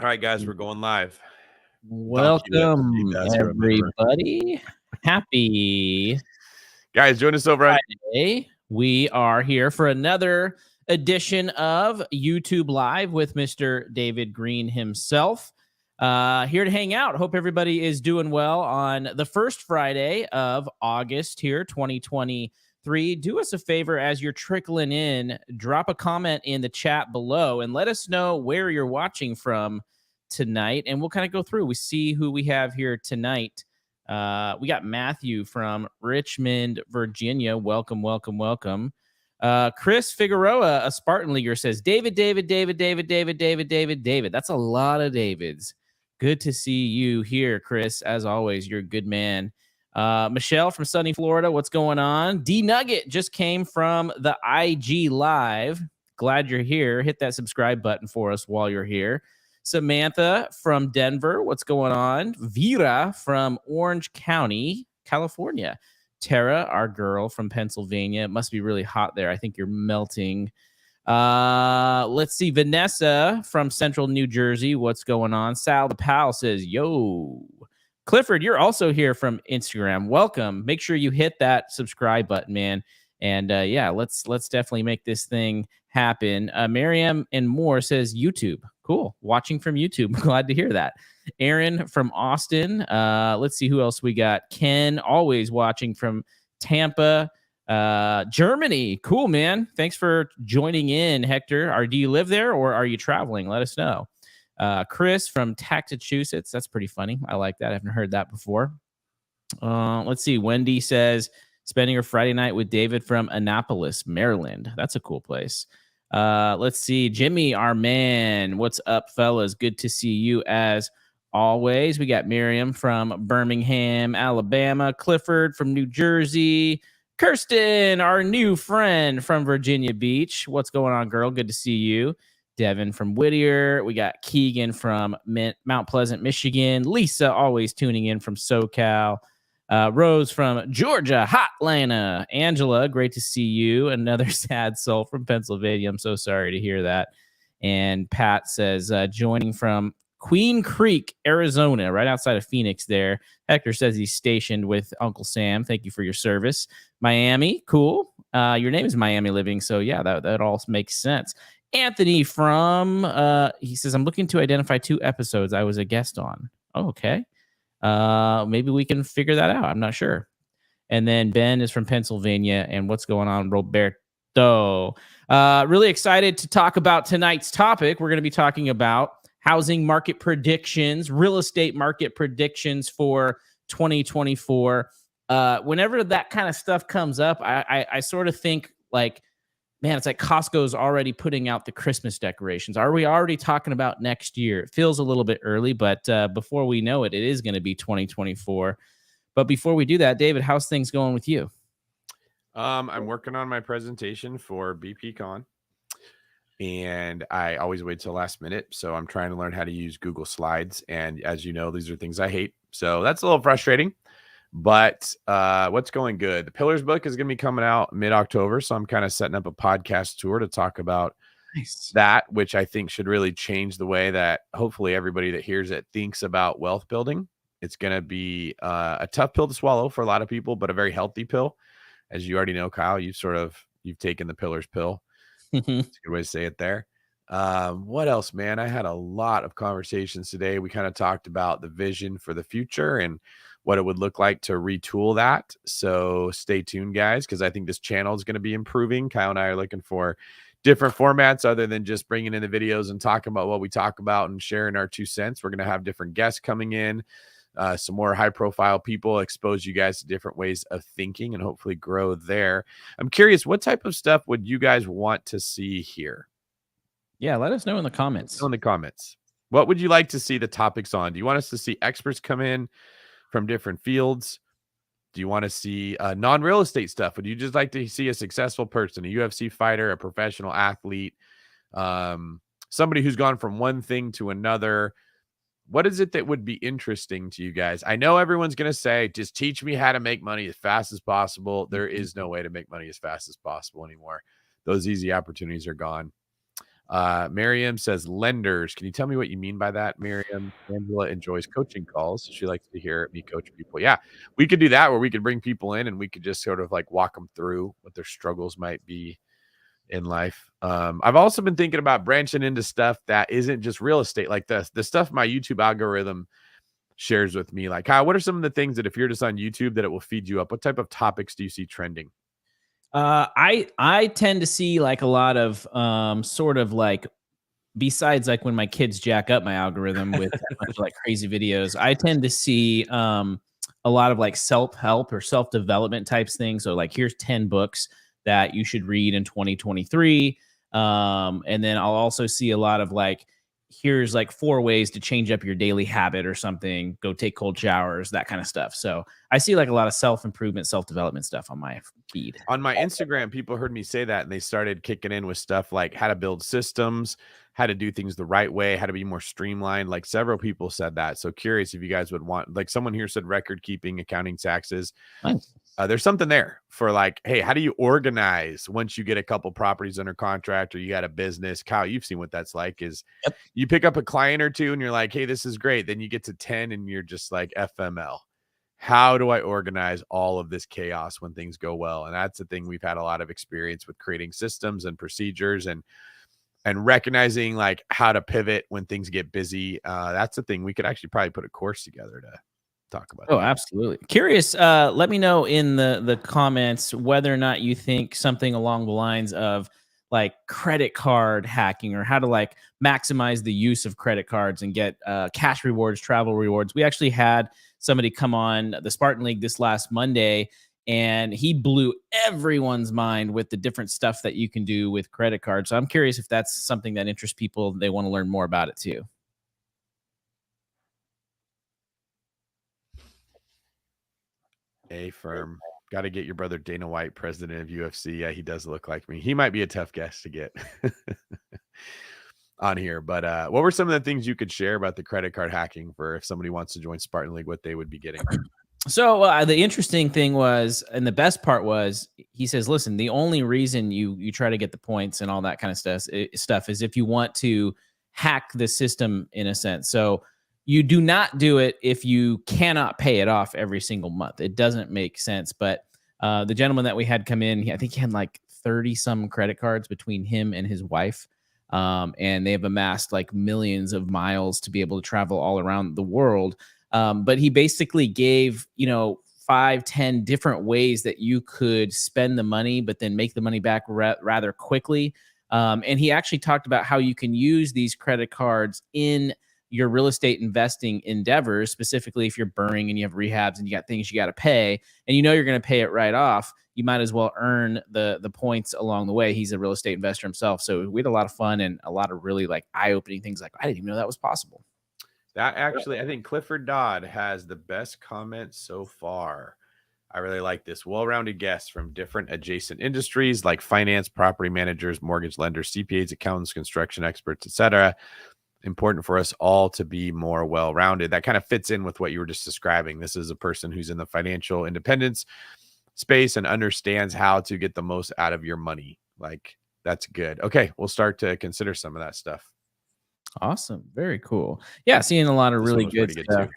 right, guys, we're going live. Welcome, everybody. Happy Guys, join us over on Friday. We are here for another edition of YouTube Live with Mr. David Green himself. Here to hang out. Hope everybody is doing well on the first Friday of August here, 2023. Do us a favor as you're trickling in, drop a comment in the chat below and let us know where you're watching from tonight, and we'll kind of go through. We see who we have here tonight. We got Matthew from Richmond, Virginia. Welcome. Chris Figueroa, a Spartan Leaguer, says, David. That's a lot of Davids. Good to see you here, Chris. As always, you're a good man. Michelle from sunny Florida, what's going on? D Nugget just came from the IG Live. Glad you're here. Hit that subscribe button for us while you're here. Samantha from Denver, what's going on? Vera from Orange County, California. Tara, our girl from Pennsylvania. It must be really hot there. I think you're melting. Let's see. Vanessa from Central New Jersey, what's going on? Sal the Pal says, yo. Clifford, you're also here from Instagram. Welcome. Make sure you hit that subscribe button, man. And yeah, let's definitely make this thing happen. Miriam and Moore says YouTube. Cool. Watching from YouTube. Glad to hear that. Aaron from Austin. Let's see who else we got. Ken, always watching from Tampa, Germany. Cool, man. Thanks for joining in, Hector. Do you live there or are you traveling? Let us know. Chris from Massachusetts. That's pretty funny. I like that. I haven't heard that before. Let's see. Wendy says, spending her Friday night with David from Annapolis, Maryland. That's a cool place. Let's see. Jimmy, our man. What's up, fellas? Good to see you as always. We got Miriam from Birmingham, Alabama. Clifford from New Jersey. Kirsten, our new friend from Virginia Beach. What's going on, girl? Good to see you. Devin from Whittier. We got Keegan from Mount Pleasant, Michigan. Lisa, always tuning in from SoCal. Rose from Georgia, Hotlanta. Angela, great to see you. Another sad soul from Pennsylvania. I'm so sorry to hear that. And Pat says, joining from Queen Creek, Arizona, right outside of Phoenix there. Hector says he's stationed with Uncle Sam. Thank you for your service. Miami, cool. Your name is Miami Living, so yeah, that all makes sense. Anthony from, he says, I'm looking to identify 2 episodes I was a guest on. Oh, okay. Maybe we can figure that out. I'm not sure. And then Ben is from Pennsylvania. And what's going on, Roberto? Really excited to talk about tonight's topic. We're going to be talking about housing market predictions, real estate market predictions for 2024. Whenever that kind of stuff comes up, I sort of think like, man, it's like Costco's already putting out the Christmas decorations. Are we already talking about next year? It feels a little bit early, but before we know it, it is going to be 2024. But before we do that, David, how's things going with you? I'm working on my presentation for BPCon, and I always wait till last minute. So I'm trying to learn how to use Google Slides. And as you know, these are things I hate. So that's a little frustrating. But what's going good? The Pillars book is going to be coming out mid-October, so I'm kind of setting up a podcast tour to talk about that, which I think should really change the way that hopefully everybody that hears it thinks about wealth building. It's going to be a tough pill to swallow for a lot of people, but a very healthy pill. As you already know, Kyle, you've taken the Pillars pill. That's a good way to say it there. What else, man? I had a lot of conversations today. We kind of talked about the vision for the future and what it would look like to retool that. So stay tuned, guys, because I think this channel is going to be improving. Kyle and I are looking for different formats other than just bringing in the videos and talking about what we talk about and sharing our 2 cents. We're going to have different guests coming in, some more high profile people, expose you guys to different ways of thinking and hopefully grow there. I'm curious, what type of stuff would you guys want to see here? Yeah, let us know in the comments. What would you like to see the topics on? Do you want us to see experts come in from different fields? Do you want to see non-real estate stuff? Would you just like to see a successful person, a UFC fighter, a professional athlete, somebody who's gone from one thing to another? What is it that would be interesting to you guys? I know everyone's going to say, just teach me how to make money as fast as possible. There is no way to make money as fast as possible anymore. Those easy opportunities are gone. Miriam says lenders. Can you tell me what you mean by that, Miriam? Angela enjoys coaching calls. She likes to hear me coach people. Yeah, we could do that where we could bring people in and we could just sort of like walk them through what their struggles might be in life. I've also been thinking about branching into stuff that isn't just real estate, like the stuff my YouTube algorithm shares with me. Like, Kyle, what are some of the things that if you're just on YouTube that it will feed you up? What type of topics do you see trending? I tend to see like a lot of sort of like, besides like when my kids jack up my algorithm with a bunch of like crazy videos, I tend to see a lot of like self-help or self-development types things. So like, here's 10 books that you should read in 2023. And then I'll also see a lot of like, here's like 4 ways to change up your daily habit or something, go take cold showers, that kind of stuff. So I see like a lot of self-improvement, self-development stuff on my feed. On my Instagram, people heard me say that and they started kicking in with stuff like how to build systems, how to do things the right way, how to be more streamlined. Like several people said that. So curious if you guys would want, like someone here said record keeping, accounting, taxes. Nice. There's something there for like, hey, how do you organize once you get a couple properties under contract or you got a business? Kyle, you've seen what that's like is you pick up a client or two and you're like, hey, this is great. Then you get to 10 and you're just like FML. How do I organize all of this chaos when things go well? And that's the thing we've had a lot of experience with creating systems and procedures and recognizing like how to pivot when things get busy. That's the thing we could actually probably put a course together to talk about. Oh, absolutely. Curious. Let me know in the comments whether or not you think something along the lines of like credit card hacking or how to like maximize the use of credit cards and get cash rewards, travel rewards. We actually had somebody come on the Spartan League this last Monday, and he blew everyone's mind with the different stuff that you can do with credit cards. So I'm curious if that's something that interests people. They want to learn more about it too. A firm. Got to get your brother Dana White, president of UFC. Yeah, he does look like me. He might be a tough guest to get on here. But what were some of the things you could share about the credit card hacking for if somebody wants to join Spartan League, what they would be getting? So the interesting thing was, and the best part was, he says, listen, the only reason you try to get the points and all that kind of stuff is if you want to hack the system in a sense. So you do not do it if you cannot pay it off every single month. It doesn't make sense. But the gentleman that we had come in, I think he had like 30 some credit cards between him and his wife. And they have amassed like millions of miles to be able to travel all around the world. But he basically gave, 5-10 different ways that you could spend the money, but then make the money back rather quickly. And he actually talked about how you can use these credit cards in your real estate investing endeavors, specifically if you're burning and you have rehabs and you got things you got to pay and you're going to pay it right off. You might as well earn the points along the way. He's a real estate investor himself. So we had a lot of fun and a lot of really like eye-opening things. Like, I didn't even know that was possible. That actually, I think Clifford Dodd has the best comment so far. I really like this. Well-rounded guests from different adjacent industries like finance, property managers, mortgage lenders, CPAs, accountants, construction experts, etc. Important for us all to be more well-rounded. That kind of fits in with what you were just describing. This is a person who's in the financial independence space and understands how to get the most out of your money. Like, that's good. Okay, we'll start to consider some of that stuff. Awesome. Very cool. Yeah, seeing a lot of really good stuff.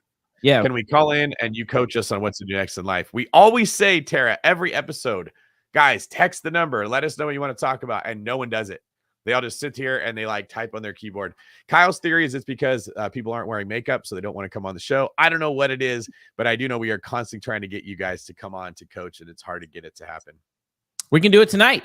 Yeah. Can we call in and you coach us on what to do next in life? We always say, Tara, every episode, guys, text the number. Let us know what you want to talk about. And no one does it. They all just sit here and they like type on their keyboard. Kyle's theory is it's because people aren't wearing makeup, so they don't want to come on the show. I don't know what it is, but I do know we are constantly trying to get you guys to come on to coach, and it's hard to get it to happen. We can do it tonight.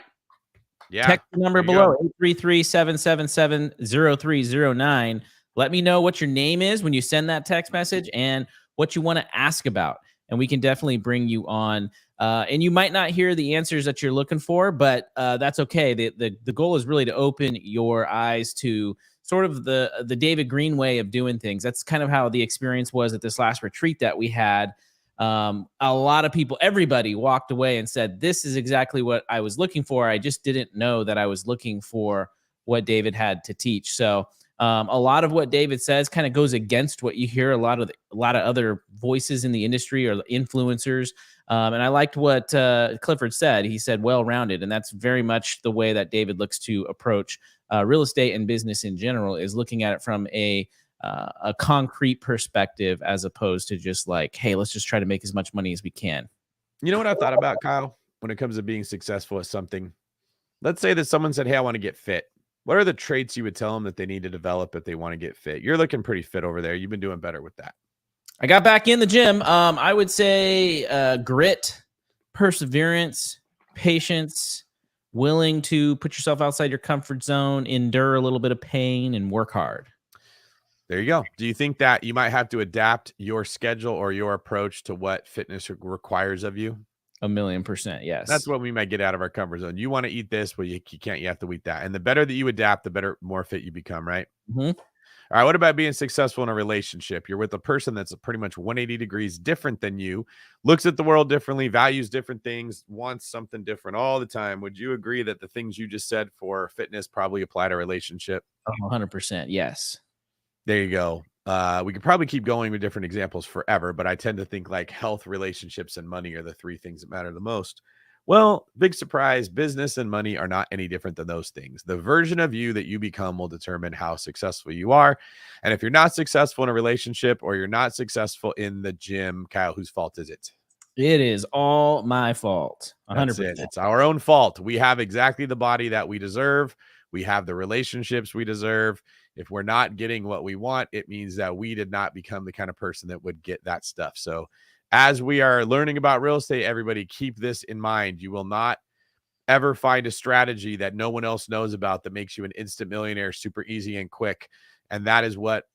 Yeah. Text the number below, 833-777-0309. Let me know what your name is when you send that text message and what you want to ask about. And we can definitely bring you on. And you might not hear the answers that you're looking for, but that's okay. The goal is really to open your eyes to sort of the David Green way of doing things. That's kind of how the experience was at this last retreat that we had. A lot of people, everybody walked away and said, this is exactly what I was looking for. I just didn't know that I was looking for what David had to teach. So a lot of what David says kind of goes against what you hear a lot of other voices in the industry or influencers. And I liked what Clifford said. He said, well-rounded. And that's very much the way that David looks to approach real estate and business in general is looking at it from a concrete perspective, as opposed to just like, hey, let's just try to make as much money as we can. You know what I've thought about, Kyle, when it comes to being successful at something? Let's say that someone said, hey, I want to get fit. What are the traits you would tell them that they need to develop if they want to get fit? You're looking pretty fit over there. You've been doing better with that. I got back in the gym. I would say grit, perseverance, patience, willing to put yourself outside your comfort zone, endure a little bit of pain, and work hard. There you go. Do you think that you might have to adapt your schedule or your approach to what fitness requires of you? 1,000,000%. Yes. That's what we might get out of our comfort zone. You want to eat this, well, you can't. You have to eat that. And the better that you adapt, the better, more fit you become, right? Mm-hmm. All right. What about being successful in a relationship? You're with a person that's pretty much 180 degrees different than you, looks at the world differently, values different things, wants something different all the time. Would you agree that the things you just said for fitness probably apply to a relationship? 100%. Yes. There you go. We could probably keep going with different examples forever, but I tend to think like health, relationships, and money are the three things that matter the most. Well, big surprise, business and money are not any different than those things. The version of you that you become will determine how successful you are. And if you're not successful in a relationship or you're not successful in the gym, Kyle, whose fault is it? It is all my fault. 100%. That's it. It's our own fault. We have exactly the body that we deserve. We have the relationships we deserve. If we're not getting what we want, it means that we did not become the kind of person that would get that stuff. So as we are learning about real estate, everybody keep this in mind. You will not ever find a strategy that no one else knows about that makes you an instant millionaire super easy and quick. And that is what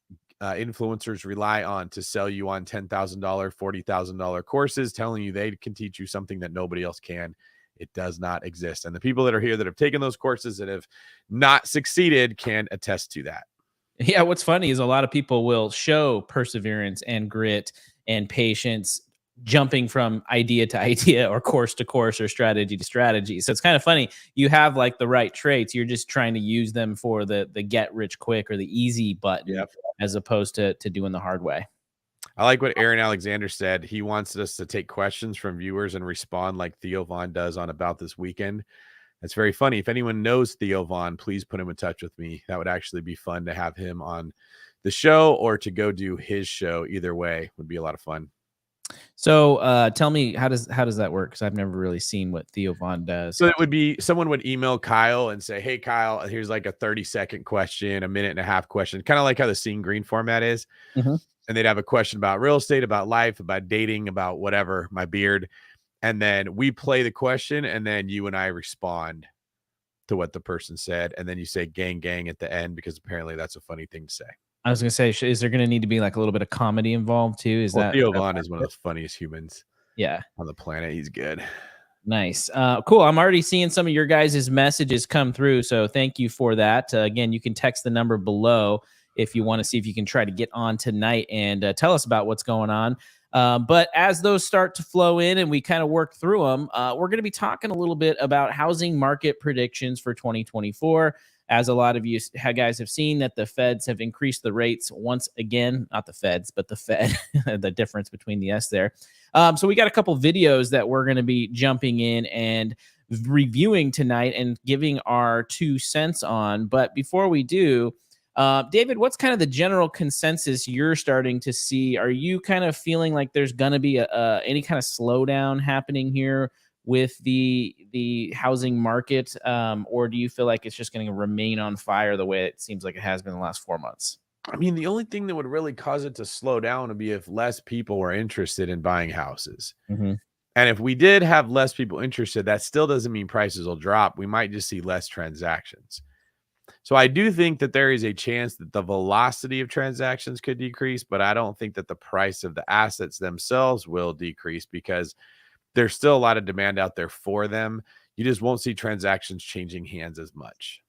influencers rely on to sell you on $10,000, $40,000 courses, telling you they can teach you something that nobody else can. It does not exist. And the people that are here that have taken those courses that have not succeeded can attest to that. Yeah, what's funny is a lot of people will show perseverance and grit and patience jumping from idea to idea or course to course or strategy to strategy. So it's kind of funny. You have like the right traits. You're just trying to use them for the get rich quick or the easy button, Yep. as opposed to doing the hard way. I like what Aaron Alexander said. He wants us to take questions from viewers and respond like Theo Vaughn does on About This Weekend. That's very funny. If anyone knows Theo Vaughn, please put him in touch with me. That would actually be fun to have him on the show or to go do his show. Either way would be a lot of fun. So tell me, how does that work? Because I've never really seen what Theo Vaughn does. So it would be someone would email Kyle and say, hey, Kyle, here's like a 30-second question, a minute and a half question, kind of like how the Seeing Green format is. Mm-hmm. And they'd have a question about real estate, about life, about dating, about whatever, my beard. And then we play the question, and then you and I respond to what the person said. And then you say gang, gang at the end, because apparently that's a funny thing to say. I was going to say, is there going to need to be like a little bit of comedy involved too? Is that Theo Vaughn is one of the funniest humans on the planet. He's good. Nice. Cool. I'm already seeing some of your guys' messages come through. So thank you for that. Again, you can text the number below if you want to see if you can try to get on tonight and tell us about what's going on. But as those start to flow in and we kind of work through them, we're going to be talking a little bit about housing market predictions for 2024. As a lot of you guys have seen, that the feds have increased the rates once again, not the feds, but the Fed, the difference between the S there. So we got a couple videos that we're going to be jumping in and reviewing tonight and giving our 2 cents on. But before we do, David, what's kind of the general consensus you're starting to see? Are you kind of feeling like there's going to be any kind of slowdown happening here with the housing market, or do you feel like it's just going to remain on fire the way it seems like it has been the last 4 months? I mean, the only thing that would really cause it to slow down would be if less people were interested in buying houses. Mm-hmm. And if we did have less people interested, that still doesn't mean prices will drop. We might just see less transactions. So I do think that there is a chance that the velocity of transactions could decrease, but I don't think that the price of the assets themselves will decrease because there's still a lot of demand out there for them. You just won't see transactions changing hands as much.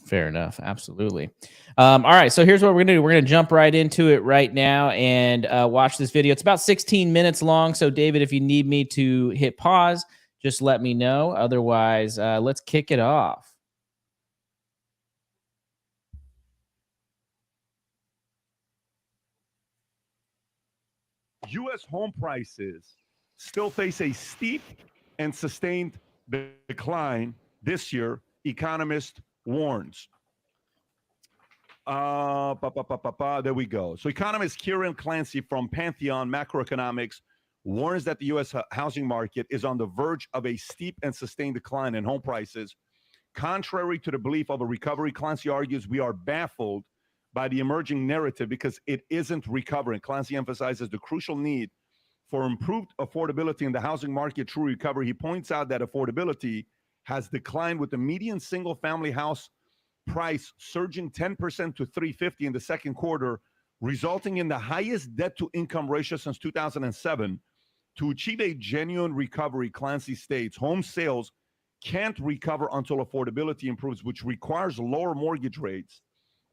Fair enough. Absolutely. All right. So here's what we're going to do. We're going to jump right into it right now and watch this video. It's about 16 minutes long. So David, if you need me to hit pause, just let me know. Otherwise, let's kick it off. U.S. home prices still face a steep and sustained decline this year, economists warns. There we go. So economist Kieran Clancy from Pantheon Macroeconomics warns that the U.S. housing market is on the verge of a steep and sustained decline in home prices. Contrary to the belief of a recovery, Clancy argues we are baffled by the emerging narrative because it isn't recovering. Clancy emphasizes the crucial need for improved affordability in the housing market through recovery. He points out that affordability has declined with the median single-family house price surging 10% to $350 in the second quarter, resulting in the highest debt-to-income ratio since 2007. To achieve a genuine recovery, Clancy states, home sales can't recover until affordability improves, which requires lower mortgage rates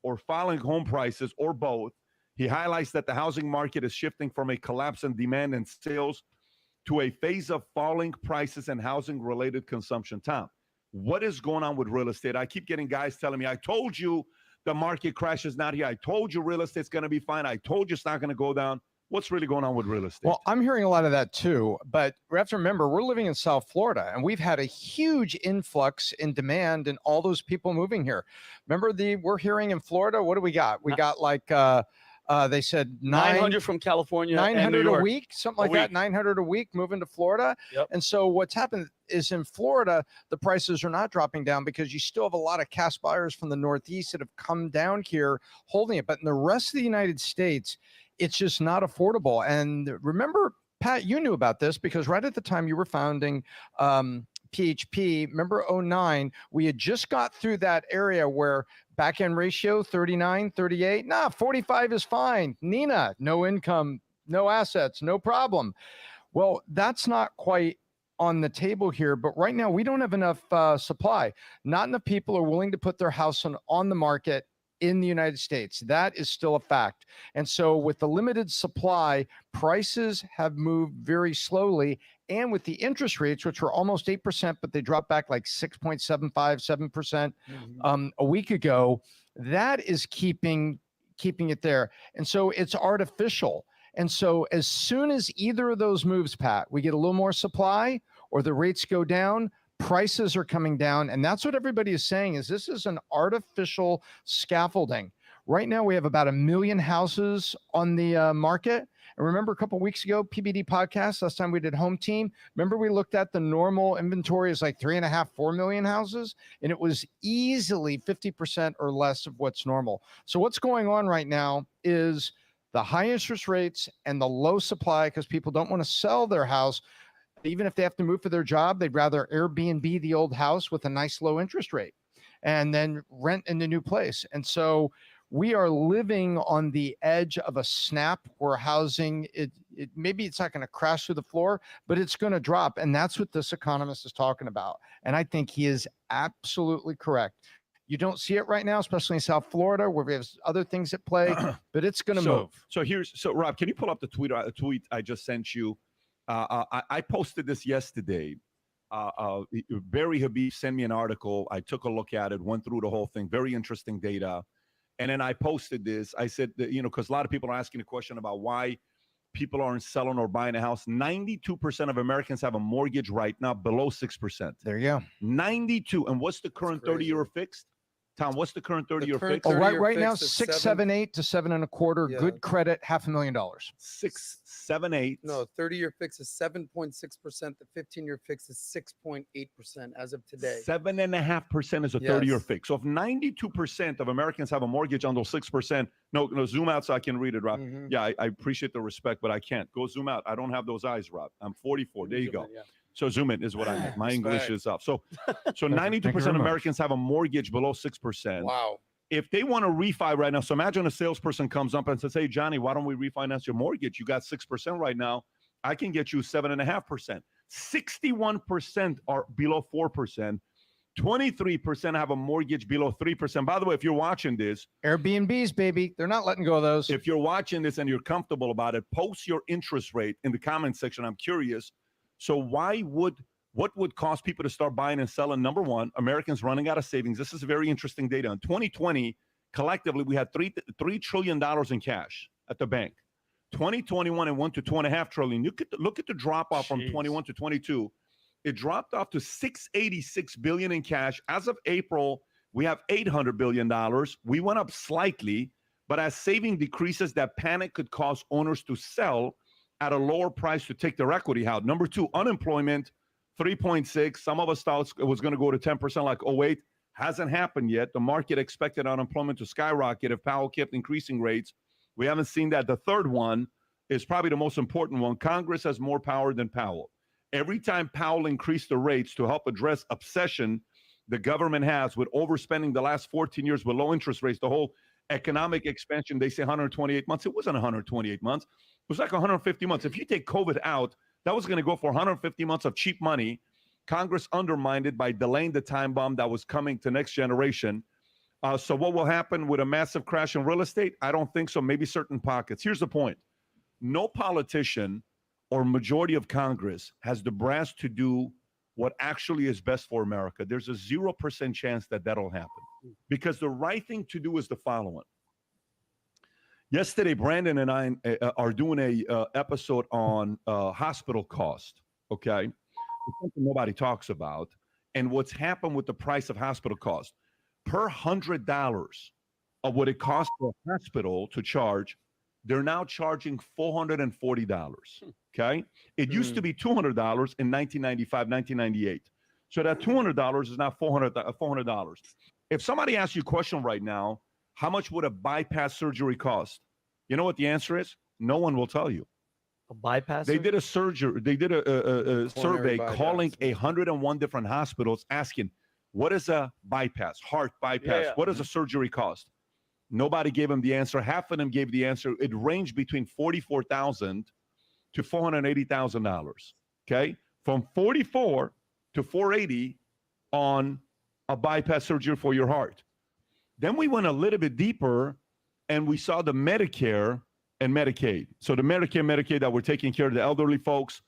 or falling home prices or both. He highlights that the housing market is shifting from a collapse in demand and sales to a phase of falling prices and housing-related consumption. Tom, what is going on with real estate? I keep getting guys telling me, I told you the market crash is not here. I told you real estate's going to be fine. I told you it's not going to go down. What's really going on with real estate? Well, I'm hearing a lot of that too, but we have to remember we're living in South Florida and we've had a huge influx in demand and all those people moving here. Remember we're hearing in Florida, what do we got? We got like, they said 900 from California, 900 a week, something like that, 900 a week moving to Florida. Yep. And so what's happened is in Florida, the prices are not dropping down because you still have a lot of cash buyers from the Northeast that have come down here holding it. But in the rest of the United States, it's just not affordable. And remember, Pat, you knew about this because right at the time you were founding PHP, remember 09, we had just got through that area where back end ratio 39, 38, 45 is fine. Nina, no income, no assets, no problem. Well, that's not quite on the table here, but right now we don't have enough supply. Not enough people are willing to put their house on the market in the United States. That is still a fact. And so with the limited supply, prices have moved very slowly. And with the interest rates, which were almost 8%, but they dropped back like 6.75, 7% a week ago, that is keeping it there. And so it's artificial. And so as soon as either of those moves, Pat, we get a little more supply or the rates go down, prices are coming down. And that's what everybody is saying is this is an artificial scaffolding. Right now, we have about 1 million houses on the market. And remember a couple of weeks ago, PBD podcast, last time we did Home Team, remember we looked at the normal inventory is like 3.5, 4 million houses, and it was easily 50% or less of what's normal. So what's going on right now is the high interest rates and the low supply because people don't want to sell their house. Even if they have to move for their job, they'd rather Airbnb the old house with a nice low interest rate and then rent in the new place. And so we are living on the edge of a snap where housing, maybe it's not going to crash through the floor, but it's going to drop. And that's what this economist is talking about. And I think he is absolutely correct. You don't see it right now, especially in South Florida where we have other things at play, but it's going to move. So Rob, can you pull up the tweet I just sent you? I posted this yesterday. Barry Habib sent me an article. I took a look at it, went through the whole thing. Very interesting data. And then I posted this. I said, that, because a lot of people are asking a question about why people aren't selling or buying a house. 92% of Americans have a mortgage right now below 6%. There you go. 92. And what's the current 30-year fixed? Tom, what's the current 30-year fixed? Oh, right now, 6.78 to 7.25. Yeah. Good credit, $500,000. 6.78. No, 30-year fix is 7.6%. The 15-year fix is 6.8% as of today. 7.5% is a 30-year fix. So if 92% of Americans have a mortgage under 6%, no, zoom out so I can read it, Rob. Mhm. Yeah, I appreciate the respect, but I can't. Go zoom out. I don't have those eyes, Rob. I'm 44. There you go. Yeah. So zoom in is what I meant. My English is up. So Thank you 92% very of much. Americans have a mortgage below 6%. Wow. If they want to refi right now, so imagine a salesperson comes up and says, hey, Johnny, why don't we refinance your mortgage? You got 6% right now. I can get you 7.5%. 61% are below 4%. 23% have a mortgage below 3%. By the way, if you're watching this, Airbnbs, baby, they're not letting go of those. if you're watching this and you're comfortable about it, post your interest rate in the comment section. I'm curious. So what would cause people to start buying and selling? Number one, Americans running out of savings. This is very interesting data. In 2020, collectively, we had $3 trillion in cash at the bank. 2021, it went to $2.5 trillion. You could look at the drop off from 21 to 22. It dropped off to $686 billion in cash. As of April, We have $800 billion. We went up slightly, but as saving decreases, that panic could cause owners to sell at a lower price to take their equity out. Number two, unemployment, 3.6. Some of us thought it was going to go to 10% like 08. Hasn't happened yet. The market expected unemployment to skyrocket if Powell kept increasing rates. We haven't seen that. The third one is probably the most important one. Congress has more power than Powell. Every time Powell increased the rates to help address obsession the government has with overspending the last 14 years with low interest rates, the whole economic expansion, they say 128 months. It wasn't 128 months. It was like 150 months. If you take COVID out, that was going to go for 150 months of cheap money. Congress undermined it by delaying the time bomb that was coming to next generation. So what will happen with a massive crash in real estate? I don't think so. Maybe certain pockets. Here's the point. No politician or majority of Congress has the brass to do what actually is best for America. There's a 0% chance that that'll happen, because the right thing to do is the following. Yesterday, Brandon and I are doing a episode on hospital cost, okay? It's something nobody talks about. And what's happened with the price of hospital cost. Per $100 of what it costs for a hospital to charge, they're now charging $440, okay? It used to be $200 in 1995, 1998. So that $200 is now $400. If somebody asks you a question right now, how much would a bypass surgery cost? You know what the answer is? No one will tell you. A bypass? They did a surgery. They did a survey bypass. calling 101 different hospitals, asking, what is a bypass, heart bypass? Yeah. What does a surgery cost? Nobody gave them the answer. Half of them gave the answer. It ranged between $44,000 to $480,000. Okay, from 44 to 480 on a bypass surgery for your heart. Then we went a little bit deeper, and we saw the Medicare and Medicaid. So the Medicare, Medicaid that we're taking care of the elderly folks,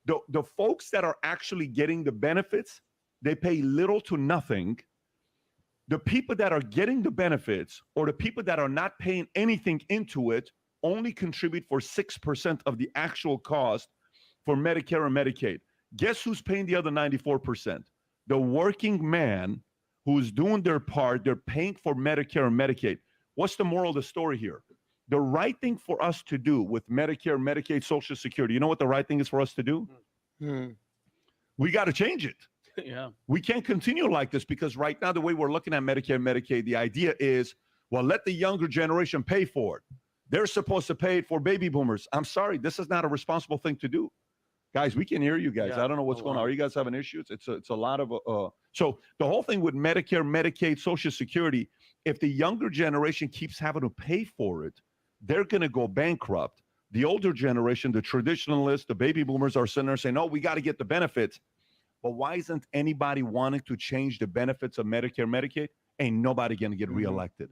the folks that are actually getting the benefits, they pay little to nothing. The people that are getting the benefits, or the people that are not paying anything into it, only contribute for 6% of the actual cost for Medicare and Medicaid. Guess who's paying the other 94%? The working man who's doing their part. They're paying for Medicare and Medicaid. What's the moral of the story here? The right thing for us to do with Medicare, Medicaid, Social Security, you know what the right thing is for us to do? We got to change it. Yeah. We can't continue like this, because right now, the way we're looking at Medicare and Medicaid, the idea is, well, let the younger generation pay for it. They're supposed to pay it for baby boomers. I'm sorry, this is not a responsible thing to do. Guys, we can hear you guys. Yeah. I don't know what's going on. Are you guys having issues? It's a lot of so the whole thing with Medicare, Medicaid, Social Security, if the younger generation keeps having to pay for it, they're going to go bankrupt. The older generation, the traditionalists, the baby boomers are sitting there saying, "Oh, we got to get the benefits." But why isn't anybody wanting to change the benefits of Medicare, Medicaid? Ain't nobody going to get reelected.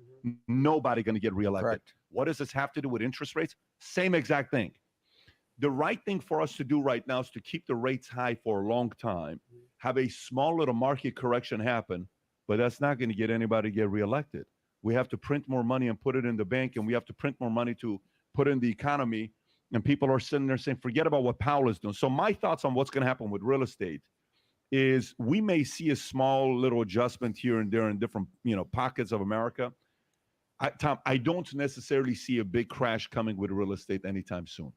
Nobody going to get reelected. Correct. What does this have to do with interest rates? Same exact thing. The right thing for us to do right now is to keep the rates high for a long time, have a small little market correction happen, but that's not going to get anybody to get reelected. We have to print more money and put it in the bank, and we have to print more money to put in the economy, and people are sitting there saying, forget about what Powell is doing. So my thoughts on what's going to happen with real estate is we may see a small little adjustment here and there in different, pockets of America. Tom, I don't necessarily see a big crash coming with real estate anytime soon.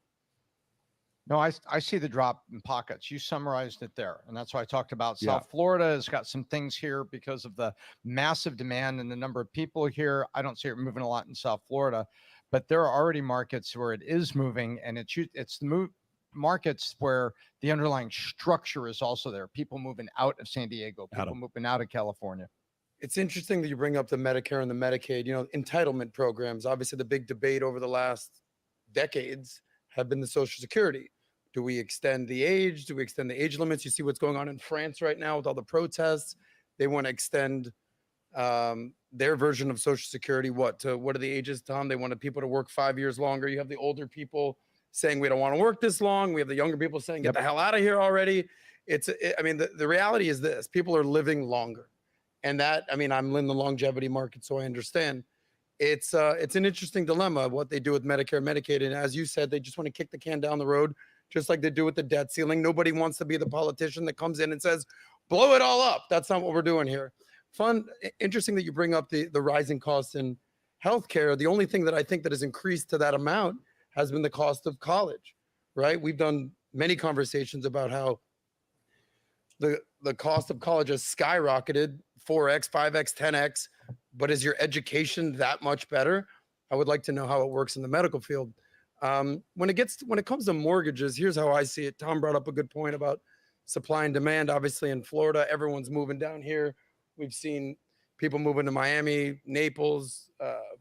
No, I see the drop in pockets. You summarized it there. And that's why I talked about Yeah. South Florida has got some things here because of the massive demand and the number of people here. I don't see it moving a lot in South Florida, but there are already markets where it is moving, and it's the markets where the underlying structure is also there. People moving out of San Diego, people moving out of California. It's interesting that you bring up the Medicare and the Medicaid, entitlement programs. Obviously, the big debate over the last decades have been the Social Security. Do we extend the age? Do we extend the age limits? You see what's going on in France right now with all the protests. They want to extend their version of Social Security. What are the ages, Tom? They wanted people to work 5 years longer. You have the older people saying we don't want to work this long. We have the younger people saying get the hell out of here already. The reality is this: people are living longer, and I'm in the longevity market, so I understand. It's an interesting dilemma what they do with Medicare, Medicaid, and as you said, they just want to kick the can down the road, just like they do with the debt ceiling. Nobody wants to be the politician that comes in and says, blow it all up. That's not what we're doing here. Interesting that you bring up the rising costs in healthcare. The only thing that I think that has increased to that amount has been the cost of college, right? We've done many conversations about how the cost of college has skyrocketed 4x, 5x, 10x, but is your education that much better? I would like to know how it works in the medical field. When it comes to mortgages, here's how I see it. Tom brought up a good point about supply and demand. Obviously in Florida, everyone's moving down here. We've seen people moving to Miami, Naples,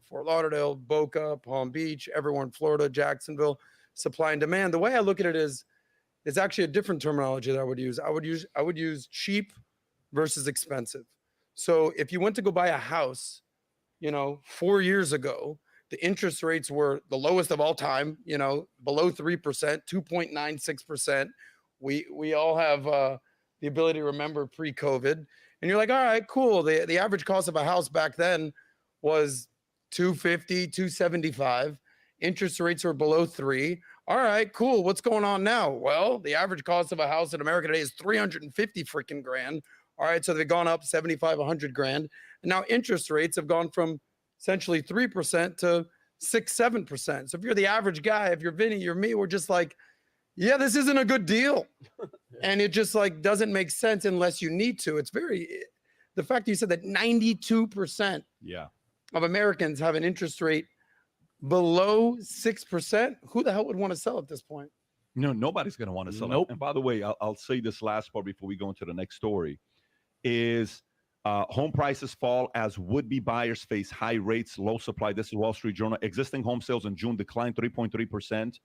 Fort Lauderdale, Boca, Palm Beach, everywhere in Florida, Jacksonville. Supply and demand. The way I look at it is, it's actually a different terminology that I would use. I would use cheap versus expensive. So if you went to go buy a house, 4 years ago, the interest rates were the lowest of all time, below 3%, 2.96%. We all have the ability to remember pre-COVID. And you're like, all right, cool. The average cost of a house back then was $250, $275. Interest rates were below 3. All right, cool. What's going on now? Well, the average cost of a house in America today is 350 freaking grand. All right, so they've gone up 75, 100 grand. And now interest rates have gone from essentially 3% to 6, 7%. So if you're the average guy, if you're Vinny, you're me, we're just like, yeah, this isn't a good deal. And it just like doesn't make sense unless you need to. It's the fact that you said that 92% of Americans have an interest rate below 6%. Who the hell would want to sell at this point? No, nobody's going to want to sell it. And by the way, I'll say this last part before we go into the next story is home prices fall as would-be buyers face high rates, low supply. This is Wall Street Journal. Existing home sales in June declined 3.3%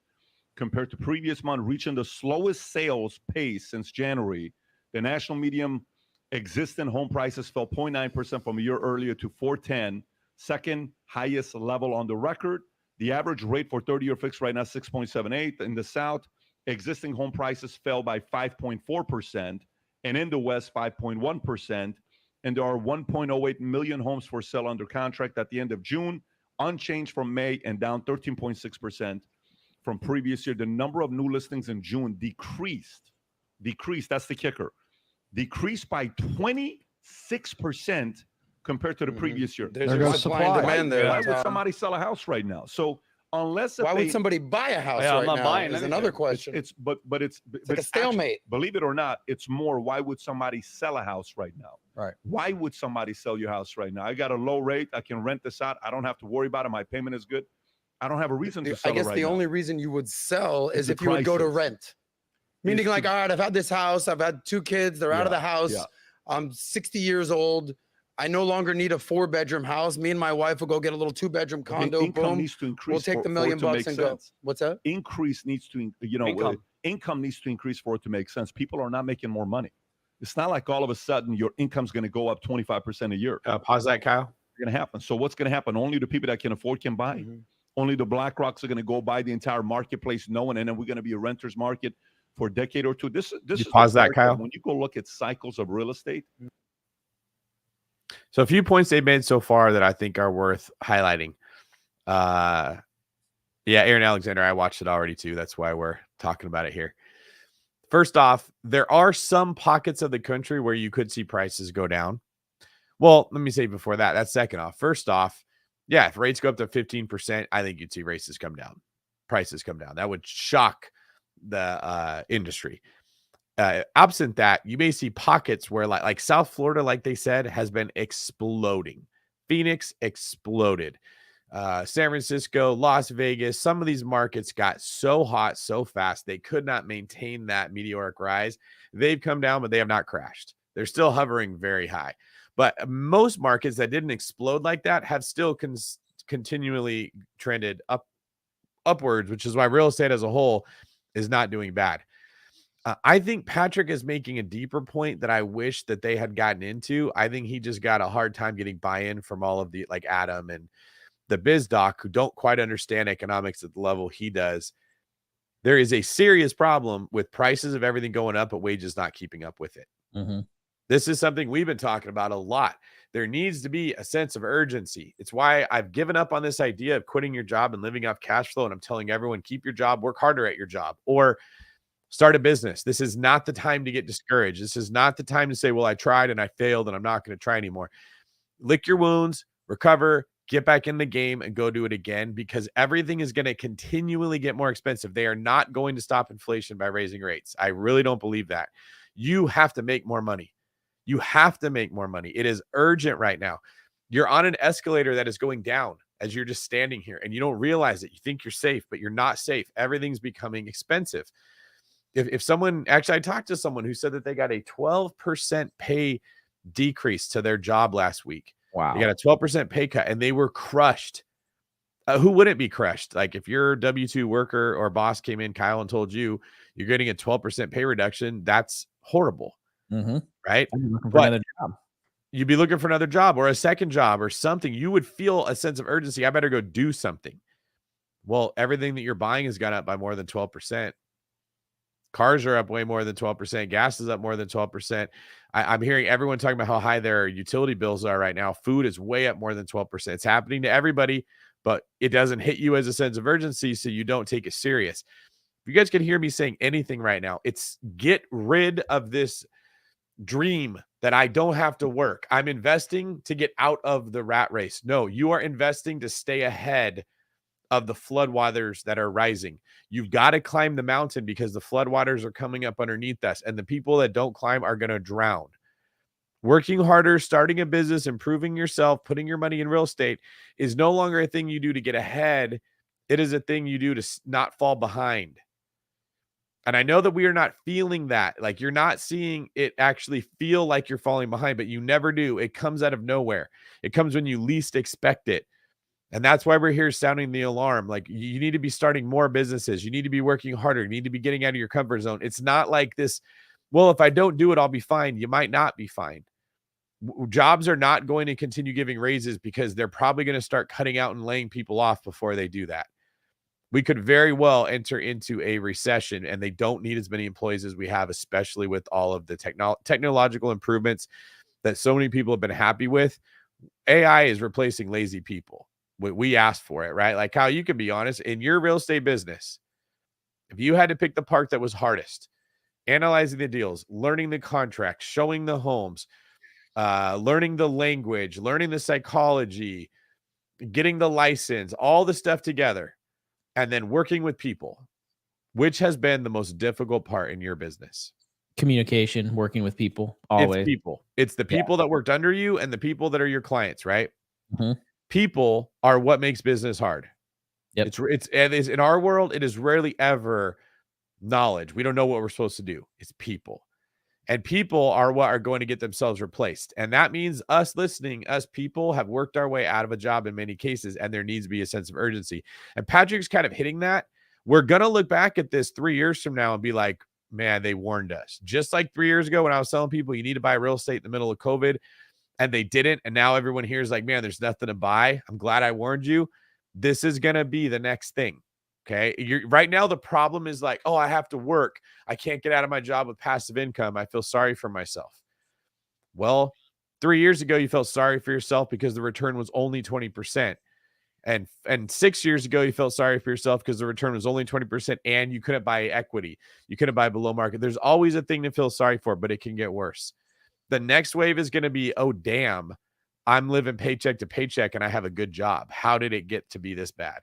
compared to previous month, reaching the slowest sales pace since January. The national median existing home prices fell 0.9% from a year earlier to 410, second highest level on the record. The average rate for 30-year fixed right now, 6.78. In the South, existing home prices fell by 5.4%, and in the West, 5.1%. And there are 1.08 million homes for sale under contract at the end of June, unchanged from May and down 13.6% from previous year. The number of new listings in June decreased. That's the kicker. Decreased by 26% compared to the previous year. There goes supply and demand there. Why would somebody sell a house right now? So unless why would somebody buy a house right now? Is another question. It's like a stalemate. Actually, believe it or not, it's more. Why would somebody sell a house right now? Right. Why would somebody sell your house right now? I got a low rate. I can rent this out. I don't have to worry about it. My payment is good. I don't have a reason to sell it right now. I guess the only reason you would sell is if you would go to rent. Meaning like, all right, I've had this house. I've had 2 kids. They're out of the house. Yeah. I'm 60 years old. I no longer need a 4-bedroom house. Me and my wife will go get a little 2-bedroom condo. Income needs to increase. We'll take the $1 million bucks and go. What's that? Increase needs to, income needs to increase for it to make sense. People are not making more money. It's not like all of a sudden your income's going to go up 25% a year. Pause that, Kyle. It's going to happen. So what's going to happen? Only the people that can afford can buy. Mm-hmm. Only the BlackRocks are going to go buy the entire marketplace, knowing, and then we're going to be a renter's market for a decade or two. This is pause that, Kyle. When you go look at cycles of real estate. So a few points they've made so far that I think are worth highlighting. Aaron Alexander, I watched it already too. That's why we're talking about it here. First off, there are some pockets of the country where you could see prices go down. Well, let me say before that, that's second off. First off, yeah, if rates go up to 15%, I think you'd see prices come down. That would shock the industry. Absent that, you may see pockets where like South Florida, like they said, has been exploding. Phoenix exploded. San Francisco, Las Vegas, some of these markets got so hot so fast they could not maintain that meteoric rise. They've come down, but they have not crashed. They're still hovering very high. But most markets that didn't explode like that have still continually trended upwards, which is why real estate as a whole is not doing bad. I think Patrick is making a deeper point that I wish that they had gotten into. I think he just got a hard time getting buy-in from all of the like Adam and the biz doc who don't quite understand economics at the level he does. There is a serious problem with prices of everything going up, but wages not keeping up with it. Mm-hmm. This is something we've been talking about a lot. There needs to be a sense of urgency. It's why I've given up on this idea of quitting your job and living off cash flow. And I'm telling everyone, keep your job, work harder at your job, or Start a business. This is not the time to get discouraged. This is not the time to say, well, I tried and I failed and I'm not going to try anymore. Lick your wounds, recover, get back in the game and go do it again, because everything is going to continually get more expensive. They are not going to stop inflation by raising rates. I really don't believe that. You have to make more money. You have to make more money. It is urgent right now. You're on an escalator that is going down as you're just standing here and you don't realize it. You think you're safe, but you're not safe. Everything's becoming expensive. If someone, actually, I talked to someone who said that they got a 12% pay decrease to their job last week. Wow. They got a 12% pay cut and they were crushed. Who wouldn't be crushed? Like if your W-2 worker or boss came in, Kyle, and told you you're getting a 12% pay reduction, that's horrible. Right? I'm looking for But another job. you'd be looking for another job or a second job or something. You would feel a sense of urgency. I better go do something. Well, everything that you're buying has gone up by more than 12%. Cars are up way more than 12%. Gas is up more than 12%. I'm hearing everyone talking about how high their utility bills are right now. Food is way up more than 12%. It's happening to everybody, but it doesn't hit you as a sense of urgency, so you don't take it serious. If you guys can hear me saying anything right now, it's get rid of this dream that I don't have to work. I'm investing to get out of the rat race. No, you are investing to stay ahead of the floodwaters that are rising. You've got to climb the mountain because the floodwaters are coming up underneath us, and the people that don't climb are going to drown. Working harder, starting a business, improving yourself, putting your money in real estate is no longer a thing you do to get ahead. It is a thing you do to not fall behind. And I know that we are not feeling that. Like you're not seeing it actually feel like you're falling behind, but you never do. It comes out of nowhere. It comes when you least expect it. And that's why we're here sounding the alarm. Like you need to be starting more businesses. You need to be working harder. You need to be getting out of your comfort zone. It's not like this, well, if I don't do it, I'll be fine. You might not be fine. Jobs are not going to continue giving raises because they're probably going to start cutting out and laying people off before they do that. We could very well enter into a recession and they don't need as many employees as we have, especially with all of the technological improvements that so many people have been happy with. AI is replacing lazy people. We asked for it, right? Like Kyle, you can be honest, in your real estate business, if you had to pick the part that was hardest, analyzing the deals, learning the contracts, showing the homes, learning the language, learning the psychology, getting the license, all the stuff together, and then working with people, which has been the most difficult part in your business? Communication, working with people, always. It's people. It's the people that worked under you and the people that are your clients, right? People are what makes business hard. Yep. It's in our world, it is rarely ever knowledge. We don't know what we're supposed to do. It's people. And people are what are going to get themselves replaced. And that means us listening, us people have worked our way out of a job in many cases, and there needs to be a sense of urgency. And Patrick's kind of hitting that. We're going to look back at this 3 years from now and be like, man, they warned us. Just like 3 years ago when I was telling people you need to buy real estate in the middle of COVID, and they didn't. And now everyone here is like, man, there's nothing to buy. I'm glad I warned you. This is going to be the next thing. Okay. Right now, the problem is like, oh, I have to work. I can't get out of my job with passive income. I feel sorry for myself. Well, 3 years ago, you felt sorry for yourself because the return was only 20%. And 6 years ago, you felt sorry for yourself because the return was only 20% and you couldn't buy equity. You couldn't buy below market. There's always a thing to feel sorry for, but it can get worse. The next wave is going to be, oh, damn, I'm living paycheck to paycheck and I have a good job. How did it get to be this bad?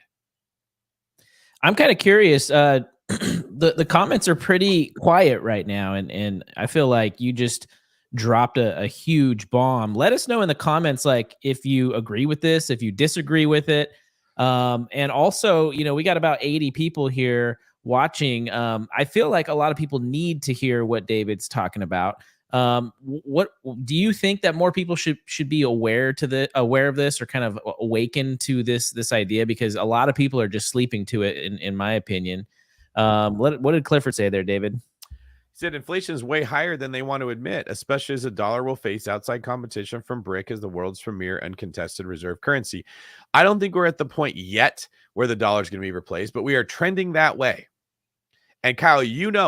I'm kind of curious. The comments are pretty quiet right now, and I feel like you just dropped a huge bomb. Let us know in the comments, like if you agree with this, if you disagree with it, and also, we got about 80 people here watching. I feel like a lot of people need to hear what David's talking about. What do you think that more people should be aware of this, or kind of awaken to this idea? Because a lot of people are just sleeping to it, in my opinion. What did Clifford say there, David? He said inflation is way higher than they want to admit, especially as the dollar will face outside competition from BRIC as the world's premier uncontested reserve currency. I don't think we're at the point yet where the dollar is going to be replaced, but we are trending that way. And Kyle,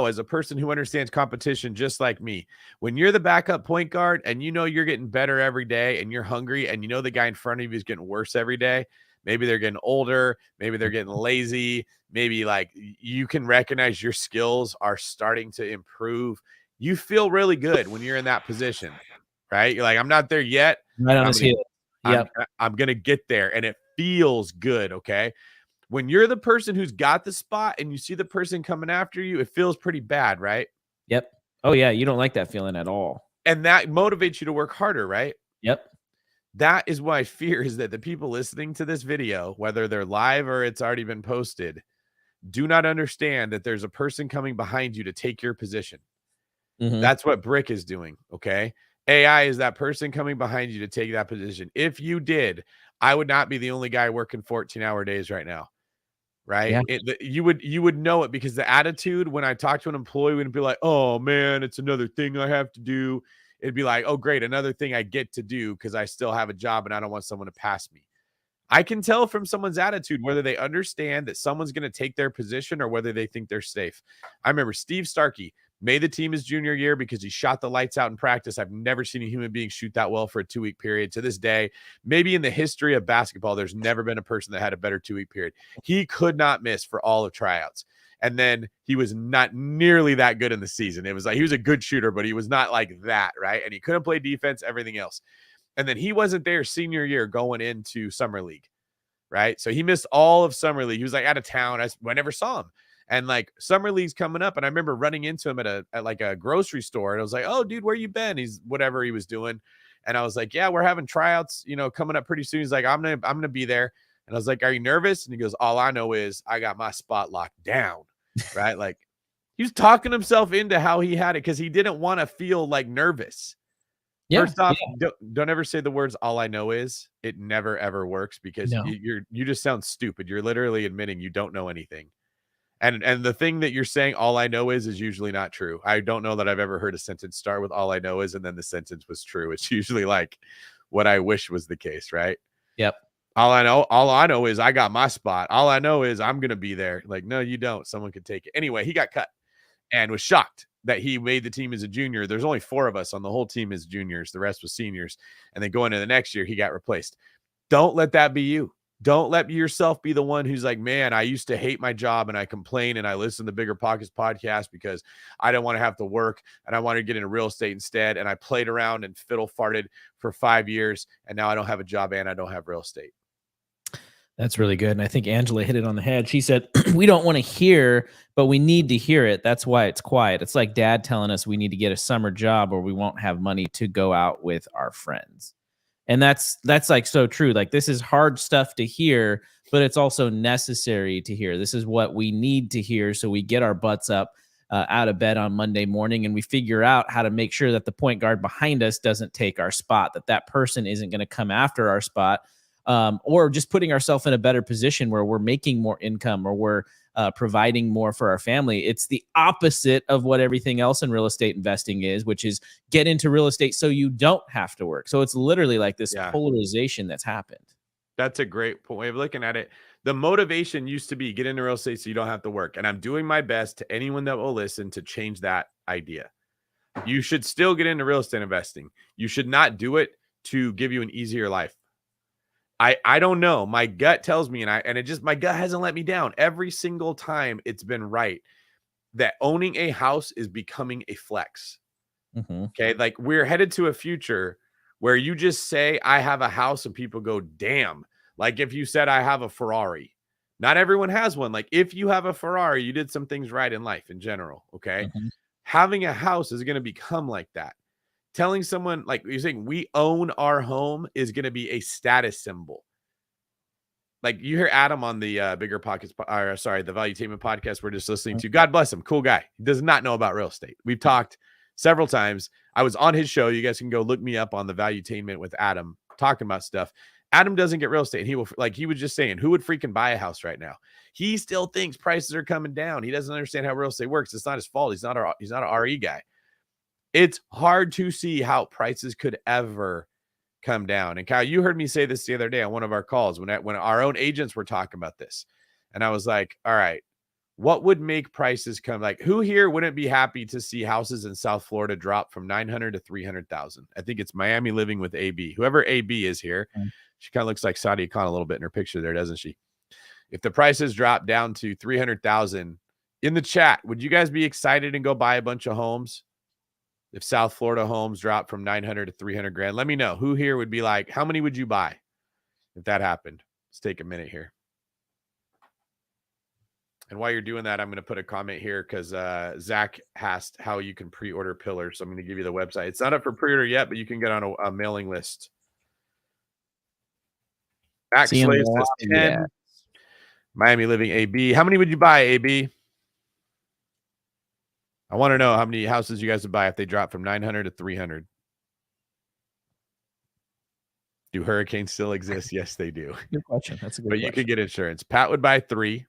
as a person who understands competition just like me, when you're the backup point guard and you're getting better every day and you're hungry and the guy in front of you is getting worse every day, Maybe they're getting older. Maybe they're getting lazy. Maybe like you can recognize your skills are starting to improve. You feel really good when you're in that position, right? You're like, I'm not there yet. Right on I'm his gonna, heel. Yep. I'm gonna get there, and it feels good. Okay. When you're the person who's got the spot and you see the person coming after you, it feels pretty bad, right? Yep. Oh yeah, you don't like that feeling at all. And that motivates you to work harder, right? Yep. That is why I fear is that the people listening to this video, whether they're live or it's already been posted, do not understand that there's a person coming behind you to take your position. Mhm. That's what Brick is doing. Okay. AI is that person coming behind you to take that position. If you did, I would not be the only guy working 14-hour days right now. Right. Yeah. You would know it, because the attitude when I talk to an employee wouldn't be like, oh man, it's another thing I have to do. It'd be like, oh great, another thing I get to do because I still have a job and I don't want someone to pass me. I can tell from someone's attitude whether they understand that someone's going to take their position or whether they think they're safe. I remember Steve Starkey made the team his junior year because he shot the lights out in practice. I've never seen a human being shoot that well for a 2-week period. To this day, maybe in the history of basketball, there's never been a person that had a better 2-week period. He could not miss for all of tryouts. And then he was not nearly that good in the season. It was like he was a good shooter, but he was not like that, right? And he couldn't play defense, everything else. And then he wasn't there senior year going into summer league, right? So he missed all of summer league. He was like out of town. I never saw him. And like summer league's coming up, and I remember running into him at like a grocery store, and I was like, "Oh, dude, where you been?" He's whatever he was doing, and I was like, "Yeah, we're having tryouts, coming up pretty soon." He's like, "I'm gonna be there," and I was like, "Are you nervous?" And he goes, "All I know is I got my spot locked down," right? Like he was talking himself into how he had it because he didn't want to feel like nervous. Yeah. First off, don't ever say the words "all I know is." It never ever works because No. you just sound stupid. You're literally admitting you don't know anything. And the thing that you're saying, all I know is usually not true. I don't know that I've ever heard a sentence start with all I know is, and then the sentence was true. It's usually like what I wish was the case, right? Yep. All I know is I got my spot. All I know is I'm going to be there. Like, no, you don't. Someone could take it. Anyway, he got cut and was shocked that he made the team as a junior. There's only 4 of us on the whole team as juniors. The rest was seniors. And then going into the next year, he got replaced. Don't let that be you. Don't let yourself be the one who's like, man, I used to hate my job and I complain and I listen to Bigger Pockets podcast because I don't want to have to work and I want to get into real estate instead. And I played around and fiddle farted for 5 years and now I don't have a job and I don't have real estate. That's really good. And I think Angela hit it on the head. She said, we don't want to hear, but we need to hear it. That's why it's quiet. It's like dad telling us we need to get a summer job or we won't have money to go out with our friends. And that's like so true. Like this is hard stuff to hear, but it's also necessary to hear. This is what we need to hear. So we get our butts up out of bed on Monday morning and we figure out how to make sure that the point guard behind us doesn't take our spot, that person isn't going to come after our spot, or just putting ourselves in a better position where we're making more income or we're providing more for our family. It's the opposite of what everything else in real estate investing is, which is get into real estate so you don't have to work. So it's literally like this polarization that's happened. That's a great way of looking at it. The motivation used to be get into real estate so you don't have to work. And I'm doing my best to anyone that will listen to change that idea. You should still get into real estate investing. You should not do it to give you an easier life. I don't know. My gut tells me, my gut hasn't let me down. Every single time it's been right that owning a house is becoming a flex. Mm-hmm. Okay. Like we're headed to a future where you just say, I have a house and people go, damn. Like if you said, I have a Ferrari, not everyone has one. Like if you have a Ferrari, you did some things right in life in general. Okay. Mm-hmm. Having a house is going to become like that. Telling someone like you're saying we own our home is going to be a status symbol. Like you hear Adam on the Bigger Pockets, the Valuetainment podcast we're just listening to. God bless him. Cool guy. He does not know about real estate. We've talked several times. I was on his show. You guys can go look me up on the Valuetainment with Adam talking about stuff. Adam doesn't get real estate. He was just saying, who would freaking buy a house right now? He still thinks prices are coming down. He doesn't understand how real estate works. It's not his fault. He's not an RE guy. It's hard to see how prices could ever come down. And Kyle, you heard me say this the other day on one of our calls when our own agents were talking about this. And I was like, all right, what would make prices come? Like who here wouldn't be happy to see houses in South Florida drop from 900 to 300,000? I think it's Miami Living with AB. Whoever AB is here, She kind of looks like Sadia Khan a little bit in her picture there, doesn't she? If the prices drop down to 300,000 in the chat, would you guys be excited and go buy a bunch of homes? If South Florida homes drop from 900 to 300 grand, let me know. Who here would be like, how many would you buy if that happened? Let's take a minute here. And while you're doing that, I'm going to put a comment here because Zach asked how you can pre-order pillars. So I'm going to give you the website. It's not up for pre-order yet, but you can get on a mailing list. Max Slave says 10. Yeah. Miami Living AB. How many would you buy, AB? I want to know how many houses you guys would buy if they drop from 900 to 300. Do hurricanes still exist? Yes, they do. Good question. That's a good But question. you could get insurance. Pat would buy 3.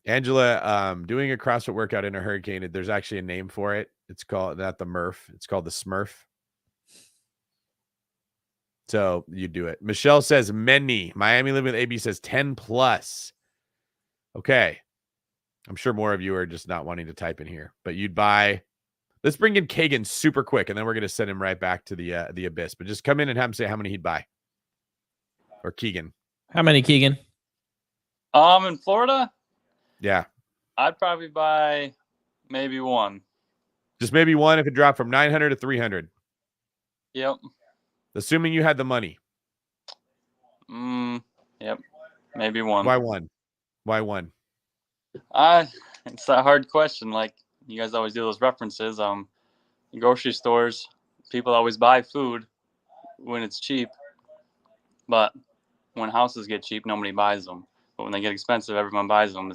Angela, doing a CrossFit workout in a hurricane, there's actually a name for it. It's called not the Murph. It's called the Smurf. So you do it. Michelle says many. Miami Living with AB says 10 plus. Okay. I'm sure more of you are just not wanting to type in here, but you'd buy. Let's bring in Keegan super quick, and then we're going to send him right back to the abyss. But just come in and have him say how many he'd buy. Or Keegan. How many, Keegan? In Florida, Yeah. I'd probably buy maybe 1. Just maybe 1 if it dropped from 900 to 300. Yep. Assuming you had the money. Yep. Maybe 1. Why 1? Why 1? It's that hard question. Like you guys always do those references. Grocery stores, people always buy food when it's cheap, but when houses get cheap, nobody buys them. But when they get expensive, everyone buys them.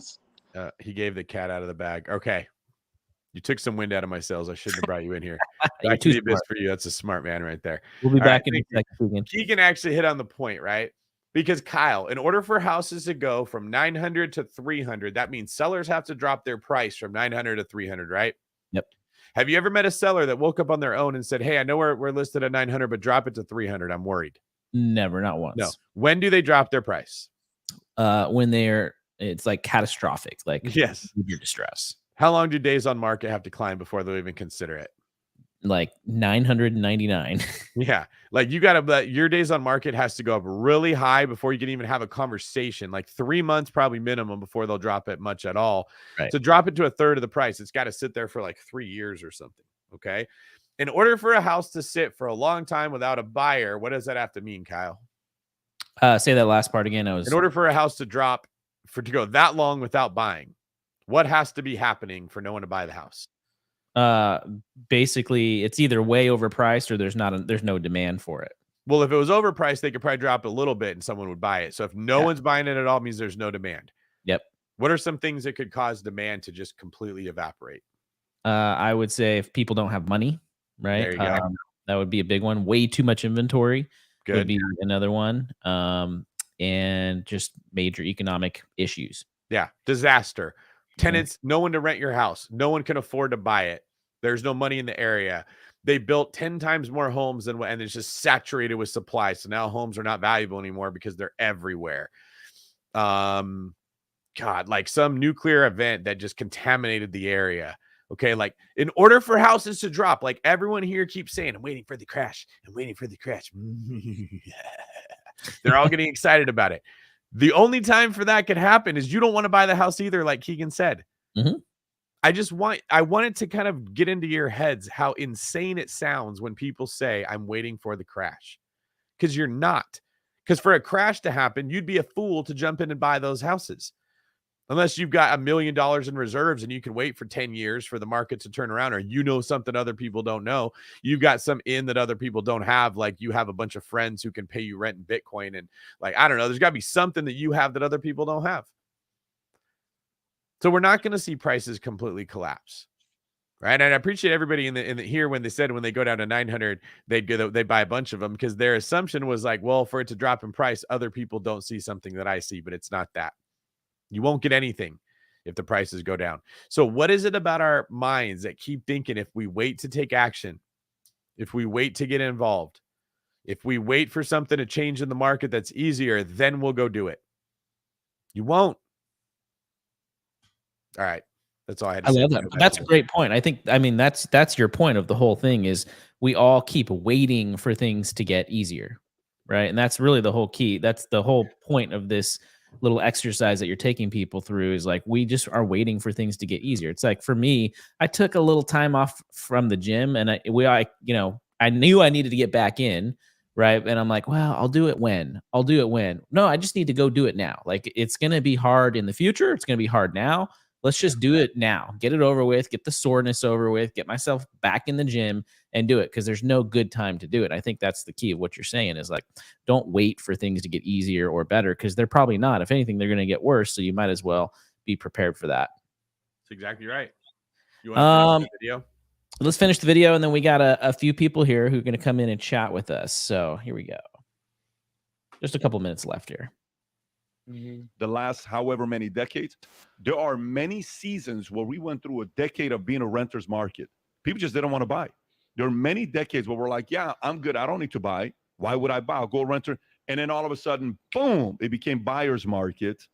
He gave the cat out of the bag. Okay. You took some wind out of my sails. I shouldn't have brought you in here. You're Back too to the abyss smart. for you. That's a smart man right there. We'll be All back right, in a thank you. second, Keegan. Keegan actually hit on the point, right? Because Kyle, in order for houses to go from 900 to 300, that means sellers have to drop their price from 900 to 300, right? Yep. Have you ever met a seller that woke up on their own and said, hey, I know we're listed at 900, but drop it to 300. I'm worried. Never, not once. No. When do they drop their price? When it's like catastrophic, like Yes. your distress. How long do days on market have to climb before they'll even consider it? Like 999. Yeah. Like you got to, your days on market has to go up really high before you can even have a conversation. Like 3 months, probably minimum before they'll drop it much at all. Right. To drop it to a third of the price, it's got to sit there for like 3 years or something. Okay. In order for a house to sit for a long time without a buyer, what does that have to mean, Kyle? Say that last part again. In order for a house to drop, to go that long without buying, what has to be happening for no one to buy the house? Basically it's either way overpriced or there's no demand for it. Well, if it was overpriced, they could probably drop it a little bit and someone would buy it. So if no one's buying it at all, it means there's no demand. Yep. What are some things that could cause demand to just completely evaporate? I would say if people don't have money, right? There you go. That would be a big one. Way too much inventory would Good. be another one. And just major economic issues. Yeah. Disaster. Tenants, no one to rent your house. No one can afford to buy it. There's no money in the area. They built 10 times more homes and it's just saturated with supply. So now homes are not valuable anymore because they're everywhere. God, like some nuclear event that just contaminated the area. Okay. Like in order for houses to drop, like everyone here keeps saying, I'm waiting for the crash. I'm waiting for the crash. They're all getting excited about it. The only time for that could happen is you don't want to buy the house either, like Keegan said. Mm-hmm. I wanted to kind of get into your heads how insane it sounds when people say, I'm waiting for the crash. Because you're not. Because for a crash to happen, you'd be a fool to jump in and buy those houses. Unless you've got $1 million in reserves and you can wait for 10 years for the market to turn around, or you know something other people don't know. You've got some in that other people don't have. Like you have a bunch of friends who can pay you rent in Bitcoin. And like, I don't know, there's got to be something that you have that other people don't have. So we're not going to see prices completely collapse. Right. And I appreciate everybody in the here when they said when they go down to 900, they'd buy a bunch of them, because their assumption was like, well, for it to drop in price, other people don't see something that I see, but it's not that. You won't get anything if the prices go down. So what is it about our minds that keep thinking if we wait to take action, if we wait to get involved, if we wait for something to change in the market that's easier, then we'll go do it? You won't. All right. That's all I had to I say. love that. That's a great point. I mean, that's your point of the whole thing is we all keep waiting for things to get easier, right? And that's really the whole key. That's the whole point of this little exercise that you're taking people through is like, we just are waiting for things to get easier. It's like, for me, I took a little time off from the gym and I knew I needed to get back in. Right. And I'm like, well, I'll do it when. No, I just need to go do it now. Like, it's going to be hard in the future. It's going to be hard now. Let's just do it now. Get it over with. Get the soreness over with. Get myself back in the gym and do it, because there's no good time to do it. I think that's the key of what you're saying is like, don't wait for things to get easier or better, because they're probably not. If anything, they're going to get worse. So you might as well be prepared for that. That's exactly right. You want to finish the video? Let's finish the video, and then we got a few people here who are going to come in and chat with us. So here we go. Just a couple minutes left here. The last however many decades, there are many seasons where we went through a decade of being a renter's market. People just didn't want to buy. There are many decades where we're like, yeah, I'm good. I don't need to buy. Why would I buy? I'll go renter. And then all of a sudden, boom, it became buyer's market.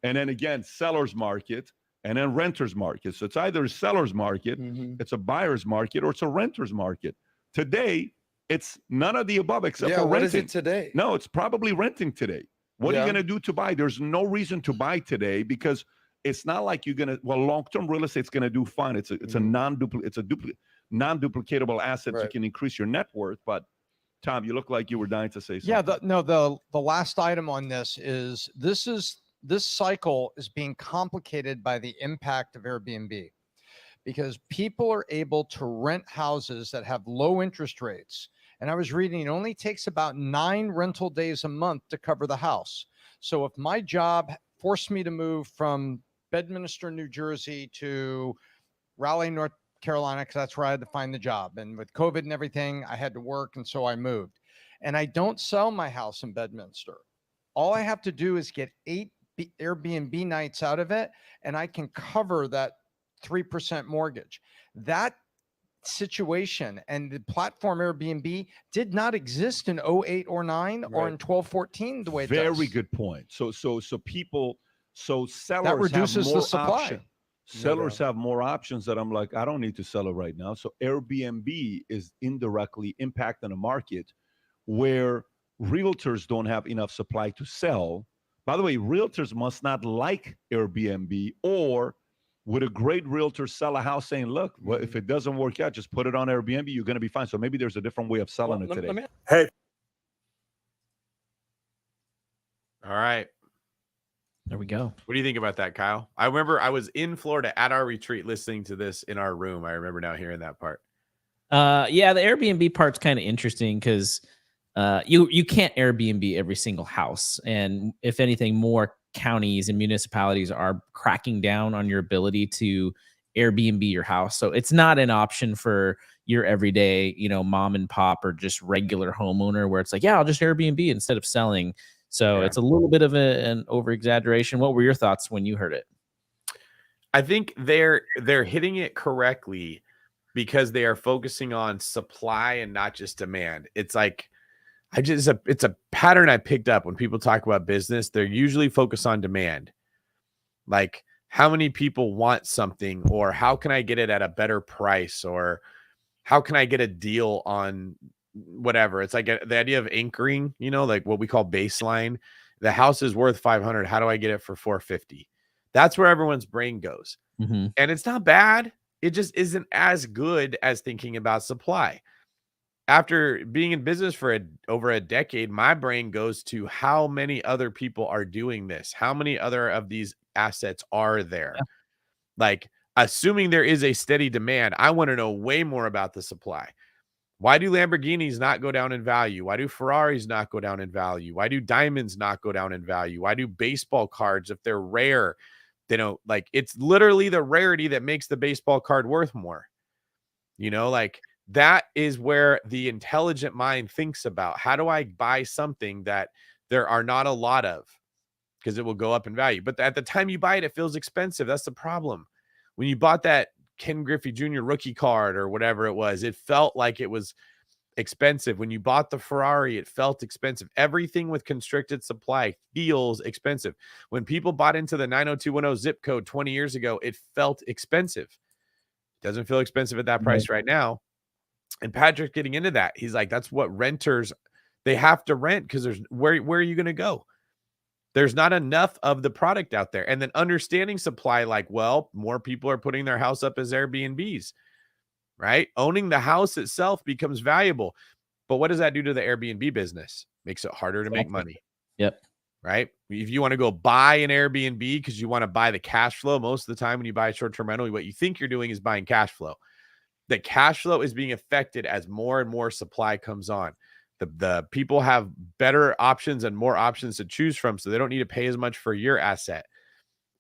And then again, seller's market, and then renter's market. So it's either a seller's market, it's a buyer's market, or it's a renter's market. Today, it's none of the above except for renting. What is it today? No, it's probably renting today. What are you going to do to buy? There's no reason to buy today, because it's not like you're going to, long-term real estate's going to do fine. It's a non-duplicatable asset. You can increase your net worth. But Tom, you look like you were dying to say something. Yeah, the last item on this cycle is being complicated by the impact of Airbnb, because people are able to rent houses that have low interest rates. And I was reading, it only takes about 9 rental days a month to cover the house. So if my job forced me to move from Bedminster, New Jersey to Raleigh, North Carolina, because that's where I had to find the job. And with COVID and everything, I had to work. And so I moved. And I don't sell my house in Bedminster. All I have to do is get 8 Airbnb nights out of it, and I can cover that 3% mortgage. That situation and the platform Airbnb did not exist in 08 or 9 or in 12, 14 the way it does. Very good point. So sellers that reduces have more the supply. options. Sellers have more options that I'm like, I don't need to sell it right now. So Airbnb is indirectly impacting a market where realtors don't have enough supply to sell. By the way, realtors must not like Airbnb, or would a great realtor sell a house saying, look, well, if it doesn't work out, just put it on Airbnb, you're going to be fine. So maybe there's a different way of selling it today. Hey. All right. There we go. What do you think about that, Kyle? I remember I was in Florida at our retreat listening to this in our room. I remember now hearing that part. Yeah, the Airbnb part's kind of interesting because you can't Airbnb every single house. And if anything, more counties and municipalities are cracking down on your ability to Airbnb your house. So it's not an option for your everyday, mom and pop or just regular homeowner where it's like, yeah, I'll just Airbnb instead of selling. So it's a little bit of an over exaggeration. What were your thoughts when you heard it? I think they're hitting it correctly because they are focusing on supply and not just demand. It's like, it's a pattern I picked up when people talk about business. They're usually focused on demand. Like, how many people want something, or how can I get it at a better price, or how can I get a deal on whatever. It's like the idea of anchoring, like what we call baseline. The house is worth 500. How do I get it for 450? That's where everyone's brain goes. Mm-hmm. And it's not bad. It just isn't as good as thinking about supply. After being in business for over a decade, my brain goes to how many other people are doing this. How many other of these assets are there? Yeah. Like, assuming there is a steady demand, I want to know way more about the supply. Why do Lamborghinis not go down in value? Why do Ferraris not go down in value? Why do diamonds not go down in value? Why do baseball cards, if they're rare, they don't, like, it's literally the rarity that makes the baseball card worth more. Like, that is where the intelligent mind thinks about, how do I buy something that there are not a lot of, because it will go up in value. But at the time you buy it, it feels expensive. That's the problem. When you bought that Ken Griffey Jr. rookie card or whatever it was, it felt like it was expensive. When you bought the Ferrari, it felt expensive. Everything with constricted supply feels expensive. When people bought into the 90210 zip code 20 years ago, it felt expensive. It doesn't feel expensive at that price right now. And Patrick's getting into that. He's like, that's what renters, they have to rent because there's where are you going to go? There's not enough of the product out there. And then understanding supply, like, well, more people are putting their house up as Airbnbs, right? Owning the house itself becomes valuable. But what does that do to the Airbnb business? Makes it harder to make money. Yep. Right? If you want to go buy an Airbnb because you want to buy the cash flow, most of the time when you buy a short-term rental, what you think you're doing is buying cash flow. The cash flow is being affected as more and more supply comes on. The people have better options and more options to choose from, so they don't need to pay as much for your asset.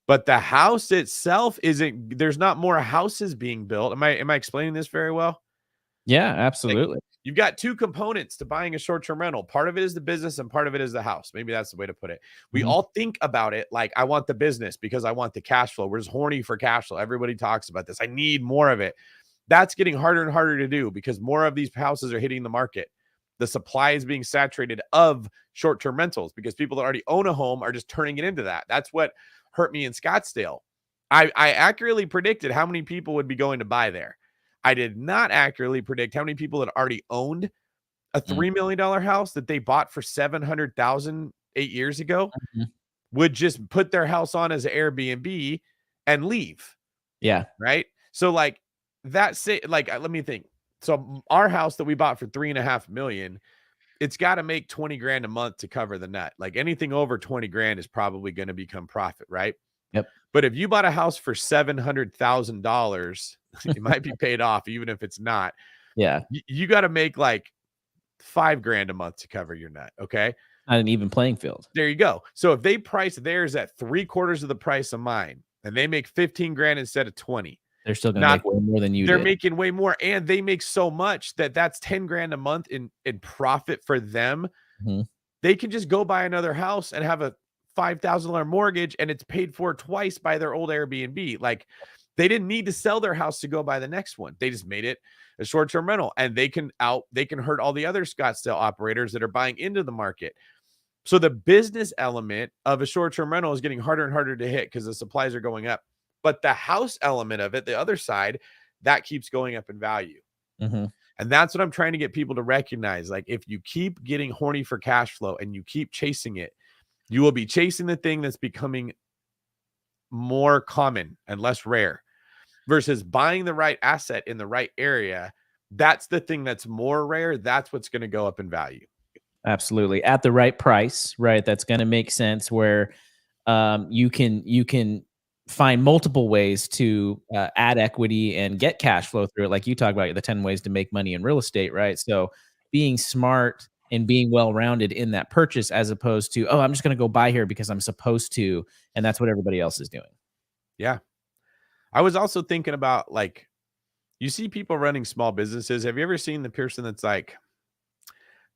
But the house itself isn't, there's not more houses being built. Am I explaining this very well? Yeah, absolutely. Like, you've got two components to buying a short-term rental. Part of it is the business and part of it is the house. Maybe that's the way to put it. We all think about it like, I want the business because I want the cash flow. We're just horny for cash flow. Everybody talks about this. I need more of it. That's getting harder and harder to do because more of these houses are hitting the market. The supply is being saturated of short-term rentals because people that already own a home are just turning it into that. That's what hurt me in Scottsdale. I accurately predicted how many people would be going to buy there. I did not accurately predict how many people that already owned a $3 million house that they bought for $700,000 8 years ago would just put their house on as an Airbnb and leave. Yeah. Right. So like that, say, like, let me think. So our house that we bought for $3.5 million, it's got to make 20 grand a month to cover the nut. Like anything over 20 grand is probably going to become profit. Right. Yep. But if you bought a house for $700,000, it might be paid off, even if it's not. Yeah. You got to make like 5 grand a month to cover your nut. Okay. Not an even playing field. There you go. So if they price theirs at 3/4 of the price of mine and they make 15 grand instead of 20, they're still going to make way more than you They're did. making way more, and they make so much that that's 10 grand a month in profit for them. They can just go buy another house and have a $5,000 mortgage, and it's paid for twice by their old Airbnb. Like they didn't need to sell their house to go buy the next one. They just made it a short-term rental, and they can hurt all the other Scottsdale operators that are buying into the market. So the business element of a short-term rental is getting harder and harder to hit because the supplies are going up. But the house element of it, the other side, that keeps going up in value. And that's what I'm trying to get people to recognize. Like, if you keep getting horny for cash flow and you keep chasing it, you will be chasing the thing that's becoming more common and less rare versus buying the right asset in the right area. That's the thing that's more rare. That's what's going to go up in value. Absolutely. At the right price, right? That's going to make sense where you can find multiple ways to add equity and get cash flow through it. Like you talk about the 10 ways to make money in real estate, right? So being smart and being well-rounded in that purchase, as opposed to, oh, I'm just going to go buy here because I'm supposed to. And that's what everybody else is doing. Yeah. I was also thinking about, like, you see people running small businesses. Have you ever seen the person that's like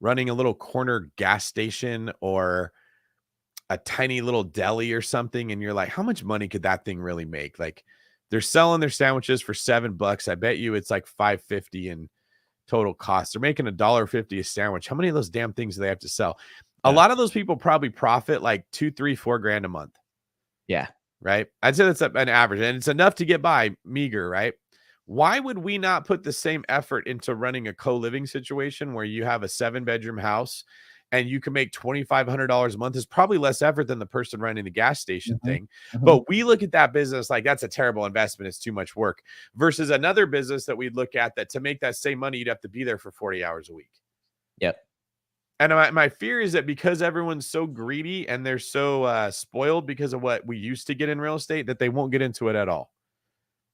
running a little corner gas station or a tiny little deli or something, and you're like, how much money could that thing really make? Like, they're selling their sandwiches for $7. I bet you it's like $5.50 in total cost. They're making $1.50 a sandwich. How many of those damn things do they have to sell? A lot of those people probably profit like 2, 3, 4 grand a month. Yeah. Right. I'd say that's an average, and it's enough to get by meager. Right. Why would we not put the same effort into running a co-living situation where you have a 7-bedroom house and you can make $2,500 a month? Is probably less effort than the person running the gas station thing. But we look at that business like that's a terrible investment. It's too much work versus another business that we'd look at that to make that same money, you'd have to be there for 40 hours a week. Yep. And my fear is that because everyone's so greedy and they're so spoiled because of what we used to get in real estate, that they won't get into it at all.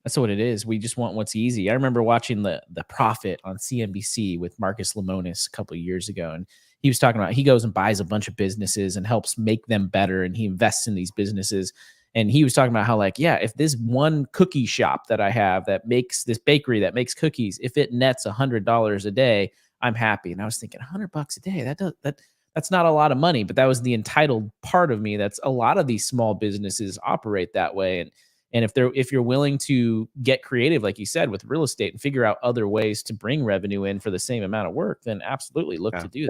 That's what it is. We just want what's easy. I remember watching the Profit on CNBC with Marcus Lemonis a couple of years ago, and he was talking about, he goes and buys a bunch of businesses and helps make them better, and he invests in these businesses. And he was talking about how, like, yeah, if this one cookie shop that I have that makes this bakery that makes cookies, if it nets $100 a day, I'm happy. And I was thinking, $100 a day, that's not a lot of money, but that was the entitled part of me. That's a lot of these small businesses operate that way. And if you're willing to get creative, like you said, with real estate and figure out other ways to bring revenue in for the same amount of work, then absolutely look to do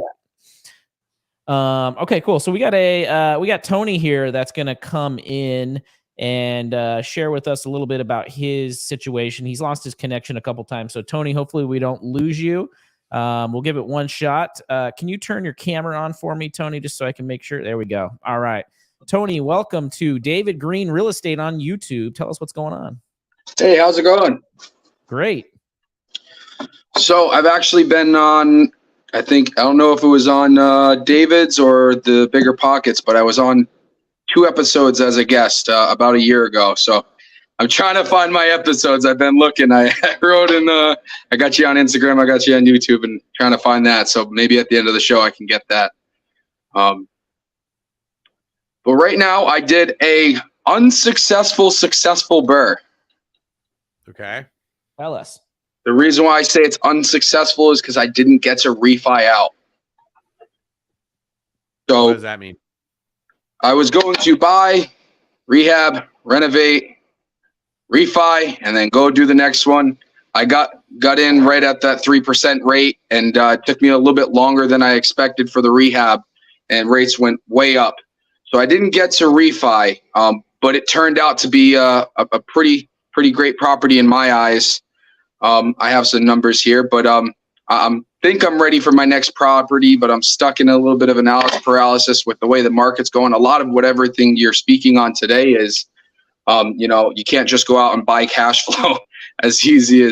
that. Okay, cool. So we got Tony here that's going to come in and share with us a little bit about his situation. He's lost his connection a couple times. So Tony, hopefully we don't lose you. We'll give it one shot. Can you turn your camera on for me, Tony, just so I can make sure? There we go. All right. Tony, welcome to David Green Real Estate on YouTube. Tell us what's going on. Hey, how's it going? Great. So I've actually been on, I don't know if it was on David's or the Bigger Pockets, but I was on 2 episodes as a guest about a year ago. So I'm trying to find my episodes. I've been looking. I wrote in, I got you on Instagram, I got you on YouTube, and trying to find that. So maybe at the end of the show, I can get that. But right now, I did a successful burr. Okay. Tell us. The reason why I say it's unsuccessful is because I didn't get to refi out. So What does that mean? I was going to buy, rehab, renovate, refi, and then go do the next one. I got in right at that 3% rate, and it took me a little bit longer than I expected for the rehab, and rates went way up. So I didn't get to refi, but it turned out to be a pretty great property in my eyes. I have some numbers here, but I think I'm ready for my next property, but I'm stuck in a little bit of analysis paralysis with the way the market's going. A lot of everything you're speaking on today is, you can't just go out and buy cash flow as easy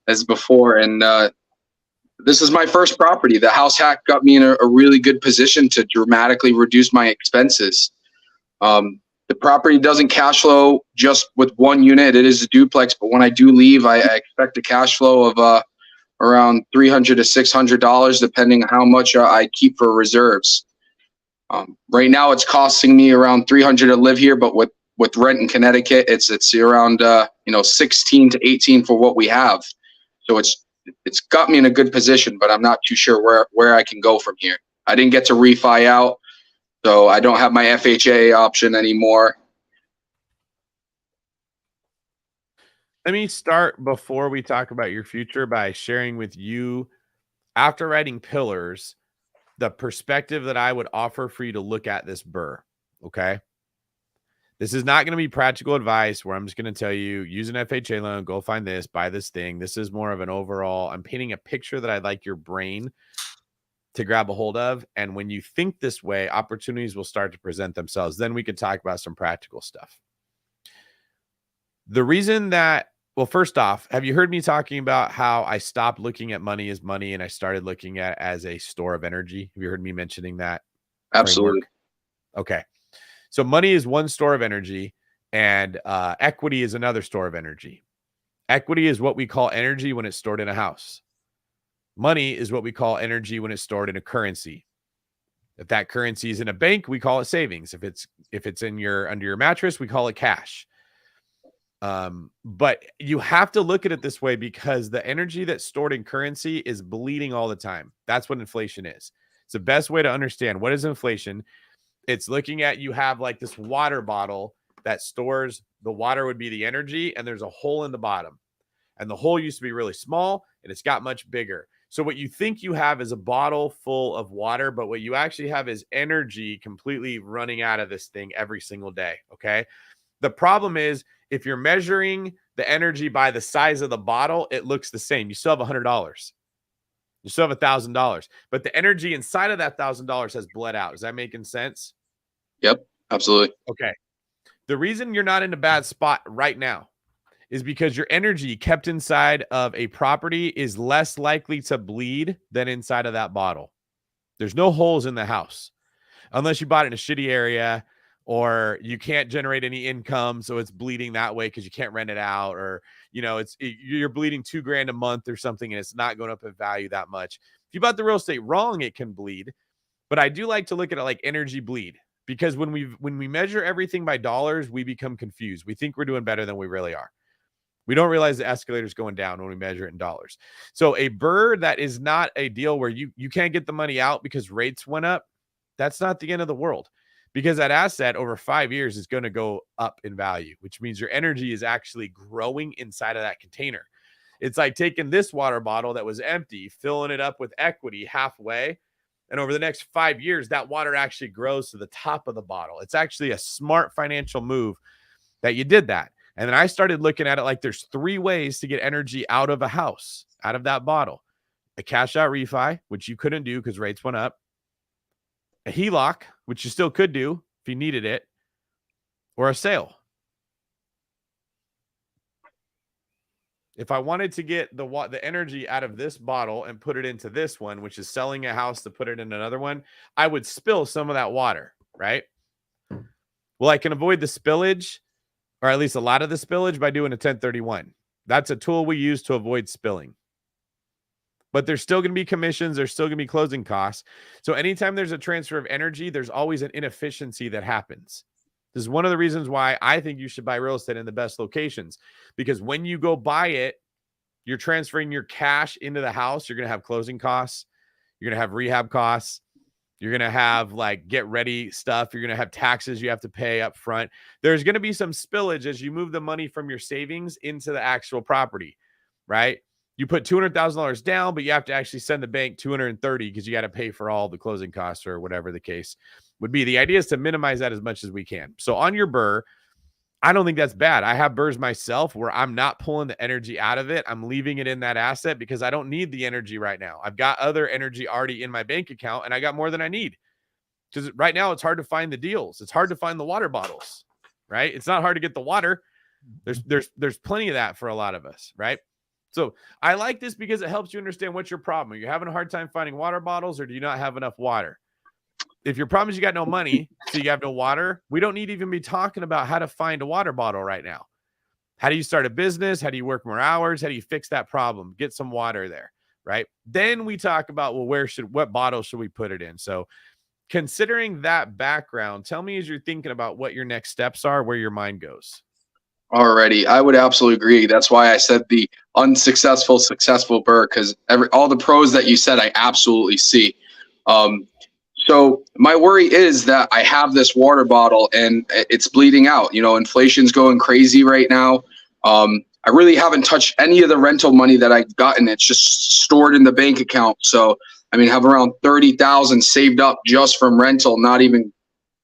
as before. And this is my first property. The house hack got me in a really good position to dramatically reduce my expenses. The property doesn't cash flow just with one unit. It is a duplex, but when I do leave, I expect a cash flow of around $300 to $600, depending on how much I keep for reserves. Right now, it's costing me around $300 to live here, but with rent in Connecticut, it's around 16 to 18 for what we have. So it's got me in a good position, but I'm not too sure where I can go from here. I didn't get to refi out, so I don't have my FHA option anymore. Let me start before we talk about your future by sharing with you, after writing Pillars, the perspective that I would offer for you to look at this burr. Okay. This is not going to be practical advice where I'm just going to tell you, use an FHA loan, go find this, buy this thing. This is more of an overall, I'm painting a picture that I'd like your brain to grab a hold of. And when you think this way, opportunities will start to present themselves. Then we can talk about some practical stuff. The reason that, well, first off, have you heard me talking about how I stopped looking at money as money and I started looking at it as a store of energy? Have you heard me mentioning that? Absolutely. Framework? Okay. So money is one store of energy, and equity is another store of energy. Equity is what we call energy when it's stored in a house. Money is what we call energy when it's stored in a currency. If that currency is in a bank, we call it savings. If it's in under your mattress, we call it cash. But you have to look at it this way, because the energy that's stored in currency is bleeding all the time. That's what inflation is. It's the best way to understand what is inflation. It's looking at, you have like this water bottle that stores, the water would be the energy, and there's a hole in the bottom. And the hole used to be really small, and it's got much bigger. So what you think you have is a bottle full of water, but what you actually have is energy completely running out of this thing every single day. Okay. The problem is, if you're measuring the energy by the size of the bottle, it looks the same. You still have $100. You still have $1,000, but the energy inside of that $1,000 has bled out. Is that making sense? Yep, absolutely. Okay. The reason you're not in a bad spot right now is because your energy kept inside of a property is less likely to bleed than inside of that bottle. There's no holes in the house unless you bought it in a shitty area, or you can't generate any income, so it's bleeding that way because you can't rent it out, or you're bleeding $2,000 a month or something, and it's not going up in value that much. If you bought the real estate wrong, it can bleed. But I do like to look at it like energy bleed, because when we measure everything by dollars, we become confused. We think we're doing better than we really are. We don't realize the escalator's going down when we measure it in dollars. So a burr that is not a deal where you can't get the money out because rates went up, that's not the end of the world. because that asset over 5 years is going to go up in value, which means your energy is actually growing inside of that container. It's like taking this water bottle that was empty, filling it up with equity halfway. And over the next 5 years, that water actually grows to the top of the bottle. It's actually a smart financial move that you did that. And then I started looking at it like there's 3 ways to get energy out of a house, out of that bottle. A cash out refi, which you couldn't do because rates went up. A HELOC, which you still could do if you needed it, or a sale. If I wanted to get the energy out of this bottle and put it into this one, which is selling a house to put it in another one, I would spill some of that water, right? Well, I can avoid the spillage, or at least a lot of the spillage, by doing a 1031. That's a tool we use to avoid spilling. But there's still going to be commissions. There's still going to be closing costs. So anytime there's a transfer of energy, there's always an inefficiency that happens. This is one of the reasons why I think you should buy real estate in the best locations, because when you go buy it, you're transferring your cash into the house. You're going to have closing costs. You're going to have rehab costs. You're going to have like get ready stuff. You're going to have taxes you have to pay up front. There's going to be some spillage as you move the money from your savings into the actual property, right? You put $200,000 down, but you have to actually send the bank $230 because you got to pay for all the closing costs or whatever the case would be. The idea is to minimize that as much as we can. So on your BRRRR, I don't think that's bad. I have BRRRRs myself where I'm not pulling the energy out of it. I'm leaving it in that asset because I don't need the energy right now. I've got other energy already in my bank account and I got more than I need. Because right now it's hard to find the deals. It's hard to find the water bottles, right? It's not hard to get the water. There's plenty of that for a lot of us, right? So I like this because it helps you understand what's your problem. Are you having a hard time finding water bottles, or do you not have enough water? If your problem is you got no money, so you have no water, we don't need to even be talking about how to find a water bottle right now. How do you start a business? How do you work more hours? How do you fix that problem? Get some water there, right? Then we talk about, well, what bottle should we put it in? So considering that background, tell me as you're thinking about what your next steps are, where your mind goes. Already, I would absolutely agree. That's why I said the unsuccessful, successful BRRRR, because all the pros that you said, I absolutely see. So my worry is that I have this water bottle and it's bleeding out. You know, inflation's going crazy right now. I really haven't touched any of the rental money that I've gotten. It's just stored in the bank account. So, I mean, have around 30,000 saved up just from rental, not even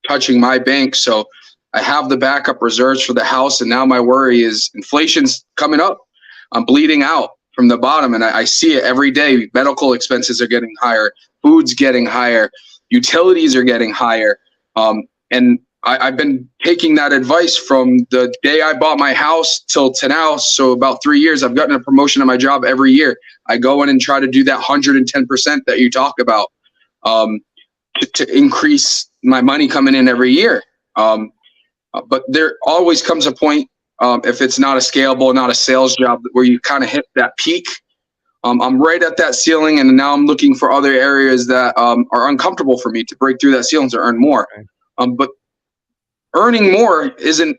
touching my bank. So I have the backup reserves for the house. And now my worry is inflation's coming up. I'm bleeding out from the bottom. And I see it every day. Medical expenses are getting higher. Food's getting higher. Utilities are getting higher. And I've been taking that advice from the day I bought my house till to now. So about 3 years, I've gotten a promotion at my job every year. I go in and try to do that 110% that you talk about to increase my money coming in every year. But there always comes a point, if it's not a scalable, not a sales job, where you kind of hit that peak. I'm right at that ceiling, and now I'm looking for other areas that are uncomfortable for me to break through that ceiling to earn more. But earning more isn't,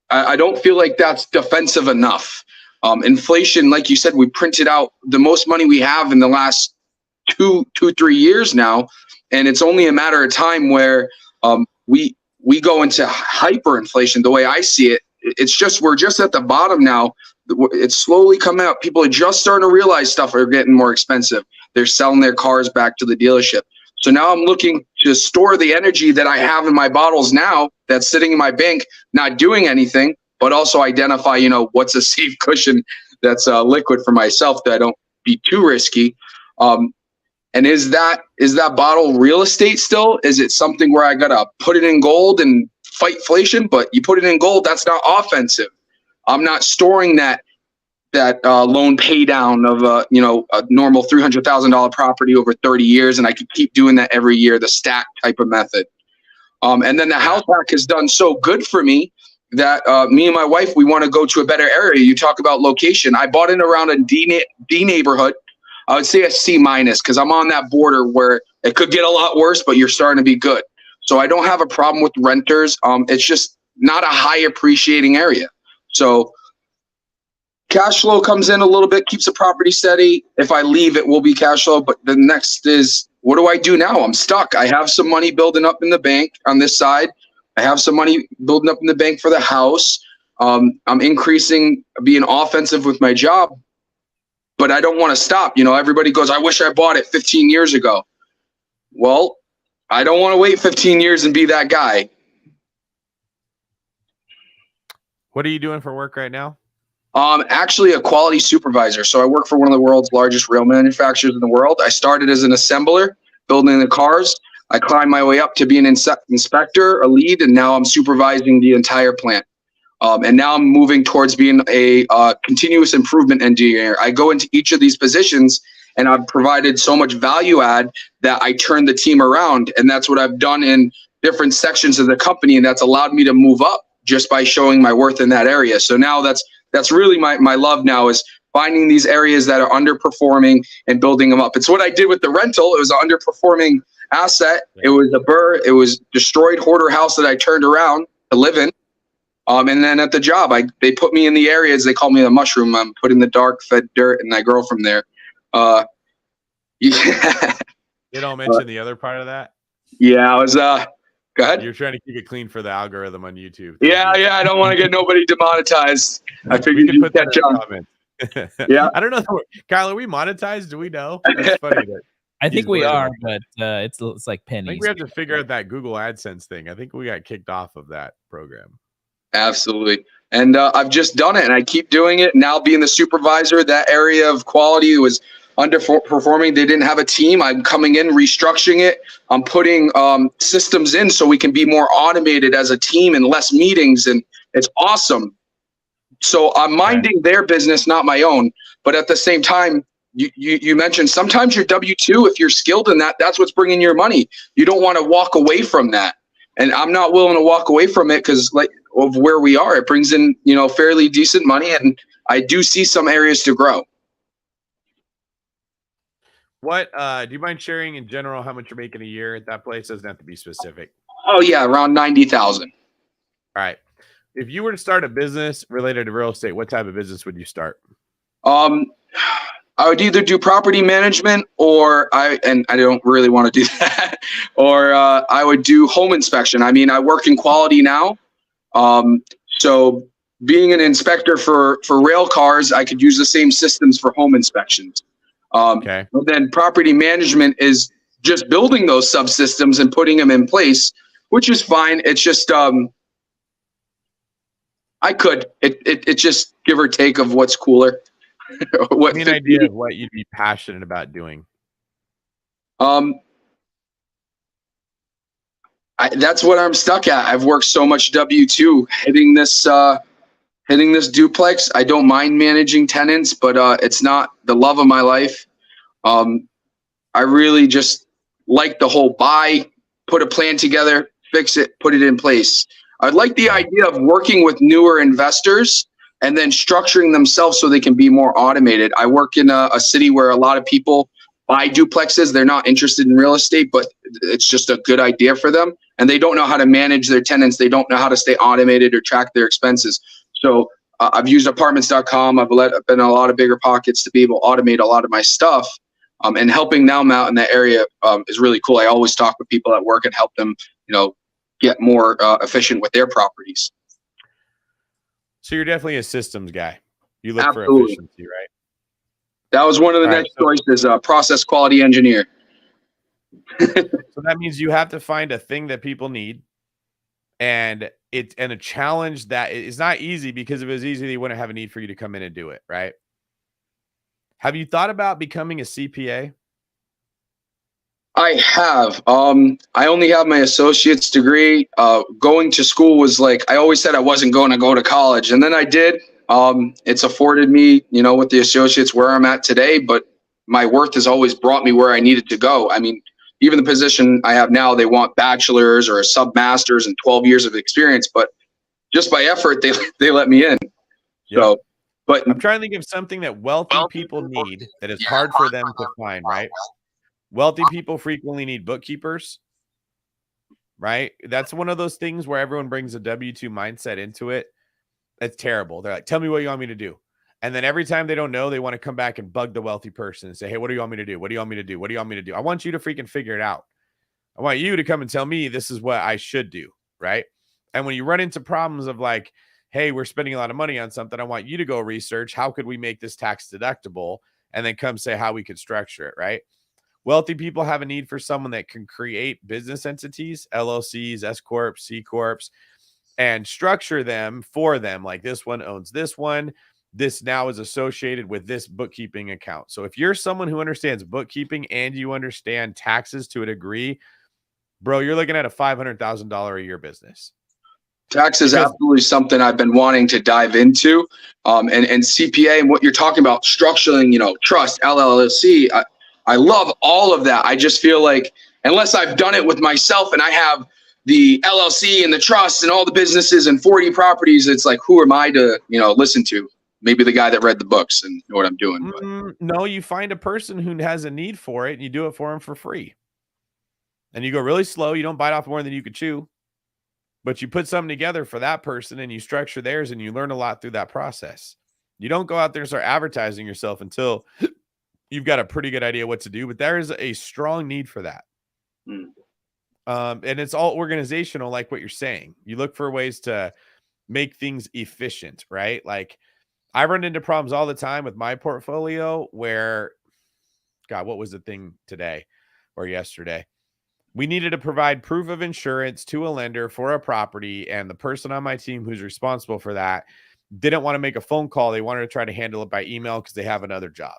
I don't feel like that's defensive enough. Inflation, like you said, we printed out the most money we have in the last 3 years now, and it's only a matter of time where we go into hyperinflation. The way I see it, we're just at the bottom now. It's slowly coming out. People are just starting to realize stuff are getting more expensive. They're selling their cars back to the dealership. So now I'm looking to store the energy that I have in my bottles now that's sitting in my bank, not doing anything, but also identify, what's a safe cushion that's liquid for myself that I don't be too risky. And is that bottle real estate still? Is it something where I got to put it in gold and fight inflation? But you put it in gold, that's not offensive. I'm not storing that loan pay down of a normal $300,000 property over 30 years, and I could keep doing that every year, the stack type of method. And then the house hack has done so good for me that me and my wife, we want to go to a better area. You talk about location. I bought in around a D neighborhood. I would say a C- because I'm on that border where it could get a lot worse, but you're starting to be good. So I don't have a problem with renters. It's just not a high appreciating area. So cash flow comes in a little bit, keeps the property steady. If I leave, it will be cash flow. But the next is, what do I do now? I'm stuck. I have some money building up in the bank on this side. I have some money building up in the bank for the house. I'm increasing, being offensive with my job, but I don't want to stop. You know, everybody goes, I wish I bought it 15 years ago. Well, I don't want to wait 15 years and be that guy. What are you doing for work right now? Actually a quality supervisor. So I work for one of the world's largest rail manufacturers in the world. I started as an assembler, building the cars. I climbed my way up to be an inspector, a lead, and now I'm supervising the entire plant. And now I'm moving towards being a continuous improvement engineer. I go into each of these positions and I've provided so much value add that I turn the team around. And that's what I've done in different sections of the company. And that's allowed me to move up just by showing my worth in that area. So now that's really my love now, is finding these areas that are underperforming and building them up. It's what I did with the rental. It was an underperforming asset. It was it was destroyed hoarder house that I turned around to live in. And then at the job, they put me in the areas, they call me the mushroom. I'm put in the dark, fed dirt, and I grow from there. Yeah. You don't mention the other part of that? Yeah, I was go ahead. You're trying to keep it clean for the algorithm on YouTube. Yeah, I don't want to get nobody demonetized. I figured you put that catch in on. the comments. Yeah. I don't know. Kyle, are we monetized? Do we know? That's funny. I think He's we worried are, about but it's like I pennies. think we have to figure out that Google AdSense thing. I think we got kicked off of that program. Absolutely. And I've just done it, and I keep doing it. Now being the supervisor, that area of quality was underperforming. They didn't have a team. I'm coming in, restructuring it. I'm putting systems in so we can be more automated as a team and less meetings, and it's awesome. So I'm minding their business, not my own. But at the same time, you mentioned sometimes your W-2, if you're skilled in that, that's what's bringing your money. You don't want to walk away from that. And I'm not willing to walk away from it because, like, of where we are, it brings in, fairly decent money, and I do see some areas to grow. What do you mind sharing in general how much you're making a year at that place? Doesn't have to be specific. Oh yeah, around 90,000. All right. If you were to start a business related to real estate, what type of business would you start? I would either do property management, or I don't really want to do that, or I would do home inspection. I mean, I work in quality now. So being an inspector for rail cars, I could use the same systems for home inspections. Okay. But then property management is just building those subsystems and putting them in place, which is fine. It's just, it's just give or take of what's cooler. Give me an idea of what you'd be passionate about doing. That's what I'm stuck at. I've worked so much W-2 hitting this duplex. I don't mind managing tenants, but it's not the love of my life. I really just like the whole buy, put a plan together, fix it, put it in place. I'd like the idea of working with newer investors and then structuring themselves so they can be more automated. I work in a city where a lot of people buy duplexes. They're not interested in real estate, but it's just a good idea for them. And they don't know how to manage their tenants. They don't know how to stay automated or track their expenses. So I've used apartments.com. I've been in a lot of bigger pockets to be able to automate a lot of my stuff. And helping them out in that area is really cool. I always talk with people at work and help them, get more efficient with their properties. So you're definitely a systems guy. You look Absolutely. for efficiency, right? That was one of the next choices, process quality engineer. So that means you have to find a thing that people need, and a challenge that is not easy, because if it was easy, they wouldn't have a need for you to come in and do it, right? Have you thought about becoming a CPA? I have. I only have my associate's degree. Going to school was like, I always said I wasn't going to go to college, and then I did. It's afforded me, with the associates, where I'm at today, but my worth has always brought me where I needed to go. I mean, even the position I have now, they want bachelor's or a sub-master's and 12 years of experience, but just by effort, they let me in. Yep. So, but I'm trying to think of something that wealthy people need that is hard for them to find, right? Wealthy people frequently need bookkeepers, right? That's one of those things where everyone brings a W-2 mindset into it. That's terrible. They're like, tell me what you want me to do. And then every time they don't know, they want to come back and bug the wealthy person and say, hey, what do you want me to do? What do you want me to do? What do you want me to do? I want you to freaking figure it out. I want you to come and tell me this is what I should do, right? And when you run into problems of like, hey, we're spending a lot of money on something, I want you to go research, how could we make this tax deductible? And then come say how we could structure it, right? Wealthy people have a need for someone that can create business entities, LLCs, S Corps, C Corps, and structure them for them. Like this one owns this one. This now is associated with this bookkeeping account. So if you're someone who understands bookkeeping and you understand taxes to a degree, bro, you're looking at a $500,000 a year business. Tax is absolutely something I've been wanting to dive into. And CPA and what you're talking about, structuring, trust, LLC. I love all of that. I just feel like unless I've done it with myself and I have the LLC and the trust and all the businesses and 40 properties, it's like, who am I to, listen to? Maybe the guy that read the books and know what I'm doing. No, you find a person who has a need for it and you do it for them for free. And you go really slow. You don't bite off more than you could chew. But you put something together for that person and you structure theirs and you learn a lot through that process. You don't go out there and start advertising yourself until you've got a pretty good idea what to do. But there is a strong need for that. And it's all organizational, like what you're saying. You look for ways to make things efficient, right? Like I run into problems all the time with my portfolio where, God, what was the thing today or yesterday? We needed to provide proof of insurance to a lender for a property, and the person on my team who's responsible for that didn't want to make a phone call. They wanted to try to handle it by email because they have another job.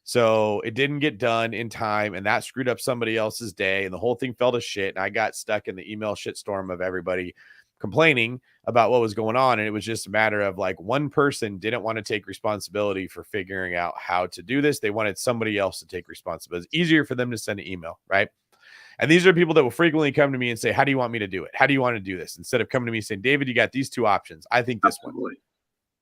So it didn't get done in time, and that screwed up somebody else's day, and the whole thing fell to shit, and I got stuck in the email shitstorm of everybody complaining about what was going on, and it was just a matter of like one person didn't want to take responsibility for figuring out how to do this. They wanted somebody else to take responsibility. It's easier for them to send an email, right? And these are people that will frequently come to me and say, how do you want me to do it? How do you want to do this? Instead of coming to me saying, David, you got these two options. I think this one,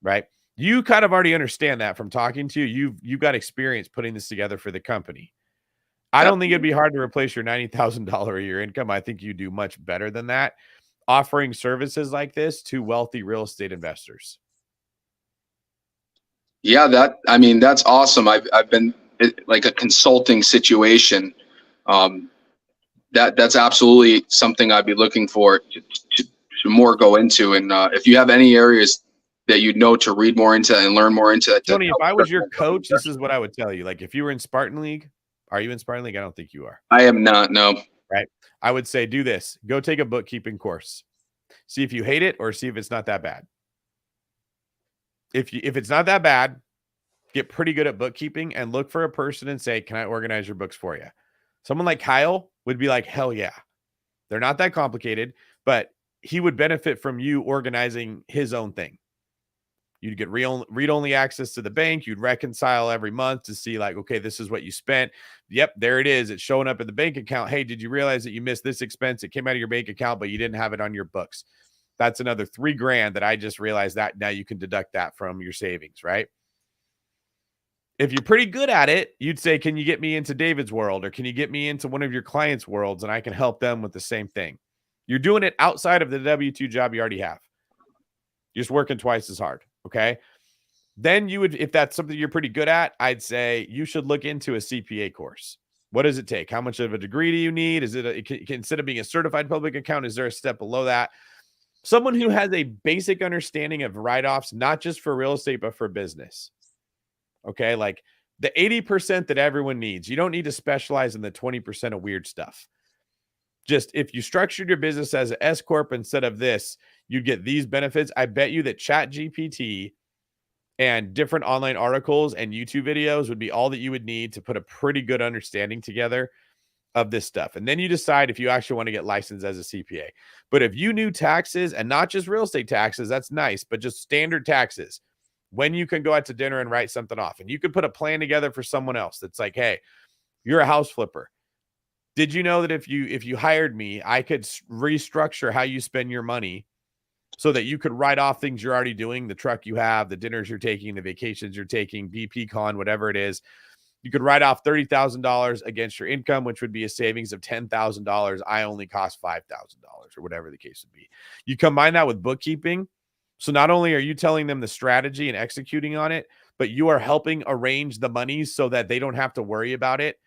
right? You kind of already understand that from talking to you. You've got experience putting this together for the company. I don't think it'd be hard to replace your $90,000 a year income. I think you do much better than that, offering services like this to wealthy real estate investors. Yeah, that's awesome. I've been like a consulting situation. That's absolutely something I'd be looking for to more go into. And if you have any areas that you'd know to read more into and learn more into. Tony, if I was your coach, this is what I would tell you. Like if you were in Spartan League, are you in Spartan League? I don't think you are. I am not, no. Right. I would say do this. Go take a bookkeeping course. See if you hate it or see if it's not that bad. If it's not that bad, get pretty good at bookkeeping and look for a person and say, can I organize your books for you? Someone like Kyle would be like, hell yeah. They're not that complicated, but he would benefit from you organizing his own thing. You'd get read-only access to the bank. You'd reconcile every month to see like, okay, this is what you spent. Yep, there it is. It's showing up in the bank account. Hey, did you realize that you missed this expense? It came out of your bank account, but you didn't have it on your books. That's another $3,000 that I just realized that now you can deduct that from your savings, right? If you're pretty good at it, you'd say, can you get me into David's world? Or can you get me into one of your clients' worlds? And I can help them with the same thing. You're doing it outside of the W-2 job you already have. You're just working twice as hard. Okay. Then you would, if that's something you're pretty good at, I'd say you should look into a CPA course. What does it take? How much of a degree do you need? Is it instead of being a certified public accountant, is there a step below that? Someone who has a basic understanding of write-offs, not just for real estate, but for business. Okay. Like the 80% that everyone needs. You don't need to specialize in the 20% of weird stuff. Just if you structured your business as an S Corp instead of this, you'd get these benefits. I bet you that ChatGPT and different online articles and YouTube videos would be all that you would need to put a pretty good understanding together of this stuff. And then you decide if you actually want to get licensed as a CPA. But if you knew taxes and not just real estate taxes, that's nice, but just standard taxes, when you can go out to dinner and write something off, and you could put a plan together for someone else that's like, hey, you're a house flipper. Did you know that if you hired me, I could restructure how you spend your money so that you could write off things you're already doing, the truck you have, the dinners you're taking, the vacations you're taking, BP Con, whatever it is. You could write off $30,000 against your income, which would be a savings of $10,000. I only cost $5,000 or whatever the case would be. You combine that with bookkeeping. So not only are you telling them the strategy and executing on it, but you are helping arrange the money so that they don't have to worry about it,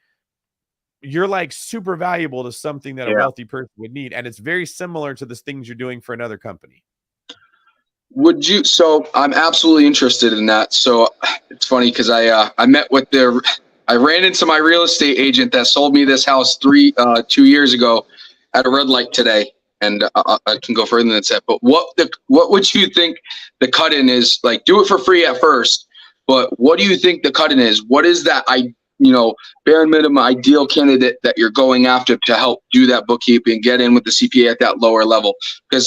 you're like super valuable to something that a wealthy person would need. And it's very similar to the things you're doing for another company. Would you? So I'm absolutely interested in that. So it's funny because I met with I ran into my real estate agent that sold me this house 2 years ago at a red light today, and I can go further than that. But what would you think the cut-in is? Like, do it for free at first, but what do you think the cut-in is? What is that bare minimum ideal candidate that you're going after to help do that bookkeeping, get in with the CPA at that lower level? Because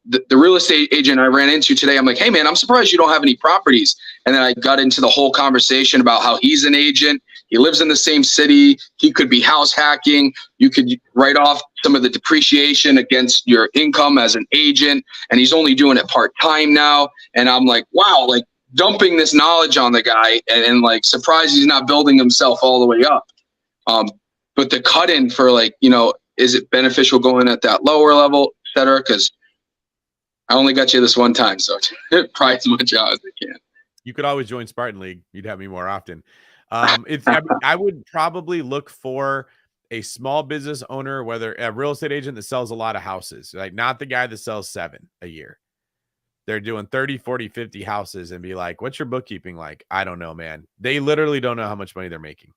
the real estate agent I ran into today, I'm like, hey man, I'm surprised you don't have any properties. And then I got into the whole conversation about how he's an agent. He lives in the same city. He could be house hacking. You could write off some of the depreciation against your income as an agent. And he's only doing it part-time now. And I'm like, wow, like dumping this knowledge on the guy and like surprised he's not building himself all the way up. But the cut-in for is it beneficial going at that lower level, et cetera? Because I only got you this one time, so try as much out as I can. You could always join Spartan League. You'd have me more often. I would probably look for a small business owner, whether a real estate agent that sells a lot of houses, like not the guy that sells 7 a year. They're doing 30, 40, 50 houses and be like, what's your bookkeeping like? I don't know, man. They literally don't know how much money they're making.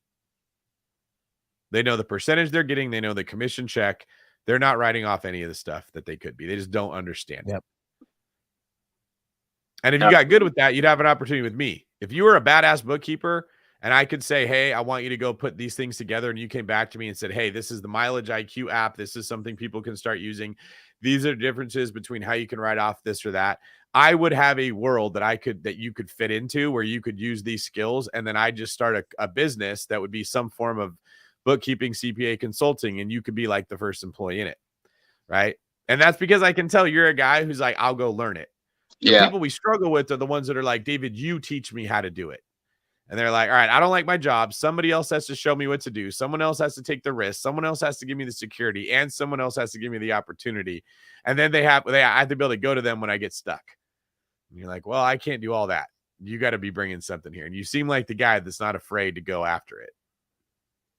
They know the percentage they're getting. They know the commission check. They're not writing off any of the stuff that they could be. They just don't understand it. And if you got good with that, you'd have an opportunity with me. If you were a badass bookkeeper and I could say, hey, I want you to go put these things together, and you came back to me and said, hey, this is the Mileage IQ app. This is something people can start using. These are differences between how you can write off this or that. I would have a world that you could fit into where you could use these skills. And then I just start a business that would be some form of bookkeeping, CPA consulting, and you could be like the first employee in it. Right. And that's because I can tell you're a guy who's like, I'll go learn it. The people we struggle with are the ones that are like, David, you teach me how to do it. And they're like, all right, I don't like my job. Somebody else has to show me what to do. Someone else has to take the risk. Someone else has to give me the security, and someone else has to give me the opportunity. And then I have to be able to go to them when I get stuck. And you're like, well, I can't do all that. You got to be bringing something here. And you seem like the guy that's not afraid to go after it.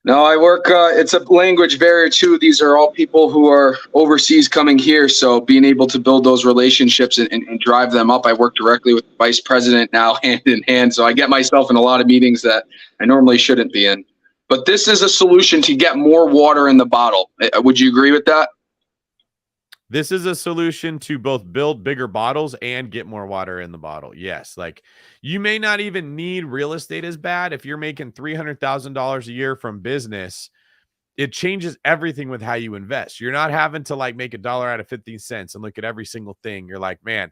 No, I work, it's a language barrier too. These are all people who are overseas coming here. So being able to build those relationships and drive them up. I work directly with the vice president now, hand in hand. So I get myself in a lot of meetings that I normally shouldn't be in. But this is a solution to get more water in the bottle. Would you agree with that? This is a solution to both build bigger bottles and get more water in the bottle. Yes. Like you may not even need real estate as bad. If you're making $300,000 a year from business, it changes everything with how you invest. You're not having to like make $1 out of 15 cents and look at every single thing. You're like, man,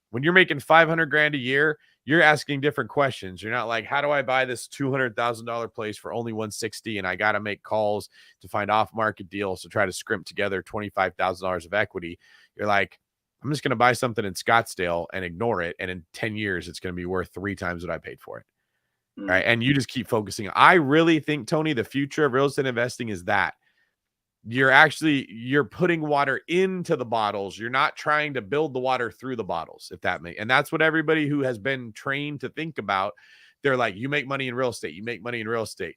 when you're making 500 grand a year, you're asking different questions. You're not like, how do I buy this $200,000 place for only 160? And I got to make calls to find off-market deals to try to scrimp together $25,000 of equity. You're like, I'm just going to buy something in Scottsdale and ignore it. And in 10 years, it's going to be worth 3 times what I paid for it. Right. And you just keep focusing. I really think, Tony, the future of real estate investing is that you're putting water into the bottles. You're not trying to build the water through the bottles, if that makes. And that's what everybody who has been trained to think about. They're like, you make money in real estate. You make money in real estate.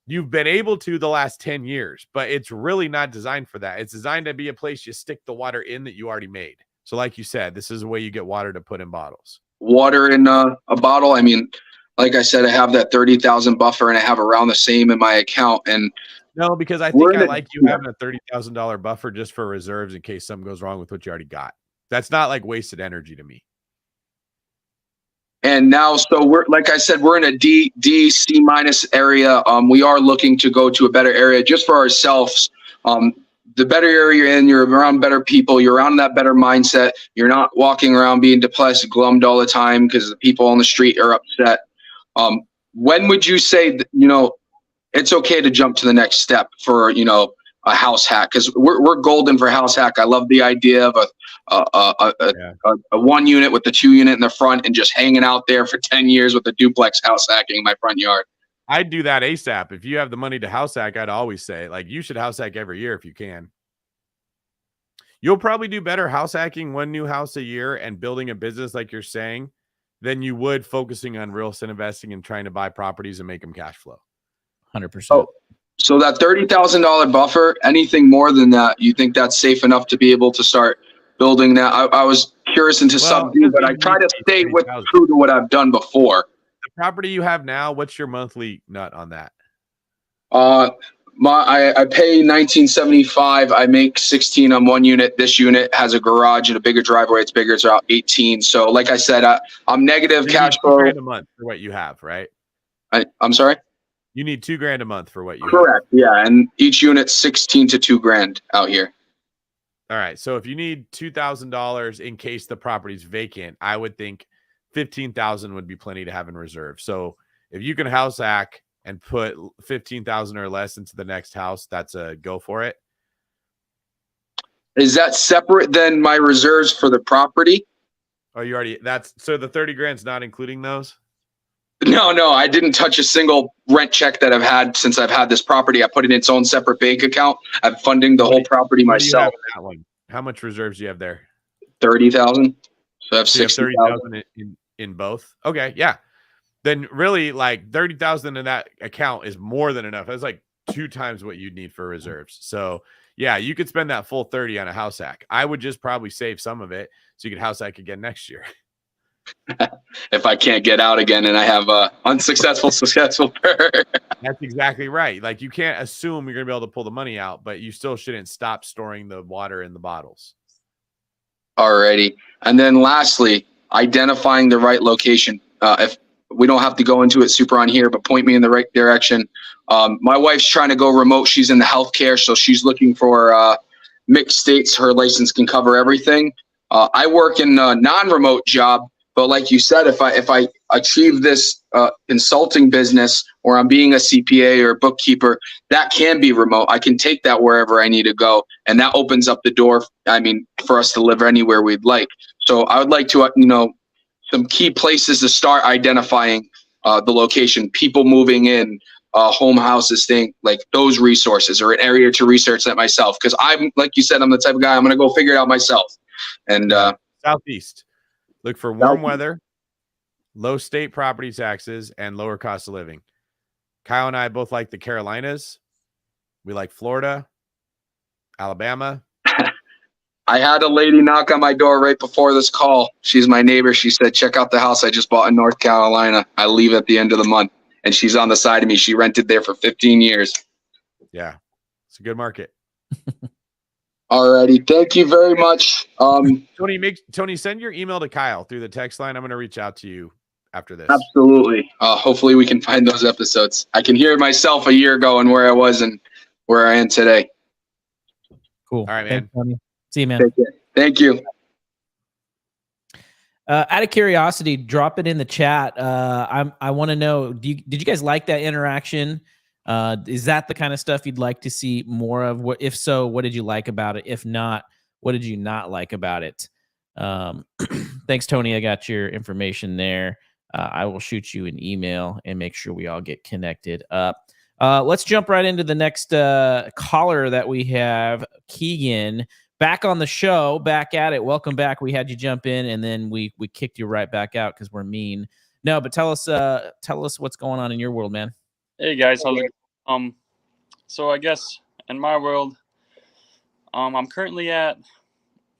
You've been able to the last 10 years, but it's really not designed for that. It's designed to be a place you stick the water in that you already made. So like you said, this is a way you get water to put in bottles. Water in a bottle. I mean, like I said, I have that 30,000 buffer and I have around the same in my account. And no, because I think I like you having a $30,000 buffer just for reserves in case something goes wrong with what you already got. That's not like wasted energy to me. And now, so we're, like I said, we're in a D, C minus area. We are looking to go to a better area just for ourselves. The better area you're in, you're around better people, you're around that better mindset. You're not walking around being depressed, glummed all the time because the people on the street are upset. When would you say that, it's okay to jump to the next step for, a house hack? Because we're golden for house hack. I love the idea of a 1 unit with the 2 unit in the front and just hanging out there for 10 years with a duplex house hacking in my front yard. I'd do that ASAP. If you have the money to house hack, I'd always say, like, you should house hack every year if you can. You'll probably do better house hacking 1 new house a year and building a business like you're saying than you would focusing on real estate investing and trying to buy properties and make them cash flow. 100%. Oh, so that $30,000 buffer, anything more than that, you think that's safe enough to be able to start building that? I was curious into subdue, but I try to stay with true to what I've done before. The property you have now, what's your monthly nut on that? I pay $19.75. I make 16 on one unit. This unit has a garage and a bigger driveway. It's bigger. It's about 18. So like I said, I'm negative cash flow. $2,000 a month for what you have, right? I'm sorry? You need $2,000 a month for what you Correct. Have. Yeah. And each unit's 16 to $2,000 out here. All right. So if you need $2,000 in case the property's vacant, I would think 15,000 would be plenty to have in reserve. So if you can house hack and put 15,000 or less into the next house, that's a go for it. Is that separate than my reserves for the property? Oh, you already, so the 30 grand's not including those? No, I didn't touch a single rent check that I've had since I've had this property. I put it in its own separate bank account. I'm funding the whole property myself. That one? How much reserves do you have there? 30,000. So I have 30,000 in both. Okay, yeah. Then really, like 30,000 in that account is more than enough. That's like 2 times what you'd need for reserves. So yeah, you could spend that full 30 on a house hack. I would just probably save some of it so you could house hack again next year. If I can't get out again and I have a successful That's exactly right. Like you can't assume you're gonna be able to pull the money out, but you still shouldn't stop storing the water in the bottles. Alrighty. And then lastly, identifying the right location. If we don't have to go into it super on here, but point me in the right direction. My wife's trying to go remote. She's in the healthcare, so she's looking for mixed states. Her license can cover everything. I work in a non-remote job, but like you said, if I achieve this consulting business, or I'm being a CPA or bookkeeper, that can be remote. I can take that wherever I need to go, and that opens up the door. I mean, for us to live anywhere we'd like. So I would like to, some key places to start identifying the location, people moving in, home houses, thing like those resources, or an area to research that myself. Because I'm, like you said, I'm the type of guy, I'm going to go figure it out myself. And Southeast, look for warm weather, low state property taxes, and lower cost of living. Kyle and I both like the Carolinas. We like Florida, Alabama. I had a lady knock on my door right before this call. She's my neighbor. She said, check out the house I just bought in North Carolina. I leave at the end of the month. And she's on the side of me. She rented there for 15 years. Yeah, it's a good market. Alrighty. Thank you very much. Tony, send your email to Kyle through the text line. I'm going to reach out to you after this. Absolutely. Hopefully we can find those episodes. I can hear myself a year ago and where I was and where I am today. Cool. All right, man. Thanks, Tony. See you, man. Thank you. Out of curiosity, drop it in the chat. I want to know, did you guys like that interaction? Is that the kind of stuff you'd like to see more of? If so, what did you like about it? If not, what did you not like about it? Thanks, Tony. I got your information there. I will shoot you an email and make sure we all get connected up. Let's jump right into the next caller that we have, Keegan. Back on the show, back at it. Welcome back. We had you jump in, and then we kicked you right back out because we're mean. No, but tell us what's going on in your world, man. Hey guys, how's it going? So I guess in my world, I'm currently at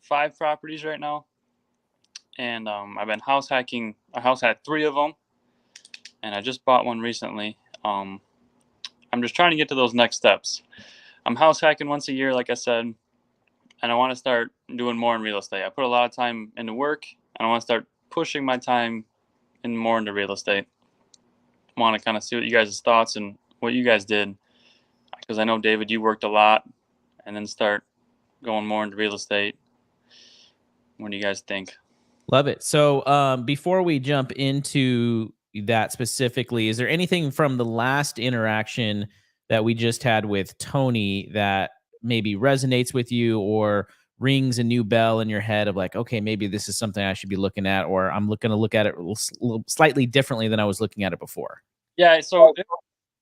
5 properties right now, and I've been house hacking. I house hacked 3 of them, and I just bought one recently. I'm just trying to get to those next steps. I'm house hacking once a year, like I said. And I want to start doing more in real estate. I put a lot of time into work, and I want to start pushing my time more into real estate. I want to kind of see what you guys' thoughts and what you guys did, because I know, David, you worked a lot, and then start going more into real estate. What do you guys think? Love it. So before we jump into that specifically, is there anything from the last interaction that we just had with Tony that maybe resonates with you or rings a new bell in your head of like, okay, maybe this is something I should be looking at, or I'm going to look at it slightly differently than I was looking at it before? Yeah, so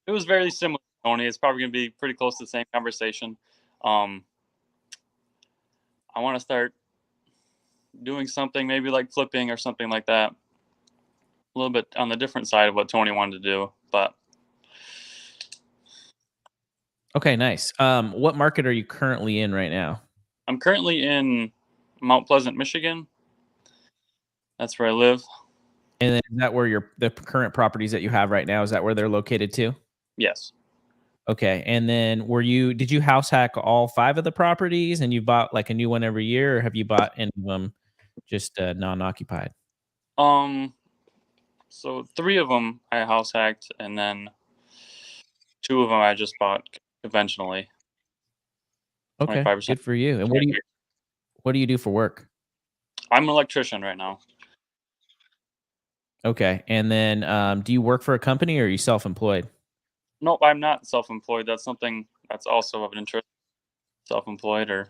it was very similar, Tony. It's probably going to be pretty close to the same conversation. I want to start doing something maybe like flipping or something like that. little bit on the different side of what Tony wanted to do, but Okay, nice. What market are you currently in right now? I'm currently in Mount Pleasant, Michigan. That's where I live. And then is that where the current properties that you have right now, is that where they're located too? Yes. Okay. And then did you house hack all 5 of the properties and you bought like a new one every year, or have you bought any of them just non-occupied? So 3 of them I house hacked, and then 2 of them I just bought conventionally. Okay, 25%. good for you. And what do you do for work? I'm an electrician right now. Okay. And then do you work for a company or are you self-employed? Nope, I'm not self-employed. That's something that's also of interest. Self-employed or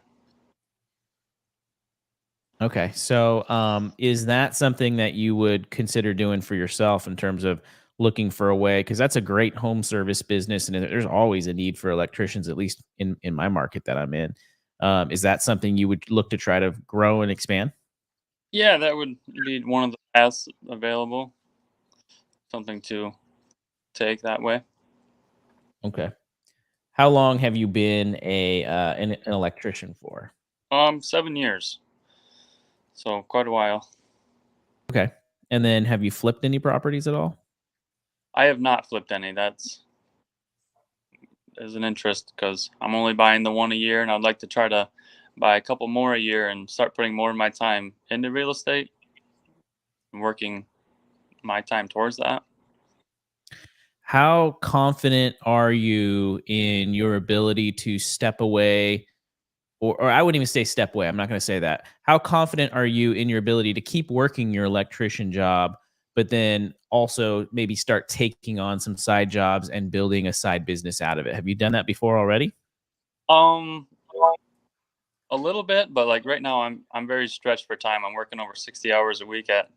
Okay. So is that something that you would consider doing for yourself in terms of looking for a way? Because that's a great home service business, and there's always a need for electricians, at least in my market that I'm in. Is that something you would look to try to grow and expand? yeah, that would be one of the paths available. Something to take that way. Okay. How long have you been an electrician for? 7 years. So quite a while. Okay. And then have you flipped any properties at all? I have not flipped any. That's as an interest because I'm only buying the one a year, and I'd like to try to buy a couple more a year and start putting more of my time into real estate and working my time towards that. How confident are you in your ability to step away, or I wouldn't even say step away. I'm not going to say that. How confident are you in your ability to keep working your electrician job, but then also maybe start taking on some side jobs and building a side business out of it? Have you done that before already? Um, a little bit, but like right now I'm very stretched for time. I'm working over 60 hours a week at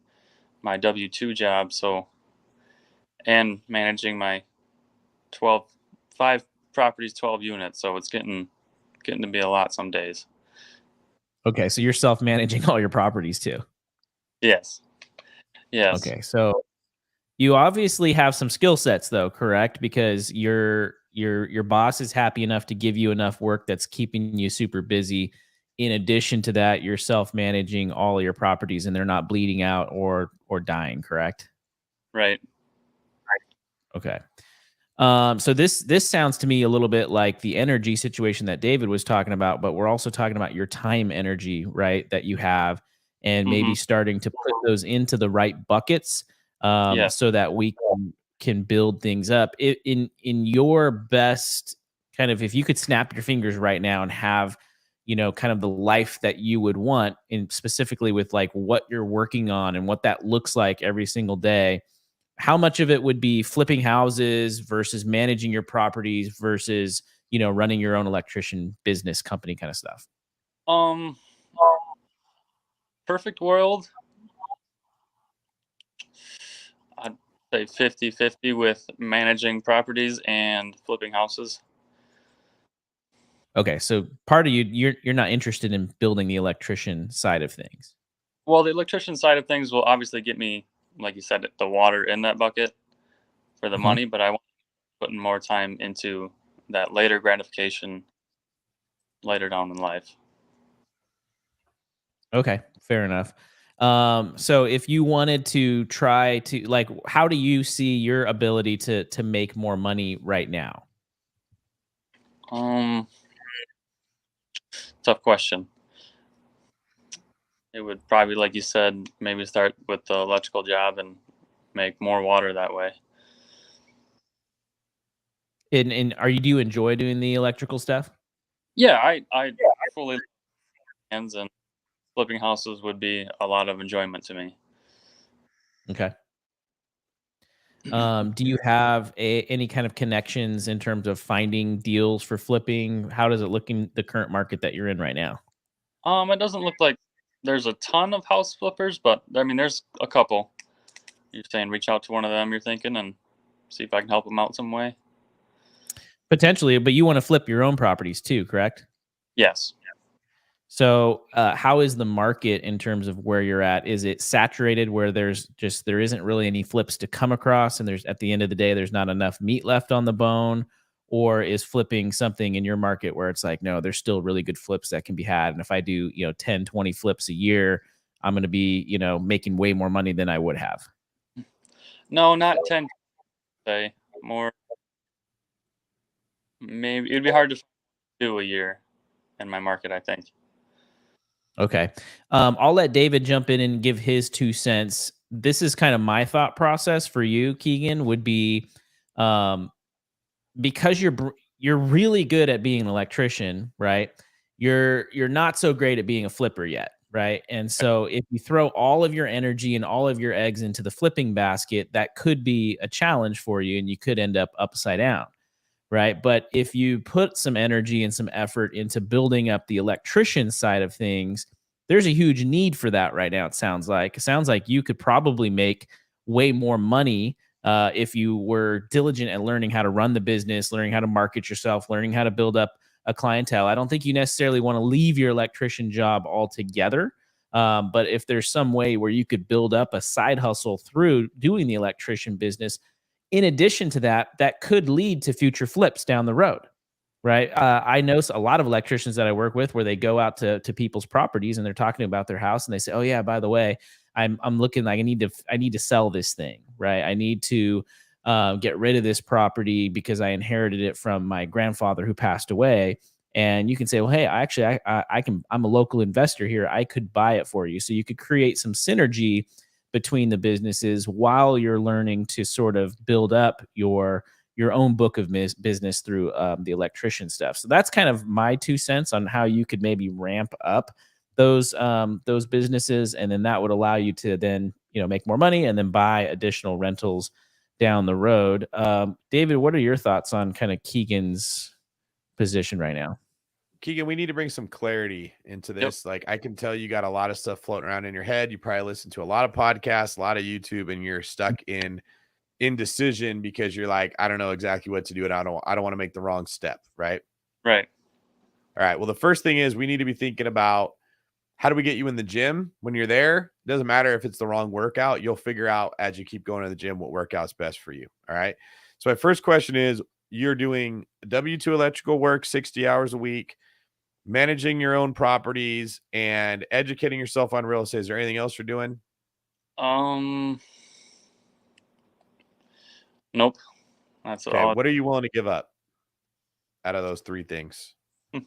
my W-2 job, so and managing my 5 properties, 12 units, so it's getting to be a lot some days. Okay, so you're self-managing all your properties too. Yes. Yes. Okay, so you obviously have some skill sets though, correct? Because your boss is happy enough to give you enough work that's keeping you super busy. In addition to that, you're self-managing all of your properties and they're not bleeding out or dying, correct? Right. Okay. So this sounds to me a little bit like the energy situation that David was talking about, but we're also talking about your time energy, right? That you have, and maybe starting to put those into the right buckets, Yes. so that we can build things up. In your best kind of, if you could snap your fingers right now and have, kind of the life that you would want, and specifically with like what you're working on and what that looks like every single day. How much of it would be flipping houses versus managing your properties versus, running your own electrician business company kind of stuff? Um, perfect world, I'd say 50-50 with managing properties and flipping houses. Okay, so part of you're not interested in building the electrician side of things. Well, the electrician side of things will obviously get me, like you said, the water in that bucket for the money, but I want to put more time into that later gratification later down in life. Okay, fair enough. So if you wanted to try to like, how do you see your ability to make more money right now? Tough question. It would probably, like you said, maybe start with the electrical job and make more water that way. And do you enjoy doing the electrical stuff? Yeah, I fully hands, and flipping houses would be a lot of enjoyment to me. Okay. Do you have any kind of connections in terms of finding deals for flipping? How does it look in the current market that you're in right now? It doesn't look like there's a ton of house flippers, but I mean, there's a couple. You're saying reach out to one of them, you're thinking, and see if I can help them out some way. Potentially, but you want to flip your own properties too, correct? Yes. So, how is the market in terms of where you're at? Is it saturated where there isn't really any flips to come across, and there's at the end of the day there's not enough meat left on the bone, or is flipping something in your market where it's like, no, there's still really good flips that can be had, and if I do 10, 20 flips a year, I'm going to be making way more money than I would have. No, not 10. Say more. Maybe it'd be hard to do a year in my market, I think. Okay. I'll let David jump in and give his 2 cents. This is kind of my thought process for you, Keegan, would be because you're really good at being an electrician, right? You're not so great at being a flipper yet, right? And so if you throw all of your energy and all of your eggs into the flipping basket, that could be a challenge for you, and you could end up upside down. Right. But if you put some energy and some effort into building up the electrician side of things, there's a huge need for that right now. It sounds like you could probably make way more money if you were diligent at learning how to run the business, learning how to market yourself, learning how to build up a clientele. I don't think you necessarily want to leave your electrician job altogether. But if there's some way where you could build up a side hustle through doing the electrician business, in addition to that, that could lead to future flips down the road, right? I know a lot of electricians that I work with where they go out to people's properties and they're talking about their house and they say, "Oh yeah, by the way, I'm looking like I need to sell this thing, right? I need to get rid of this property because I inherited it from my grandfather who passed away." And you can say, "Well, hey, I'm a local investor here. I could buy it for you." So you could create some synergy between the businesses while you're learning to sort of build up your own book of business through the electrician stuff. So that's kind of my 2 cents on how you could maybe ramp up those businesses, and then that would allow you to then make more money and then buy additional rentals down the road. David, what are your thoughts on kind of Keegan's position right now? Keegan, we need to bring some clarity into this. Like, I can tell you got a lot of stuff floating around in your head. You probably listen to a lot of podcasts, a lot of YouTube, and you're stuck in indecision because you're like, I don't know exactly what to do, and I don't want to make the wrong step, right? Right. All right. Well, the first thing is we need to be thinking about how do we get you in the gym when you're there? It doesn't matter if it's the wrong workout. You'll figure out as you keep going to the gym what workout's best for you. All right. So my first question is, you're doing W-2 electrical work 60 hours a week, managing your own properties, and educating yourself on real estate. Is there anything else you're doing? Nope. That's Okay. all. What are you willing to give up out of those 3 things? It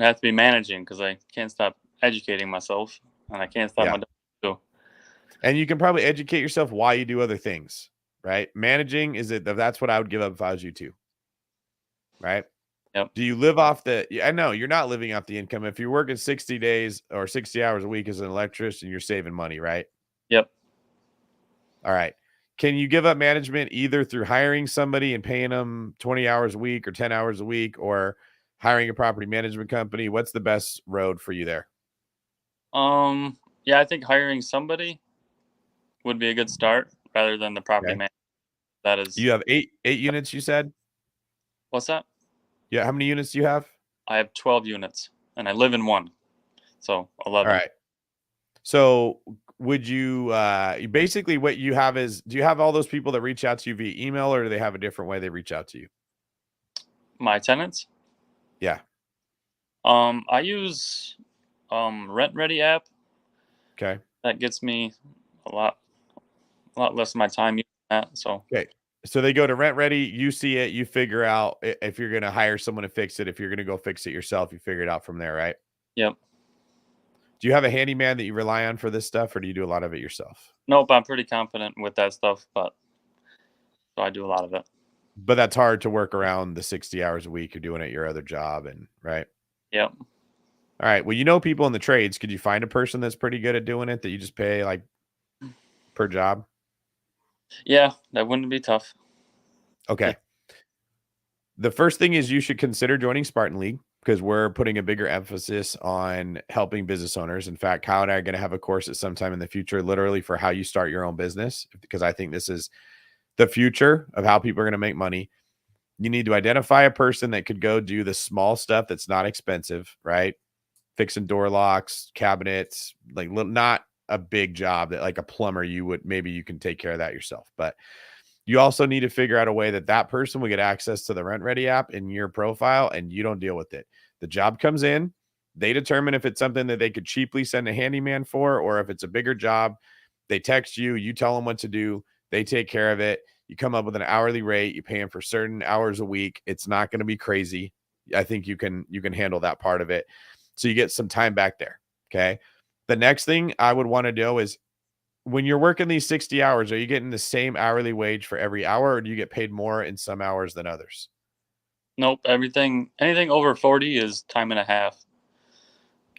has to be managing because I can't stop educating myself and I can't stop my W2. And you can probably educate yourself while you do other things, right? Managing that's what I would give up if I was you too. Right? Yep. Do you live off I know you're not living off the income. If you're working 60 days or 60 hours a week as an electrician, you're saving money, right? Yep. All right. Can you give up management either through hiring somebody and paying them 20 hours a week or 10 hours a week, or hiring a property management company? What's the best road for you there? Yeah, I think hiring somebody would be a good start rather than the property manager. That is. You have eight units, you said? What's that? Yeah. How many units do you have? I have 12 units and I live in one. So 11. All right. So would you basically what you have is, do you have all those people that reach out to you via email, or do they have a different way they reach out to you? My tenants? Yeah. I use Rent Ready app. Okay. That gets me a lot less of my time using that. So okay. So they go to Rent Ready, you see it, you figure out if you're going to hire someone to fix it. If you're going to go fix it yourself, you figure it out from there, right? Yep. Do you have a handyman that you rely on for this stuff, or do you do a lot of it yourself? Nope, I'm pretty confident with that stuff, but so I do a lot of it. But that's hard to work around the 60 hours a week you're doing at your other job, and right? Yep. All right. Well, you know people in the trades. Could you find a person that's pretty good at doing it that you just pay like per job? Yeah, that wouldn't be tough. Okay. The first thing is you should consider joining Spartan League. because we're putting a bigger emphasis on helping business owners. In fact, Kyle and I are going to have a course at some time in the future, literally for how you start your own business, because I think this is the future of how people are going to make money. You need to identify a person that could go do the small stuff that's not expensive, right? Fixing door locks, cabinets, like not a big job that like a plumber, maybe you can take care of that yourself. But you also need to figure out a way that that person will get access to the Rent Ready app in your profile and you don't deal with it. The job comes in, they determine if it's something that they could cheaply send a handyman for, or if it's a bigger job. They text you, you tell them what to do, they take care of it. You come up with an hourly rate, you pay them for certain hours a week. It's not going to be crazy. I think you can handle that part of it. So you get some time back there. Okay. The next thing I would want to do is, when you're working these 60 hours, are you getting the same hourly wage for every hour, or do you get paid more in some hours than others? Nope. Anything over 40 is time and a half.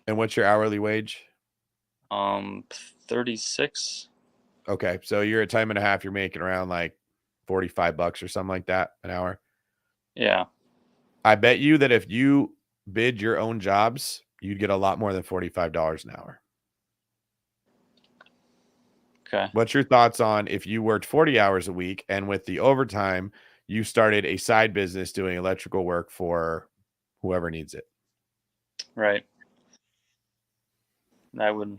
And what's your hourly wage? 36. Okay. So you're a time and a half, you're making around like $45 or something like that an hour. Yeah. I bet you that if you bid your own jobs, you'd get a lot more than $45 an hour. Okay. What's your thoughts on if you worked 40 hours a week and with the overtime, you started a side business doing electrical work for whoever needs it? Right. That would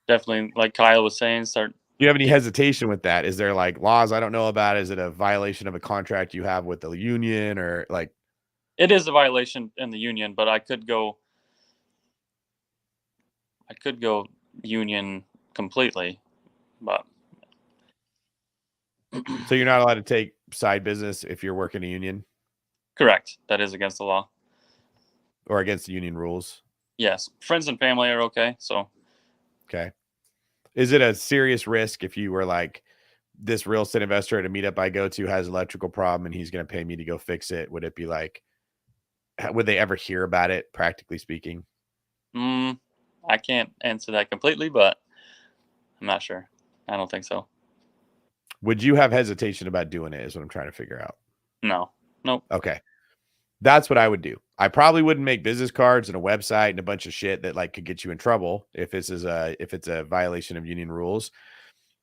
definitely, like Kyle was saying, start. Do you have any hesitation with that? Is there like laws I don't know about? Is it a violation of a contract you have with the union, or like? It is a violation in the union, but I could go union completely, but. So you're not allowed to take side business if you're working a union? Correct. That is against the law. Or against the union rules? Yes. Friends and family are okay. So. Okay. Is it a serious risk if you were like, this real estate investor at a meetup I go to has an electrical problem and he's going to pay me to go fix it? Would it be like, would they ever hear about it, practically speaking? I can't answer that completely, but I'm not sure. I don't think so. Would you have hesitation about doing it, is what I'm trying to figure out? No. Nope. Okay. That's what I would do. I probably wouldn't make business cards and a website and a bunch of shit that like could get you in trouble if it's a violation of union rules.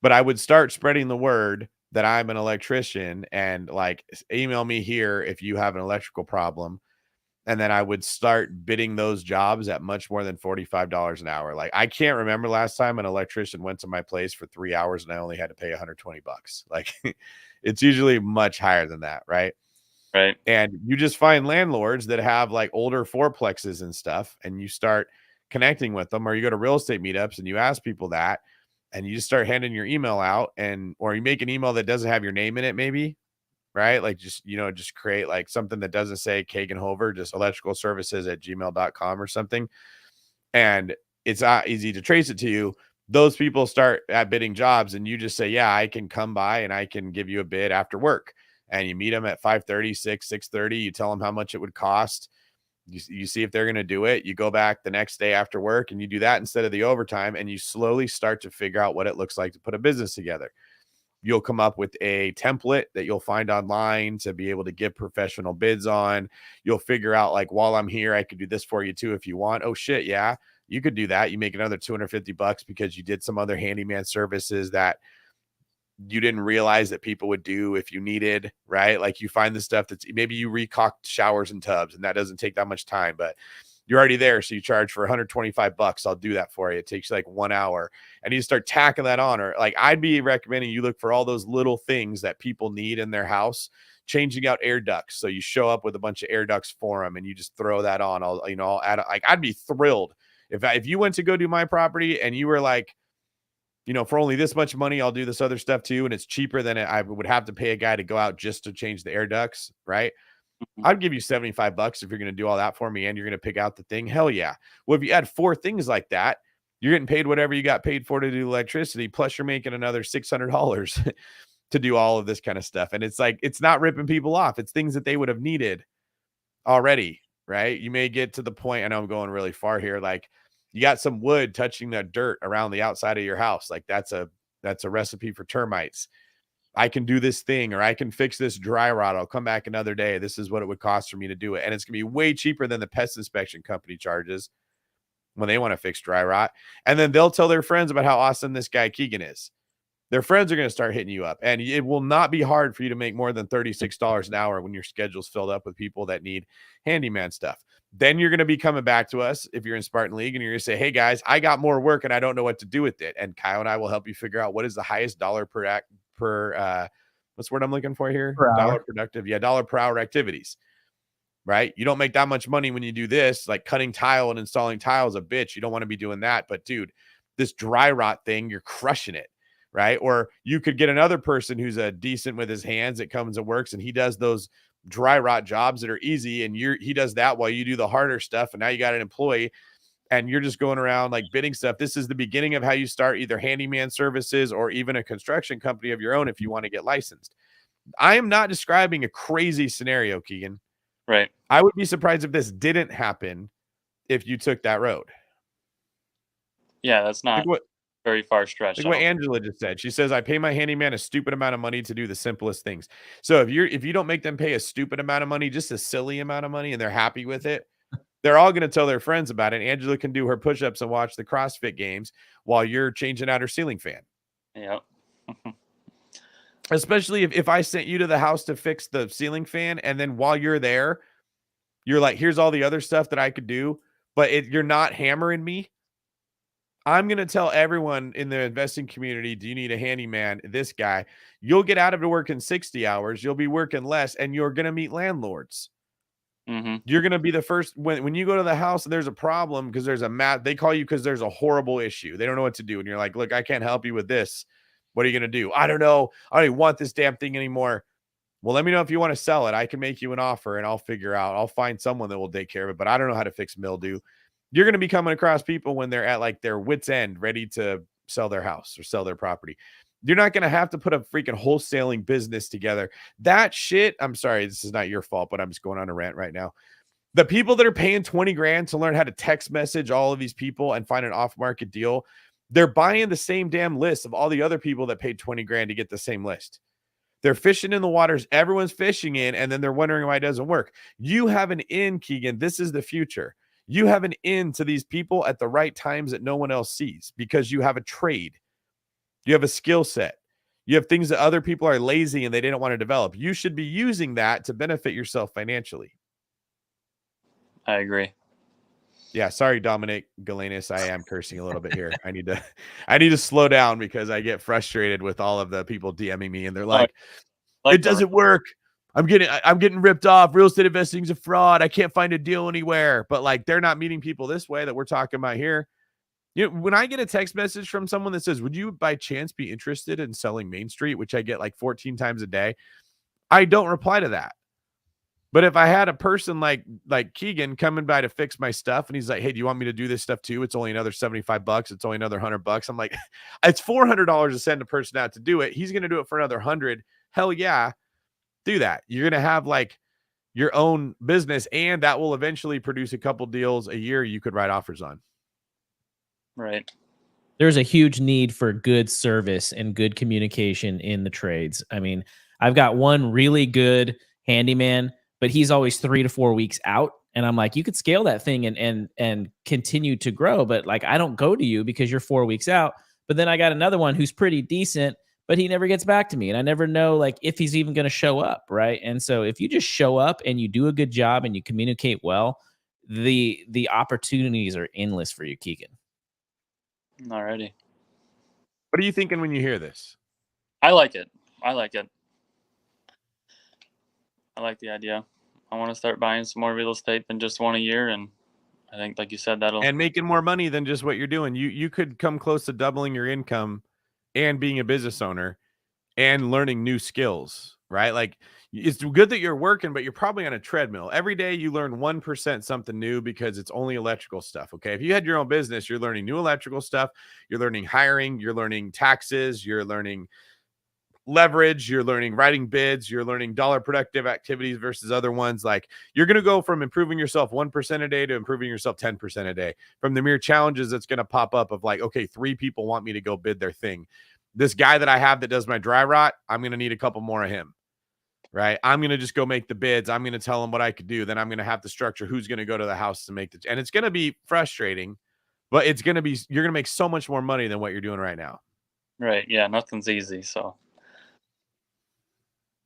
But I would start spreading the word that I'm an electrician, and like email me here if you have an electrical problem. And then I would start bidding those jobs at much more than $45 an hour. Like, I can't remember last time an electrician went to my place for 3 hours and I only had to pay $120. Like, it's usually much higher than that, right? Right. And you just find landlords that have like older fourplexes and stuff, and you start connecting with them, or you go to real estate meetups and you ask people that, and you just start handing your email out, or you make an email that doesn't have your name in it, maybe. Right? Like just create like something that doesn't say Keegan Hover, just electricalservices@gmail.com or something. And it's easy to trace it to you. Those people start at bidding jobs and you just say, yeah, I can come by and I can give you a bid after work. And you meet them at 5:30, 6:30. You tell them how much it would cost. You see if they're going to do it. You go back the next day after work and you do that instead of the overtime. And you slowly start to figure out what it looks like to put a business together. You'll come up with a template that you'll find online to be able to give professional bids on. You'll figure out like, while I'm here, I could do this for you too if you want. Oh shit, yeah, you could do that. You make another $250 because you did some other handyman services that you didn't realize that people would do if you needed, right? Like you find the stuff that's maybe you recocked showers and tubs and that doesn't take that much time, but you're already there. So you charge for $125. I'll do that for you. It takes you like 1 hour, and you start tacking that on. Or like, I'd be recommending you look for all those little things that people need in their house, changing out air ducts. So you show up with a bunch of air ducts for them and you just throw that on. I'll add, like, I'd be thrilled if you went to go do my property and you were like, for only this much money, I'll do this other stuff too. And it's cheaper than I would have to pay a guy to go out just to change the air ducts. Right. I'd give you $75 if you're going to do all that for me and you're going to pick out the thing. Hell yeah. Well, if you add 4 things like that, you're getting paid whatever you got paid for to do electricity. Plus you're making another $600 to do all of this kind of stuff. And it's like, it's not ripping people off. It's things that they would have needed already. Right. You may get to the point, I know I'm going really far here. Like, you got some wood touching the dirt around the outside of your house. Like that's a recipe for termites. I can do this thing, or I can fix this dry rot. I'll come back another day. This is what it would cost for me to do it. And it's going to be way cheaper than the pest inspection company charges when they want to fix dry rot. And then they'll tell their friends about how awesome this guy Keegan is. Their friends are going to start hitting you up, and it will not be hard for you to make more than $36 an hour when your schedule's filled up with people that need handyman stuff. Then you're going to be coming back to us if you're in Spartan League, and you're going to say, hey guys, I got more work and I don't know what to do with it. And Kyle and I will help you figure out what is the highest dollar per what's the word I'm looking for here? Dollar productive. Yeah. Dollar per hour activities, right? You don't make that much money when you do this, like cutting tile and installing tile is a bitch. You don't want to be doing that. But dude, this dry rot thing, you're crushing it. Right. Or you could get another person who's a decent with his hands that comes and works, and he does those dry rot jobs that are easy. And he does that while you do the harder stuff. And now you got an employee and you're just going around like bidding stuff. This is the beginning of how you start either handyman services or even a construction company of your own if you want to get licensed. I am not describing a crazy scenario, Keegan. Right. I would be surprised if this didn't happen if you took that road. Yeah, that's not very far stretch. Like what Angela just said. She says, I pay my handyman a stupid amount of money to do the simplest things. So if you don't make them pay a stupid amount of money, just a silly amount of money, and they're happy with it, they're all going to tell their friends about it. Angela can do her push-ups and watch the CrossFit games while you're changing out her ceiling fan. Yeah. Especially if I sent you to the house to fix the ceiling fan, and then while you're there, you're like, here's all the other stuff that I could do, but you're not hammering me. I'm going to tell everyone in the investing community, do you need a handyman? This guy, you'll get out of work in 60 hours. You'll be working less, and you're going to meet landlords. Mm-hmm. You're going to be the first when you go to the house and there's a problem because there's they call you because there's a horrible issue. They don't know what to do. And you're like, look, I can't help you with this. What are you going to do? I don't know. I don't even want this damn thing anymore. Well, let me know if you want to sell it. I can make you an offer and I'll find someone that will take care of it, but I don't know how to fix mildew. You're going to be coming across people when they're at like their wit's end, ready to sell their house or sell their property. You're not going to have to put a freaking wholesaling business together. That shit, I'm sorry, this is not your fault, but I'm just going on a rant right now. The people that are paying 20 grand to learn how to text message all of these people and find an off-market deal, they're buying the same damn list of all the other people that paid 20 grand to get the same list. They're fishing in the waters everyone's fishing in, and then they're wondering why it doesn't work. You have an in, Keegan. This is the future. You have an in to these people at the right times that no one else sees because you have a trade. You have a skill set. You have things that other people are lazy and they didn't want to develop. You should be using that to benefit yourself financially. I agree. Yeah, sorry, Dominic Galenis. I am cursing a little bit here. I need to slow down because I get frustrated with all of the people DMing me and they're like it doesn't work. I'm getting ripped off. Real estate investing is a fraud. I can't find a deal anywhere. But like they're not meeting people this way that we're talking about here. You know, when I get a text message from someone that says, would you by chance be interested in selling Main Street, which I get like 14 times a day, I don't reply to that. But if I had a person like Keegan coming by to fix my stuff and he's like, hey, do you want me to do this stuff too? It's only another $75. It's only another $100. I'm like, it's $400 to send a person out to do it. He's going to do it for another 100. Hell yeah. Do that. You're going to have like your own business, and that will eventually produce a couple deals a year you could write offers on. Right. There's a huge need for good service and good communication in the trades. I mean, I've got one really good handyman, but he's always 3 to 4 weeks out. And I'm like, you could scale that thing and continue to grow. But like, I don't go to you because you're 4 weeks out. But then I got another one who's pretty decent, but he never gets back to me. And I never know like if he's even going to show up. Right. And so if you just show up and you do a good job and you communicate well, the opportunities are endless for you, Keegan. Alrighty. What are you thinking when you hear this? I like it. I like the idea. I want to start buying some more real estate than just one a year. And I think, like you said, that'll... And making more money than just what you're doing. You could come close to doubling your income and being a business owner and learning new skills, right? Like, it's good that you're working, but you're probably on a treadmill. Every day you learn 1% something new because it's only electrical stuff, okay? If you had your own business, you're learning new electrical stuff. You're learning hiring. You're learning taxes. You're learning leverage. You're learning writing bids. You're learning dollar productive activities versus other ones. Like, you're going to go from improving yourself 1% a day to improving yourself 10% a day from the mere challenges that's going to pop up of like, okay, 3 people want me to go bid their thing. this guy that I have that does my dry rot, I'm going to need a couple more of him, right? I'm going to just go make the bids. I'm going to tell him what I could do. Then I'm going to have to structure who's going to go to the house to make and it's going to be frustrating, but it's going to be, you're going to make so much more money than what you're doing right now. Right. Yeah. Nothing's easy. So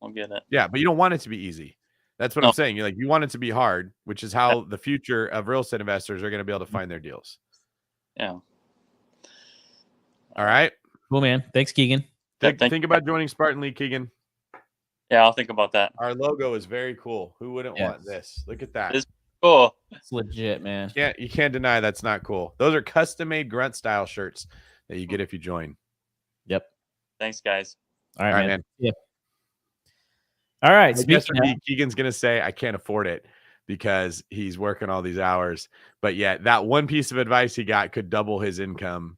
I'll get it. Yeah. But you don't want it to be easy. That's what I'm saying. You're like, you want it to be hard, which is how the future of real estate investors are going to be able to find their deals. Yeah. All right. Cool, man. Thanks, Keegan. Think about joining Spartan League, Keegan. Yeah, I'll think about that. Our logo is very cool. Who wouldn't want this? Look at that. It's cool. It's legit, man. You can't deny that's not cool. Those are custom-made grunt style shirts that you get if you join. Yep. Thanks, guys. All right, man. Yeah. All right. Keegan's gonna say I can't afford it because he's working all these hours, but yet that one piece of advice he got could double his income,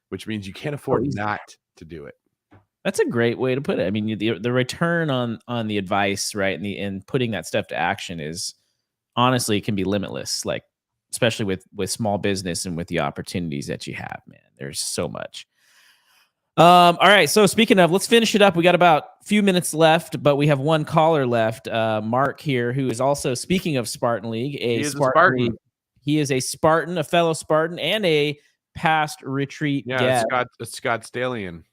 which means you can't afford not to do it. That's a great way to put it. I mean, the return on the advice, right, and putting that stuff to action is honestly can be limitless. Like, especially with small business and with the opportunities that you have, man. There's so much. All right. So speaking of, let's finish it up. We got about a few minutes left, but we have one caller left. Mark here, who is also, speaking of Spartan League, he is a Spartan, a fellow Spartan, and a past retreat guest. Scott Stallion.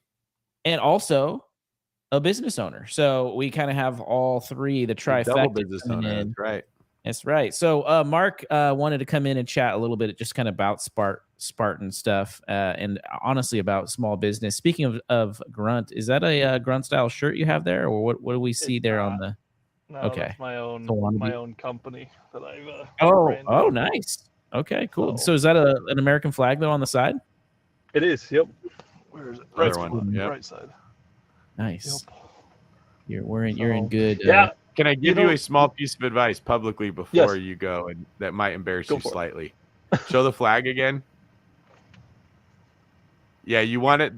And also a business owner. So we kind of have all three, the trifecta. Double business owner. That's right. That's right. So Mark wanted to come in and chat a little bit just kind of about Spartan stuff and honestly about small business. Speaking of grunt, is that a grunt style shirt you have there, or what do we see there on the? No, okay, that's my own company that I've. Oh, nice. Okay, cool. So is that an American flag though on the side? It is. Yep. Where is it? Right side. Nice. Yep. You're in good. Yeah. Can I give you a small piece of advice publicly before you go, and that might embarrass you slightly? Show the flag again. Yeah, you want it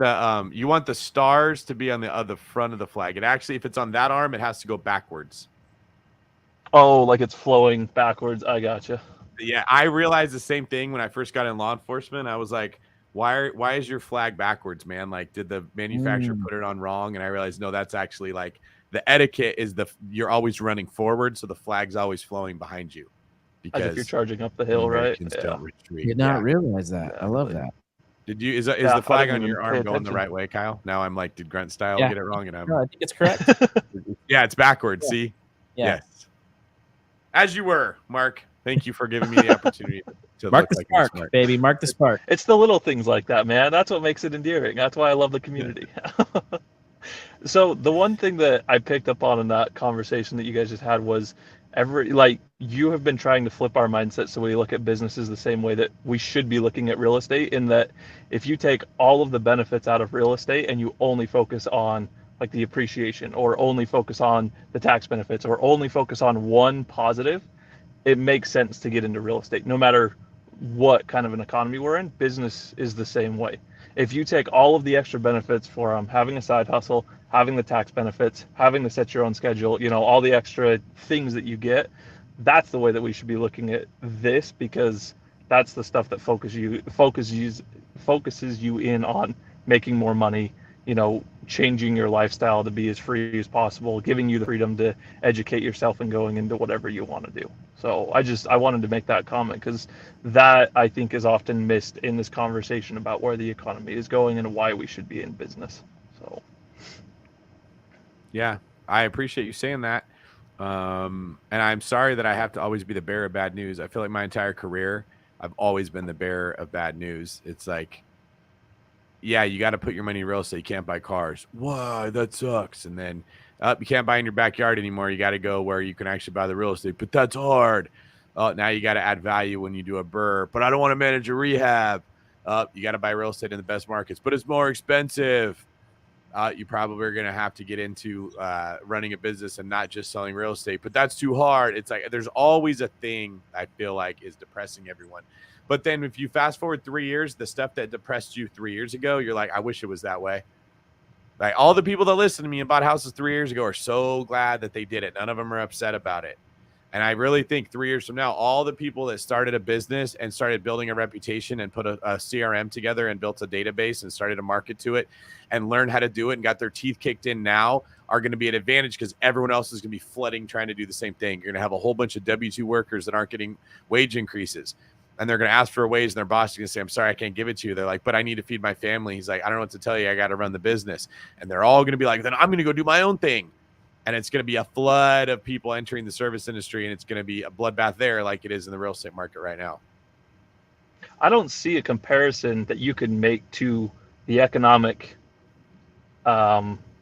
you want the stars to be on the front of the flag. It actually, if it's on that arm, it has to go backwards. Oh, like it's flowing backwards. I gotcha. Yeah, I realized the same thing when I first got in law enforcement. I was like, why is your flag backwards, man? Like, did the manufacturer put it on wrong? And I realized, no, that's actually like the etiquette is you're always running forward, so the flag's always flowing behind you. Because if you're charging up the hill, right? Don't retreat. Did not realize that. I love that. Did you? Is the flag on your arm going the right way, Kyle? Now I'm like, did grunt style get it wrong? And no, I think it's correct. Yeah, it's backwards. See? Yeah. Yes. As you were, Mark. Thank you for giving me the opportunity to mark the spark, baby. Mark the spark. It's the little things like that, man. That's what makes it endearing. That's why I love the community. Yeah. So the one thing that I picked up on in that conversation that you guys just had was you have been trying to flip our mindset so we look at businesses the same way that we should be looking at real estate, in that if you take all of the benefits out of real estate and you only focus on like the appreciation, or only focus on the tax benefits, or only focus on one positive, it makes sense to get into real estate. No matter what kind of an economy we're in, business is the same way. If you take all of the extra benefits for having a side hustle, having the tax benefits, having to set your own schedule, all the extra things that you get, that's the way that we should be looking at this, because that's the stuff that focuses you in on making more money, changing your lifestyle to be as free as possible, giving you the freedom to educate yourself and going into whatever you want to do. So I wanted to make that comment, because that I think is often missed in this conversation about where the economy is going and why we should be in business. So yeah, I appreciate you saying that. And I'm sorry that I have to always be the bearer of bad news. I feel like my entire career, I've always been the bearer of bad news. It's like, yeah, you got to put your money in real estate. You can't buy cars. Why? That sucks. And then you can't buy in your backyard anymore. You got to go where you can actually buy the real estate. But that's hard. Now you got to add value when you do a BRRRR. But I don't want to manage a rehab. You got to buy real estate in the best markets. But it's more expensive. You probably are going to have to get into running a business and not just selling real estate. But that's too hard. It's like there's always a thing I feel like is depressing everyone. But then if you fast forward 3 years, the stuff that depressed you 3 years ago, you're like, I wish it was that way. Like all the people that listened to me and bought houses 3 years ago are so glad that they did it. None of them are upset about it. And I really think 3 years from now, all the people that started a business and started building a reputation and put a CRM together and built a database and started to market to it and learned how to do it and got their teeth kicked in now are going to be at advantage because everyone else is going to be flooding trying to do the same thing. You're going to have a whole bunch of W-2 workers that aren't getting wage increases. And they're going to ask for a wage and their boss is going to say, I'm sorry, I can't give it to you. They're like, but I need to feed my family. He's like, I don't know what to tell you. I got to run the business. And they're all going to be like, then I'm going to go do my own thing. And it's going to be a flood of people entering the service industry, and it's going to be a bloodbath there like it is in the real estate market right now. I don't see a comparison that you can make to the economic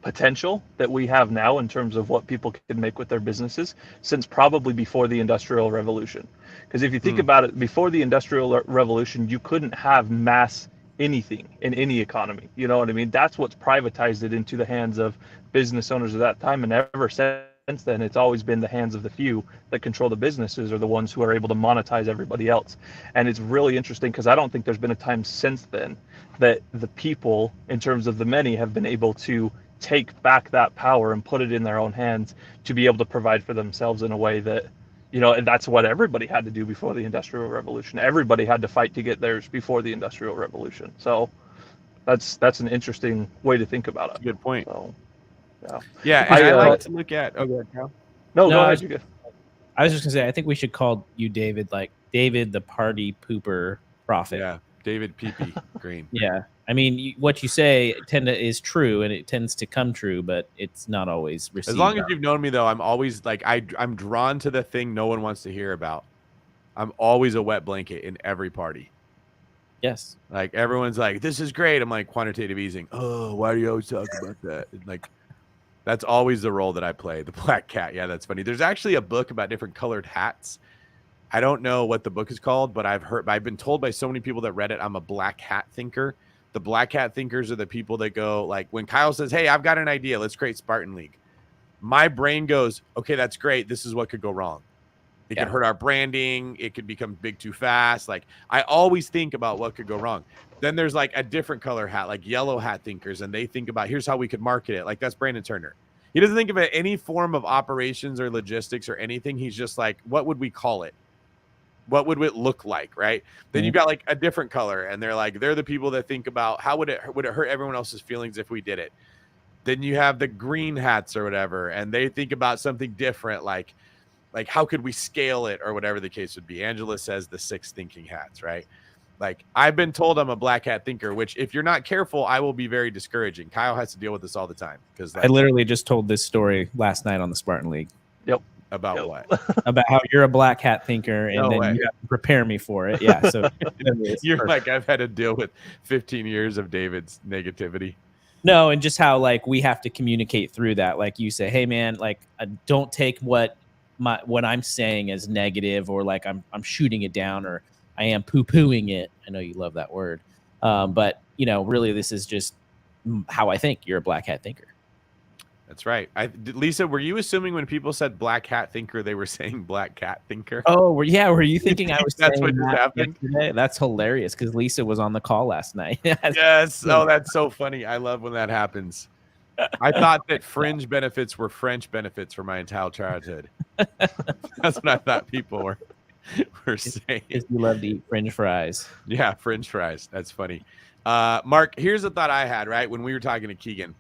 potential that we have now in terms of what people can make with their businesses since probably before the Industrial Revolution. Because if you think about it, before the Industrial Revolution, you couldn't have mass anything in any economy. You know what I mean? That's what's privatized it into the hands of business owners of that time. And ever since then, it's always been the hands of the few that control the businesses are the ones who are able to monetize everybody else. And it's really interesting because I don't think there's been a time since then that the people, in terms of the many, have been able to take back that power and put it in their own hands to be able to provide for themselves in a way that, you know, and that's what everybody had to do before the Industrial Revolution. Everybody had to fight to get theirs before the Industrial Revolution. So that's an interesting way to think about it. Good point. So, yeah. And I like to look at. Oh, go ahead, Cal. No, go ahead. I was just gonna say, I think we should call you David, like David the party pooper prophet. Yeah, David Pee-Pee Green. Yeah, I mean, what you say is true, and it tends to come true, but it's not always received. As long as you've known me, though, I'm always like I'm drawn to the thing no one wants to hear about. I'm always a wet blanket in every party. Yes, like everyone's like, "This is great." I'm like, quantitative easing. Oh, why do you always talk about that? And like, that's always the role that I play. The black cat. Yeah, that's funny. There's actually a book about different colored hats. I don't know what the book is called, but I've been told by so many people that read it, I'm a black hat thinker. The black hat thinkers are the people that go like, when Kyle says, "Hey, I've got an idea. Let's create Spartan League." My brain goes, "Okay, that's great. This is what could go wrong. It could hurt our branding. It could become big too fast." Like, I always think about what could go wrong. Then there's like a different color hat, like yellow hat thinkers, and they think about, here's how we could market it. Like, that's Brandon Turner. He doesn't think about any form of operations or logistics or anything. He's just like, what would we call it? What would it look like, right? Then you've got like a different color, and they're the people that think about how would it hurt everyone else's feelings if we did it. Then you have the green hats or whatever, and they think about something different, like how could we scale it or whatever the case would be. Angela says the 6 thinking hats, right? Like, I've been told I'm a black hat thinker, which if you're not careful, I will be very discouraging. Kyle has to deal with this all the time because I literally just told this story last night on the Spartan League. Yep. About what? About how you're a black hat thinker, and then you have to prepare me for it. Yeah. So you're perfect. Like, I've had to deal with 15 years of David's negativity. No, and just how like we have to communicate through that. Like you say, hey man, like don't take what I'm saying as negative, or like I'm shooting it down, or I am poo-pooing it. I know you love that word. But you know, really this is just how I think. You're a black hat thinker. That's right. Lisa, were you assuming when people said black hat thinker, they were saying black cat thinker? Oh, were you thinking I was that's saying what just happened? Yesterday? That's hilarious because Lisa was on the call last night. Yes. Oh, that's so funny. I love when that happens. I thought that fringe benefits were French benefits for my entire childhood. That's what I thought people were saying. You love to eat French fries. Yeah, French fries. That's funny. Mark, here's a thought I had, right, when we were talking to Keegan.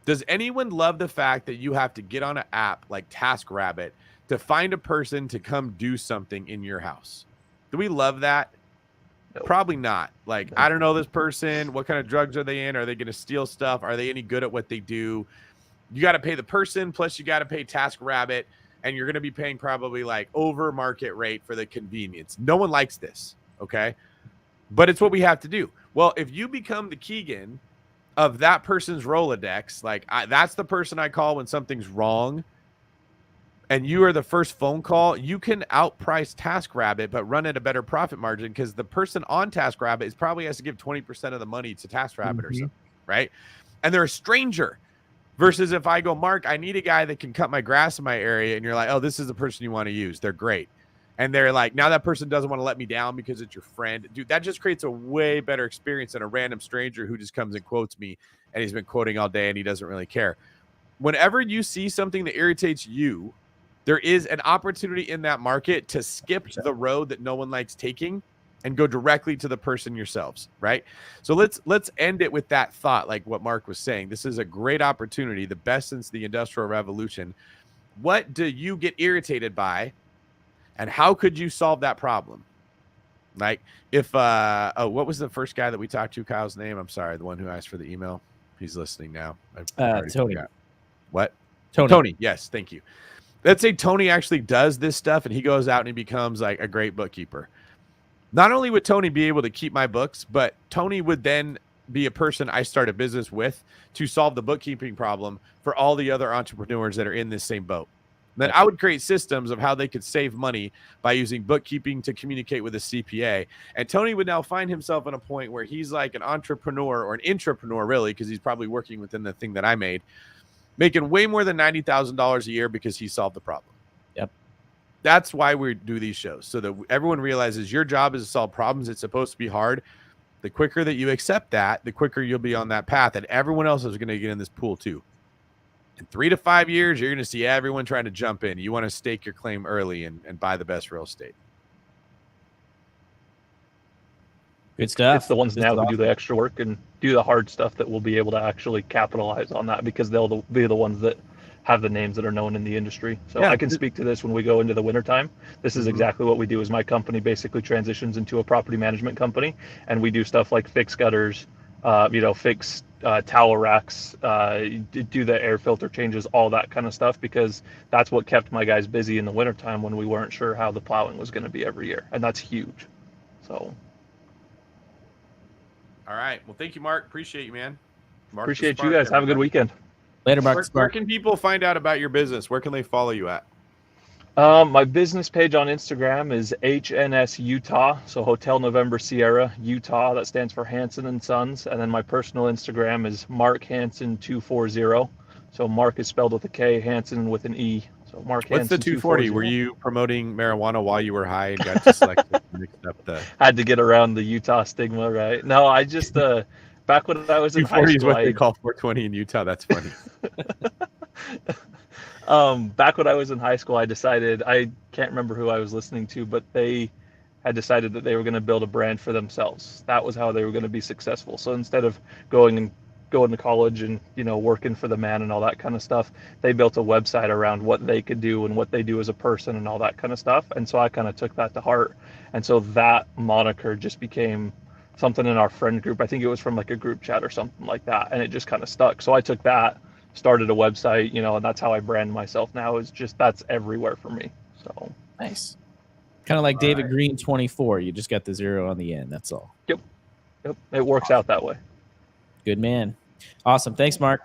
Does anyone love the fact that you have to get on an app like TaskRabbit to find a person to come do something in your house? Do we love that? No. Probably not. Like, I don't know this person. What kind of drugs are they in? Are they going to steal stuff? Are they any good at what they do? You got to pay the person, plus you got to pay TaskRabbit, and you're going to be paying probably like over market rate for the convenience. No one likes this, okay? But it's what we have to do. Well, if you become the Keegan of that person's Rolodex, like that's the person I call when something's wrong, and you are the first phone call, you can outprice TaskRabbit, but run at a better profit margin because the person on TaskRabbit is probably has to give 20% of the money to TaskRabbit or something, right? And they're a stranger. Versus if I go, Mark, I need a guy that can cut my grass in my area, and you're like, oh, this is the person you want to use. They're great. And they're like, now that person doesn't want to let me down because it's your friend. Dude, that just creates a way better experience than a random stranger who just comes and quotes me, and he's been quoting all day and he doesn't really care. Whenever you see something that irritates you, there is an opportunity in that market to skip the road that no one likes taking and go directly to the person yourselves, right? So let's end it with that thought, like what Mark was saying. This is a great opportunity, the best since the Industrial Revolution. What do you get irritated by, and how could you solve that problem? Like if what was the first guy that we talked to, Kyle's name? I'm sorry, the one who asked for the email. He's listening now. Tony. Forgot. What? Tony. Yes, thank you. Let's say Tony actually does this stuff and he goes out and he becomes like a great bookkeeper. Not only would Tony be able to keep my books, but Tony would then be a person I start a business with to solve the bookkeeping problem for all the other entrepreneurs that are in this same boat. Then I would create systems of how they could save money by using bookkeeping to communicate with a CPA. And Tony would now find himself at a point where he's like an entrepreneur, or an intrapreneur really, because he's probably working within the thing that I made, making way more than $90,000 a year because he solved the problem. Yep. That's why we do these shows, so that everyone realizes your job is to solve problems. It's supposed to be hard. The quicker that you accept that, the quicker you'll be on that path, and everyone else is going to get in this pool too. In 3 to 5 years, you're going to see everyone trying to jump in. You want to stake your claim early and buy the best real estate. Good stuff. It's the ones This now is who do awesome. the extra work and do the hard stuff that will be able to actually capitalize on that, because they'll be the ones that have the names that are known in the industry. So Yeah. I can speak to this when we go into the wintertime. This is exactly what we do. Is my company basically transitions into a property management company, and we do stuff like fix gutters, fix towel racks, do the air filter changes, all that kind of stuff, because that's what kept my guys busy in the wintertime when we weren't sure how the plowing was going to be every year. And that's huge. So All right. Well, thank you, Mark. Appreciate you, man. Mark the appreciate you Spark, guys. Have a good everybody. weekend. Later, Mark. Where can people find out about your business? Where can they follow you at? My business page on Instagram is HNS Utah, so Hotel November Sierra Utah. That stands for Hansen and Sons. And then my personal Instagram is Mark Hansen 240. So Mark is spelled with a K, Hansen with an E. So Mark What's the Hansen 240? Were you promoting marijuana while you were high and got dyslexic and mixed up the Had to get around the Utah stigma, right? No, I just back when I was in high 240 is school, what they call 420 in Utah. That's funny. back when I was in high school, I decided, I can't remember who I was listening to, but they had decided that they were going to build a brand for themselves. That was how they were going to be successful. So instead of going to college and working for the man and all that kind of stuff, they built a website around what they could do and what they do as a person and all that kind of stuff. And so I kind of took that to heart, and so that moniker just became something in our friend group. I think it was from like a group chat or something like that, and it just kind of stuck. So I took that, started a website, and that's how I brand myself now. Is just that's everywhere for me. So Nice. Kind of like David Green 24. You just got the 0 on the end. That's all. Yep, it works out that way. Good man. Awesome. Thanks, Mark.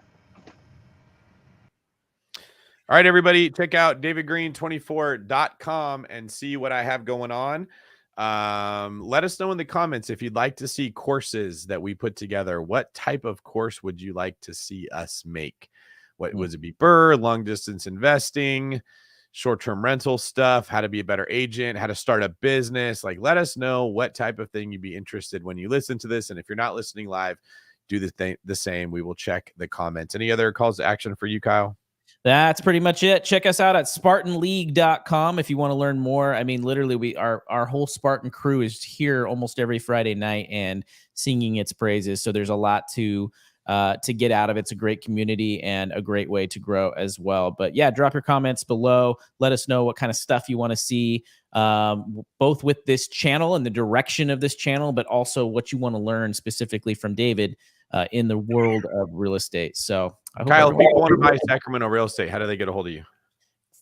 All right, everybody, check out davidgreen24.com and see what I have going on. Let us know in the comments if you'd like to see courses that we put together. What type of course would you like to see us make? What would it be? Long distance investing, short-term rental stuff, how to be a better agent, how to start a business. Like, let us know what type of thing you'd be interested when you listen to this. And if you're not listening live, do the same. We will check the comments. Any other calls to action for you, Kyle? That's pretty much it. Check us out at SpartanLeague.com if you want to learn more. I mean, literally, our whole Spartan crew is here almost every Friday night and singing its praises. So there's a lot to get out of it. It's a great community and a great way to grow as well. But yeah, drop your comments below. Let us know what kind of stuff you want to see, both with this channel and the direction of this channel, but also what you want to learn specifically from David in the world of real estate. So Kyle, if people want to buy Sacramento real estate, how do they get a hold of you?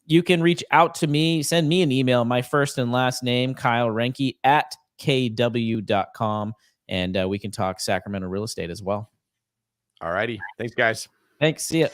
You can reach out to me, send me an email, my first and last name, Kyle Renke at kw.com. And we can talk Sacramento real estate as well. All righty. Thanks, guys. Thanks. See ya.